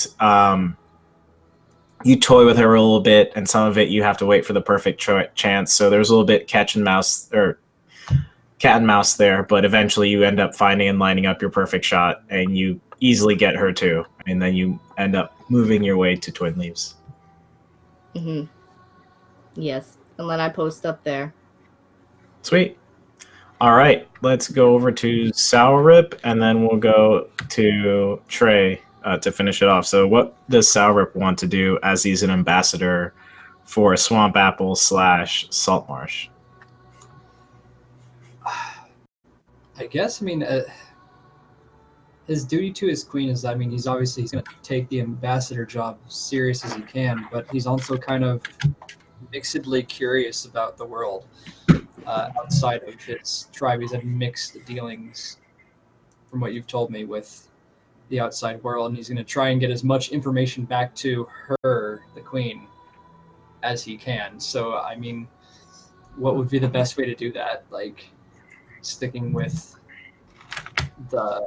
you toy with her a little bit, and some of it you have to wait for the perfect chance. So there's a little bit cat and mouse there, but eventually you end up finding and lining up your perfect shot, and you easily get her too. And then you end up moving your way to Twin Leaves. Yes, and then I post up there. Sweet. All right, let's go over to Sour Rip, and then we'll go to Trey to finish it off. So what does Sour Rip want to do as he's an ambassador for Swamp Apple / Saltmarsh? I guess, his duty to his queen is, I mean, he's going to take the ambassador job serious as he can, but he's also kind of mixedly curious about the world outside of his tribe. He's had mixed dealings, from what you've told me, with the outside world, and he's going to try and get as much information back to her, the queen, as he can. So, I mean, what would be the best way to do that? Like, sticking with the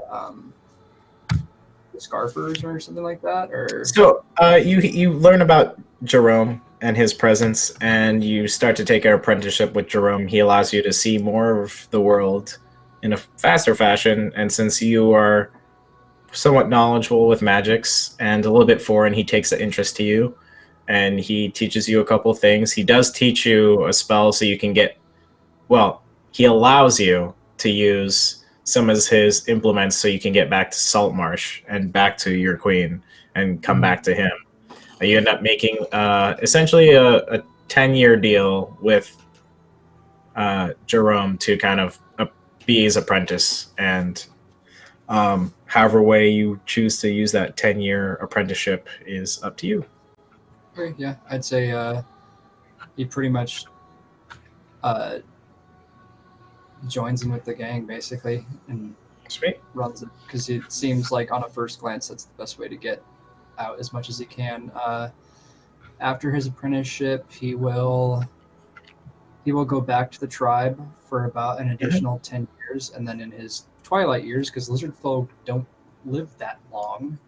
Scarfers or something like that? Or So you learn about Jerome and his presence, and you start to take an apprenticeship with Jerome. He allows you to see more of the world in a faster fashion, and since you are somewhat knowledgeable with magics and a little bit foreign, he takes an interest to you, and he teaches you a couple things. He does teach you a spell so you can get, well, he allows you to use some of his implements so you can get back to Saltmarsh and back to your queen and come back to him. You end up making essentially a 10-year deal with Jerome to kind of be his apprentice, and however way you choose to use that 10-year apprenticeship is up to you. okay, yeah, I'd say he pretty much joins in with the gang, basically, and Sweet. runs it, because it seems like on a first glance that's the best way to get out as much as he can. After his apprenticeship, he will go back to the tribe for about an additional 10 years, and then in his twilight years, because lizard folk don't live that long,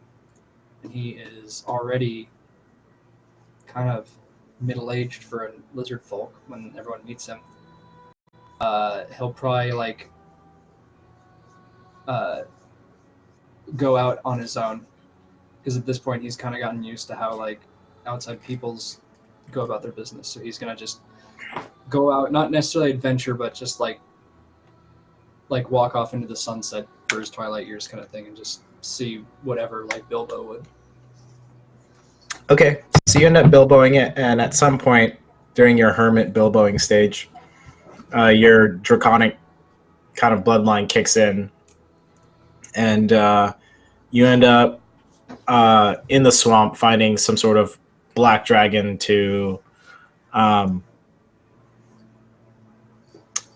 and he is already kind of middle-aged for a lizard folk when everyone meets him. He'll probably go out on his own, because at this point he's kind of gotten used to how outside peoples go about their business. So he's gonna just go out, not necessarily adventure, but just like walk off into the sunset for his twilight years kind of thing, and just see whatever like Bilbo would. Okay, so you end up Bilboing it, and at some point during your hermit Bilboing stage, your draconic kind of bloodline kicks in, and you end up in the swamp finding some sort of black dragon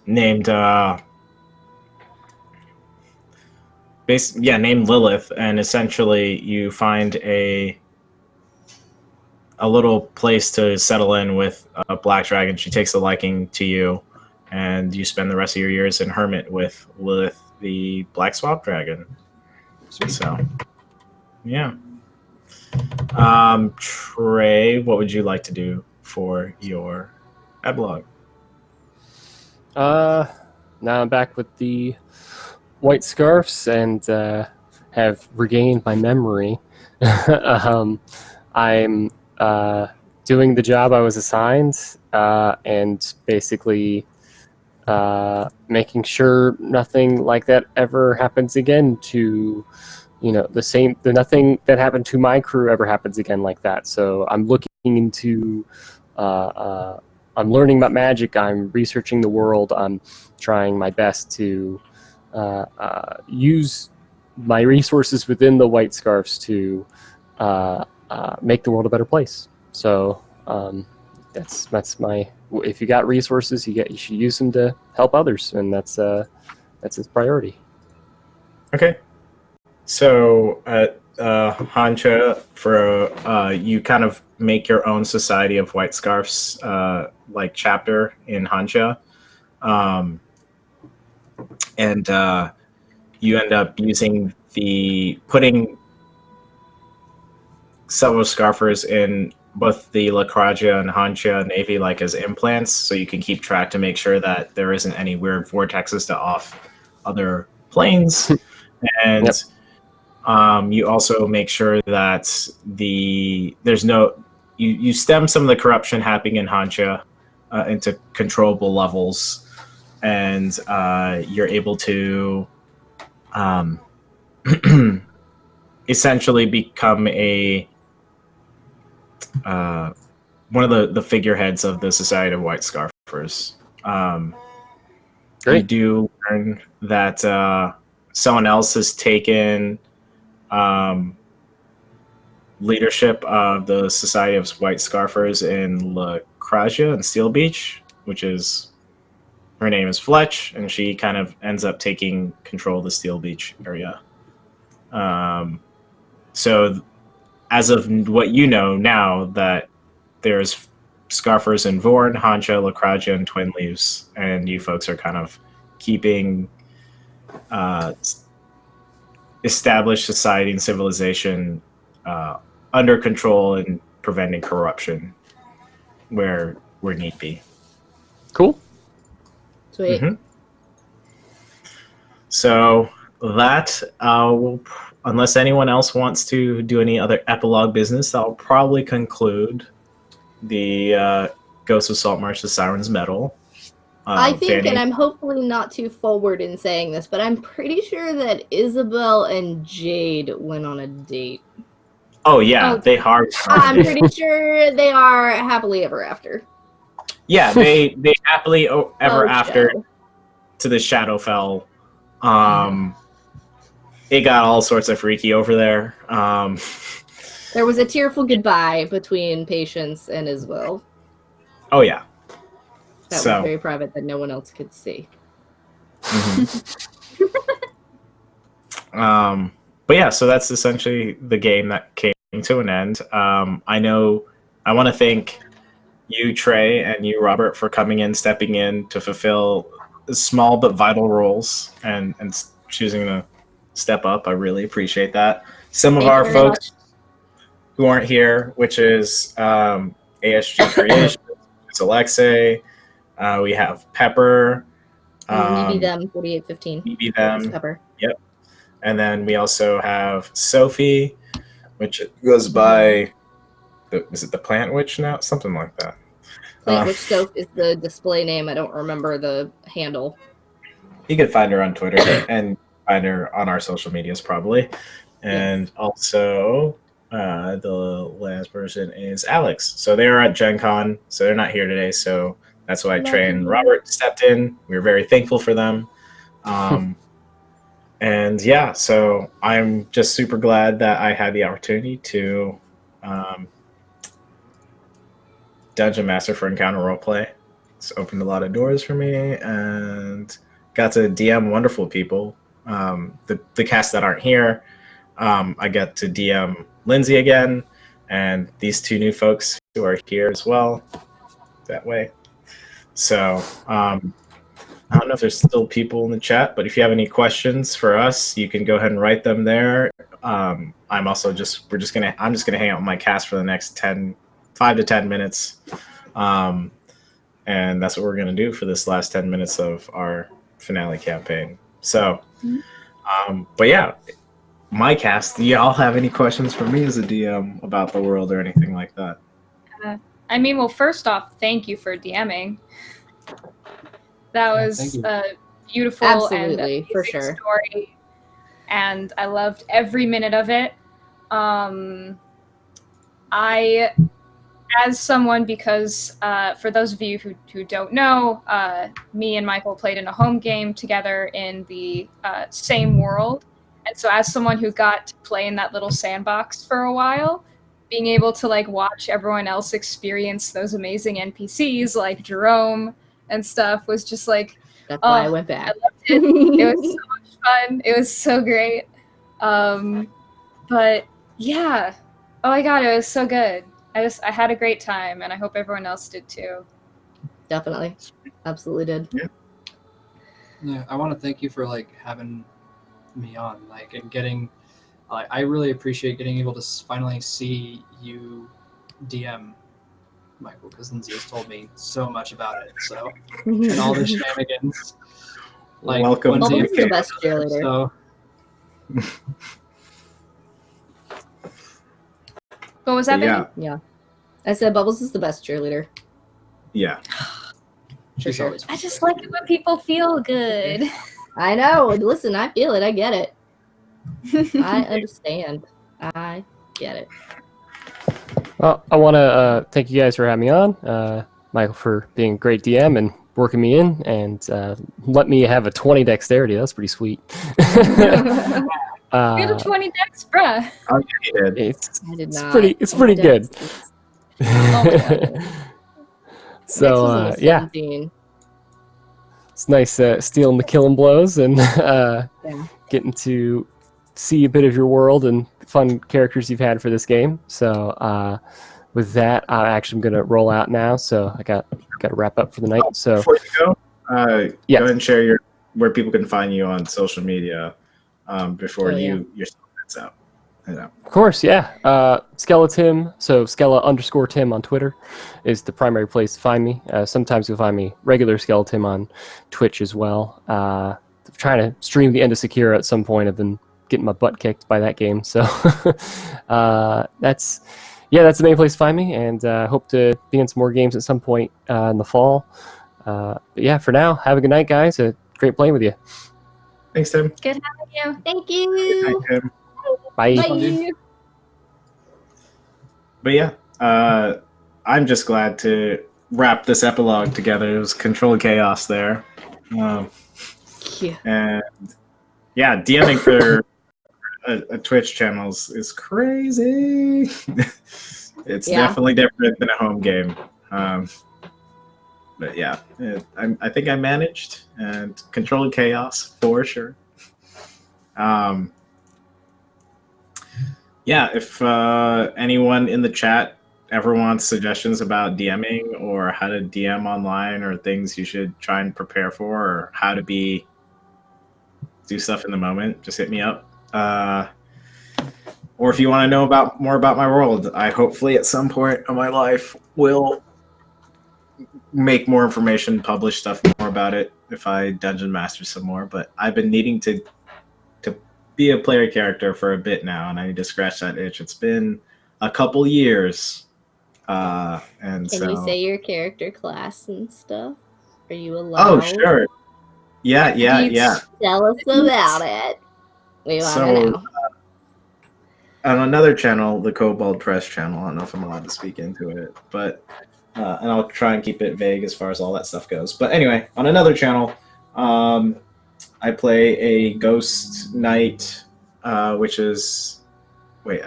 named named Lilith, and essentially you find a little place to settle in with a black dragon. She takes a liking to you, and you spend the rest of your years in hermit with Lilith, the black swamp dragon. Sweet. So, yeah. Trey, what would you like to do for your epilogue? Now I'm back with the white scarfs and have regained my memory. I'm doing the job I was assigned, and basically making sure nothing like that ever happens again to, nothing that happened to my crew ever happens again like that. So I'm looking into, I'm learning about magic, I'm researching the world, I'm trying my best to use my resources within the white scarfs to make the world a better place. So that's my. If you got resources, you should use them to help others, and that's its priority. Okay. So at Hancha, for you kind of make your own society of white scarfs, like chapter in Hancha, and you end up putting several scarfers in both the Lacragia and Hancha Navy as implants, so you can keep track to make sure that there isn't any weird vortexes to off other planes. And yep. You also make sure that you stem some of the corruption happening in Hancha into controllable levels, and you're able to essentially become one of the figureheads of the Society of White Scarfers. You do learn that someone else has taken leadership of the Society of White Scarfers in La Crajia and Steel Beach, which is her name is Fletch, and she kind of ends up taking control of the Steel Beach area. So as of what you know now, that there's Scarfers in Vorn, Hancha, La Crajia, and Twin Leaves, and you folks are kind of keeping established society and civilization under control and preventing corruption where need be. Cool. Sweet. Mhm. So that unless anyone else wants to do any other epilogue business, that'll probably conclude the Ghost of Saltmarsh, the Sirens Medal. I think, Fanny? and I'm hopefully not too forward in saying this, but I'm pretty sure that Isabel and Jade went on a date. Oh yeah, Oh. they are. I'm pretty sure they are happily ever after. Yeah, they happily ever Oh, after Joe. to the Shadowfell. It got all sorts of freaky over there. There was a tearful goodbye between Patience and Isabel. Oh yeah. That So- was very private that no one else could see. But yeah, so that's essentially the game that came to an end. I want to thank you, Trey, and you, Robert, for coming in, stepping in to fulfill small but vital roles and choosing to step up. I really appreciate that. Some of Thank our you very folks who aren't here, which is ASG Creations, it's Alexei, we have Pepper, Maybe them 4815. Maybe them, Pepper. and then we also have Sophie, which goes by is it the Plant Witch now? Something like that. Plant Witch Stove is the display name. I don't remember the handle. You can find her on Twitter and find her on our social medias probably. And also the last person is Alex. So they are at Gen Con, so they're not here today. So that's why Trey and Robert stepped in. We were very thankful for them. And yeah, so I'm just super glad that I had the opportunity to Dungeon Master for Encounter Roleplay. It's opened a lot of doors for me and got to DM wonderful people. The cast that aren't here, I got to DM Lindsay again, and these two new folks who are here as well. That way. So I don't know if there's still people in the chat, but if you have any questions for us, you can go ahead and write them there. I'm just gonna hang out with my cast for the next 5 to 10 minutes. And that's what we're going to do for this last 10 minutes of our finale campaign. So, but yeah, my cast, do y'all have any questions for me as a DM about the world or anything like that? I mean, well, first off, thank you for DMing. That was thank you. a beautiful Absolutely, and for amazing sure. story, and I loved every minute of it. As someone, because for those of you who don't know, me and Michael played in a home game together in the same world. And so as someone who got to play in that little sandbox for a while, being able to like watch everyone else experience those amazing NPCs like Jerome and stuff was just like, That's why I went back. I loved it. It was so much fun. It was so great. But yeah, oh my God, it was so good. I had a great time, and I hope everyone else did too. Definitely. Absolutely did. Yeah, I want to thank you for like having me on, like, and getting. I really appreciate getting able to finally see you DM Michael, because Lindsay has told me so much about it. So and all the shenanigans. Like, Welcome. Lindsay Bubbles and is the Kate, best cheerleader. So What was that, Yeah. baby? Yeah. I said Bubbles is the best cheerleader. Yeah. she's always. I just like it when people feel good. I know. Listen, I feel it. I get it. I understand. I get it. Well, I want to thank you guys for having me on. Michael for being a great DM and working me in, and let me have a 20 dexterity. That's pretty sweet. You had a 20 dex, bruh. Oh, yeah, he did. It's I did it's not. pretty good. Oh, So, So yeah, 17. it's nice stealing the killing blows and Yeah. getting to see a bit of your world and fun characters you've had for this game. So with that, I'm gonna roll out now. So I got to wrap up for the night. So Before you go, yeah. go ahead and share where people can find you on social media before Oh, yeah. your stuff gets out. Yeah. Of course, yeah. Skeletim, so Skella_Tim on Twitter is the primary place to find me. Sometimes you'll find me regular Skeletim on Twitch as well. Trying to stream the end of Sekiro at some point. I've been getting my butt kicked by that game. So that's the main place to find me, and hope to be in some more games at some point in the fall. But yeah, for now, have a good night, guys. Great playing with you. Thanks, Tim. good having you. Thank Good night, you. Tim. Bye. Bye. But yeah, I'm just glad to wrap this epilogue together. It was controlled chaos there. Yeah. And yeah, DMing for a Twitch channel is crazy. It's Yeah. definitely different than a home game. But yeah, I think I managed and controlled chaos for sure. Yeah, if anyone in the chat ever wants suggestions about DMing or how to DM online or things you should try and prepare for or how to do stuff in the moment, just hit me up. Or if you want to know more about my world, I hopefully at some point in my life will make more information, publish stuff more about it if I dungeon master some more. But I've been needing to be a player character for a bit now, and I need to scratch that itch. It's been a couple years. And Can so you say your character class and stuff? Are you allowed? Oh, sure. Yeah. Tell us about it. We want to So, know. on another channel, the Cobalt Press channel, I don't know if I'm allowed to speak into it, but and I'll try and keep it vague as far as all that stuff goes. But anyway, on another channel, I play a Ghost Knight, I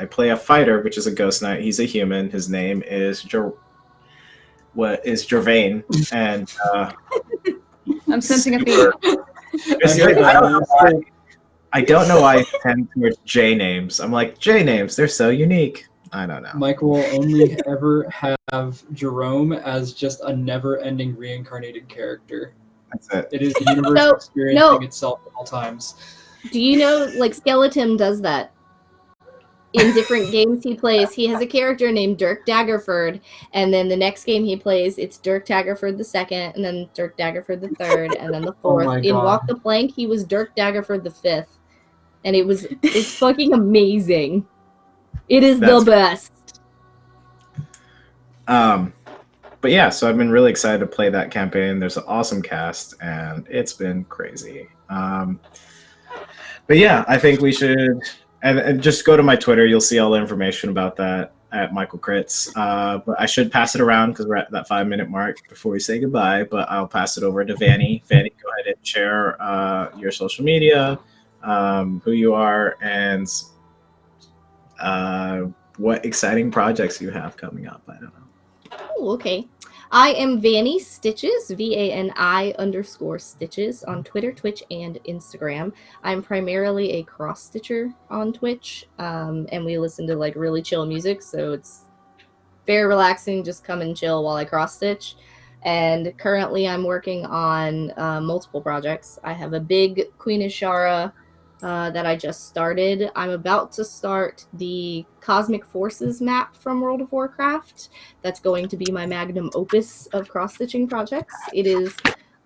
play a fighter, which is a Ghost Knight. He's a human. His name is Gervain, and I'm sensing a theme. I don't know why I tend towards J names. I'm like, J names, they're so unique. I don't know. Mike will only ever have Jerome as just a never-ending reincarnated character. That's it. It is the universe So, experiencing itself at all times. Do you know, like, Skeletim does that? In different games he plays, he has a character named Dirk Daggerford, and then the next game he plays, it's Dirk Daggerford the second, and then Dirk Daggerford the third, and then the fourth. my In God. Walk the Plank, he was Dirk Daggerford the fifth, and it's fucking amazing. It is That's- the best. But yeah, so I've been really excited to play that campaign. There's an awesome cast, and it's been crazy. But yeah, I think we should, and just go to my Twitter. You'll see all the information about that at Michael Kritz. But I should pass it around because we're at that 5-minute mark before we say goodbye. But I'll pass it over to Vanny. Vanny, go ahead and share your social media, who you are, and what exciting projects you have coming up. I don't know. Oh, okay. I am Vanny Stitches, VANI_Stitches on Twitter, Twitch, and Instagram. I'm primarily a cross stitcher on Twitch, and we listen to like really chill music, so it's very relaxing. Just come and chill while I cross stitch. And currently, I'm working on multiple projects. I have a big Queen Ashara that I just started. I'm about to start the Cosmic Forces map from World of Warcraft. That's going to be my magnum opus of cross-stitching projects. It is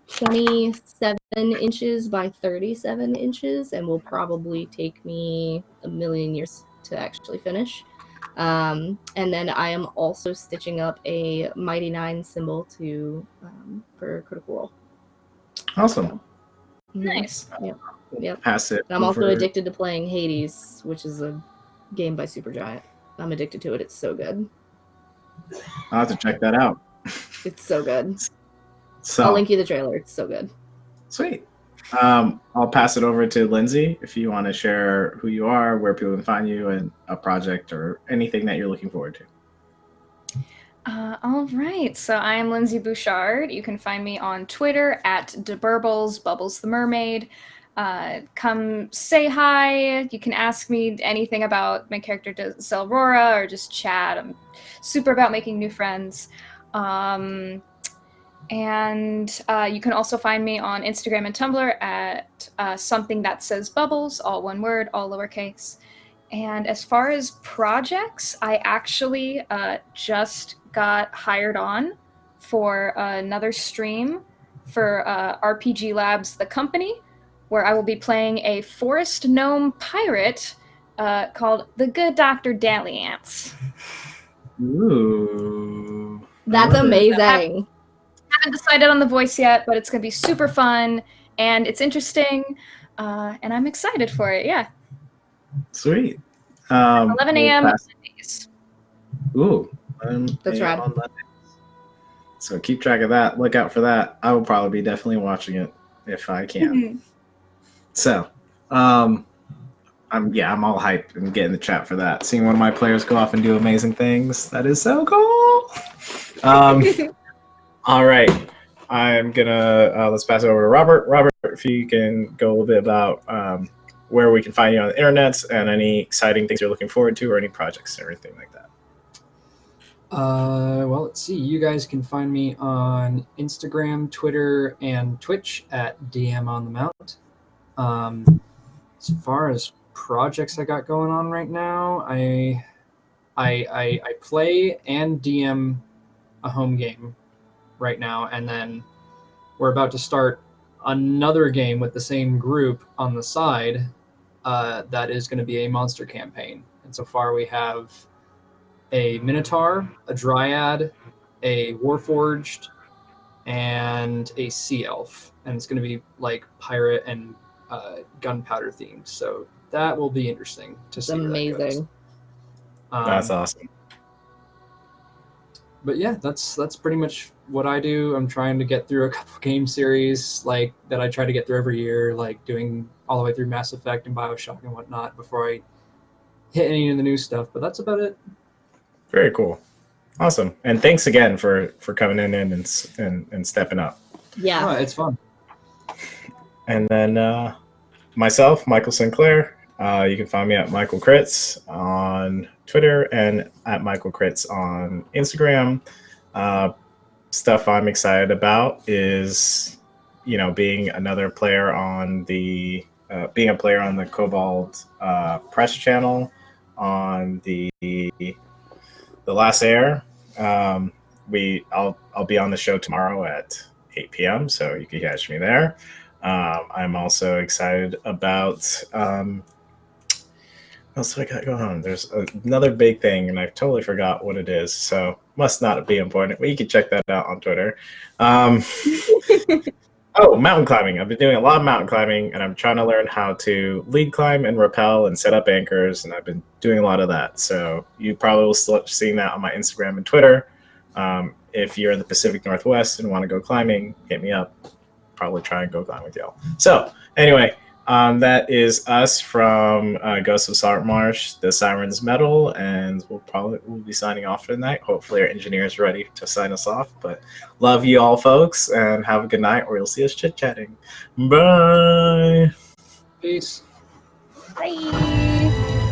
27 inches by 37 inches and will probably take me a million years to actually finish. And then I am also stitching up a Mighty Nine symbol for Critical Role. Awesome. Nice. Yep. Pass it. I'm also over. addicted to playing Hades, which is a game by Supergiant. I'm addicted to it. It's so good. I'll have to check that out. It's so good. So I'll link you the trailer. It's so good. sweet. I'll pass it over to Lindsay if you want to share who you are, where people can find you, and a project or anything that you're looking forward to. All right, so I am Lindsay Bouchard. You can find me on Twitter at DeBurbles, Bubbles the Mermaid. Come say hi. You can ask me anything about my character Zelrora or just chat. I'm super about making new friends. And you can also find me on Instagram and Tumblr at something that says Bubbles, all one word, all lowercase. And as far as projects, I actually just got hired on for another stream for RPG Labs, the company, where I will be playing a forest gnome pirate called the Good Dr. Dalliance. Ooh. That's amazing. Haven't decided on the voice yet, but it's going to be super fun, and it's interesting, and I'm excited for it, yeah. Sweet. 11 a.m. on Mondays. Ooh. That's right. On Mondays. So keep track of that. Look out for that. I will probably be definitely watching it if I can. Mm-hmm. So, I'm all hyped and getting the chat for that. Seeing one of my players go off and do amazing things. That is so cool. All right. I'm gonna let's pass it over to Robert. Robert, if you can go a little bit about where we can find you on the internet and any exciting things you're looking forward to or any projects or anything like that. Well, let's see. You guys can find me on Instagram, Twitter, and Twitch at DM on the Mount. As far as projects I got going on right now, I play and DM a home game right now, and then we're about to start another game with the same group on the side that is going to be a monster campaign. And so far we have a Minotaur, a Dryad, a Warforged, and a Sea Elf. And it's going to be like pirate and gunpowder themed. So that will be interesting to see. Amazing. That's awesome. But yeah, that's pretty much what I do. I'm trying to get through a couple game series like that I try to get through every year, like doing all the way through Mass Effect and BioShock and whatnot before I hit any of the new stuff. But that's about it. Very cool. Awesome. And thanks again for coming in and stepping up. Yeah. Oh, it's fun. And then myself, Michael Sinclair. You can find me at Michael Crits on Twitter and at Michael Crits on Instagram. Stuff I'm excited about is, being another player on the Cobalt Press channel on the Last Air. I'll be on the show tomorrow at 8 p.m. so you can catch me there. I'm also excited about what else do I got going on? There's another big thing, and I totally forgot what it is, so must not be important. But you can check that out on Twitter. Oh, mountain climbing. I've been doing a lot of mountain climbing, and I'm trying to learn how to lead climb and rappel and set up anchors, and I've been doing a lot of that. So you probably will start seeing that on my Instagram and Twitter. If you're in the Pacific Northwest and want to go climbing, hit me up. Probably try and go climb with y'all. So anyway, that is us from Ghosts of Saltmarsh, the Sirens Metal, and we'll be signing off for the night. Hopefully our engineer's ready to sign us off. But love you all, folks, and have a good night, or you'll see us chit-chatting. Bye. Peace. Bye.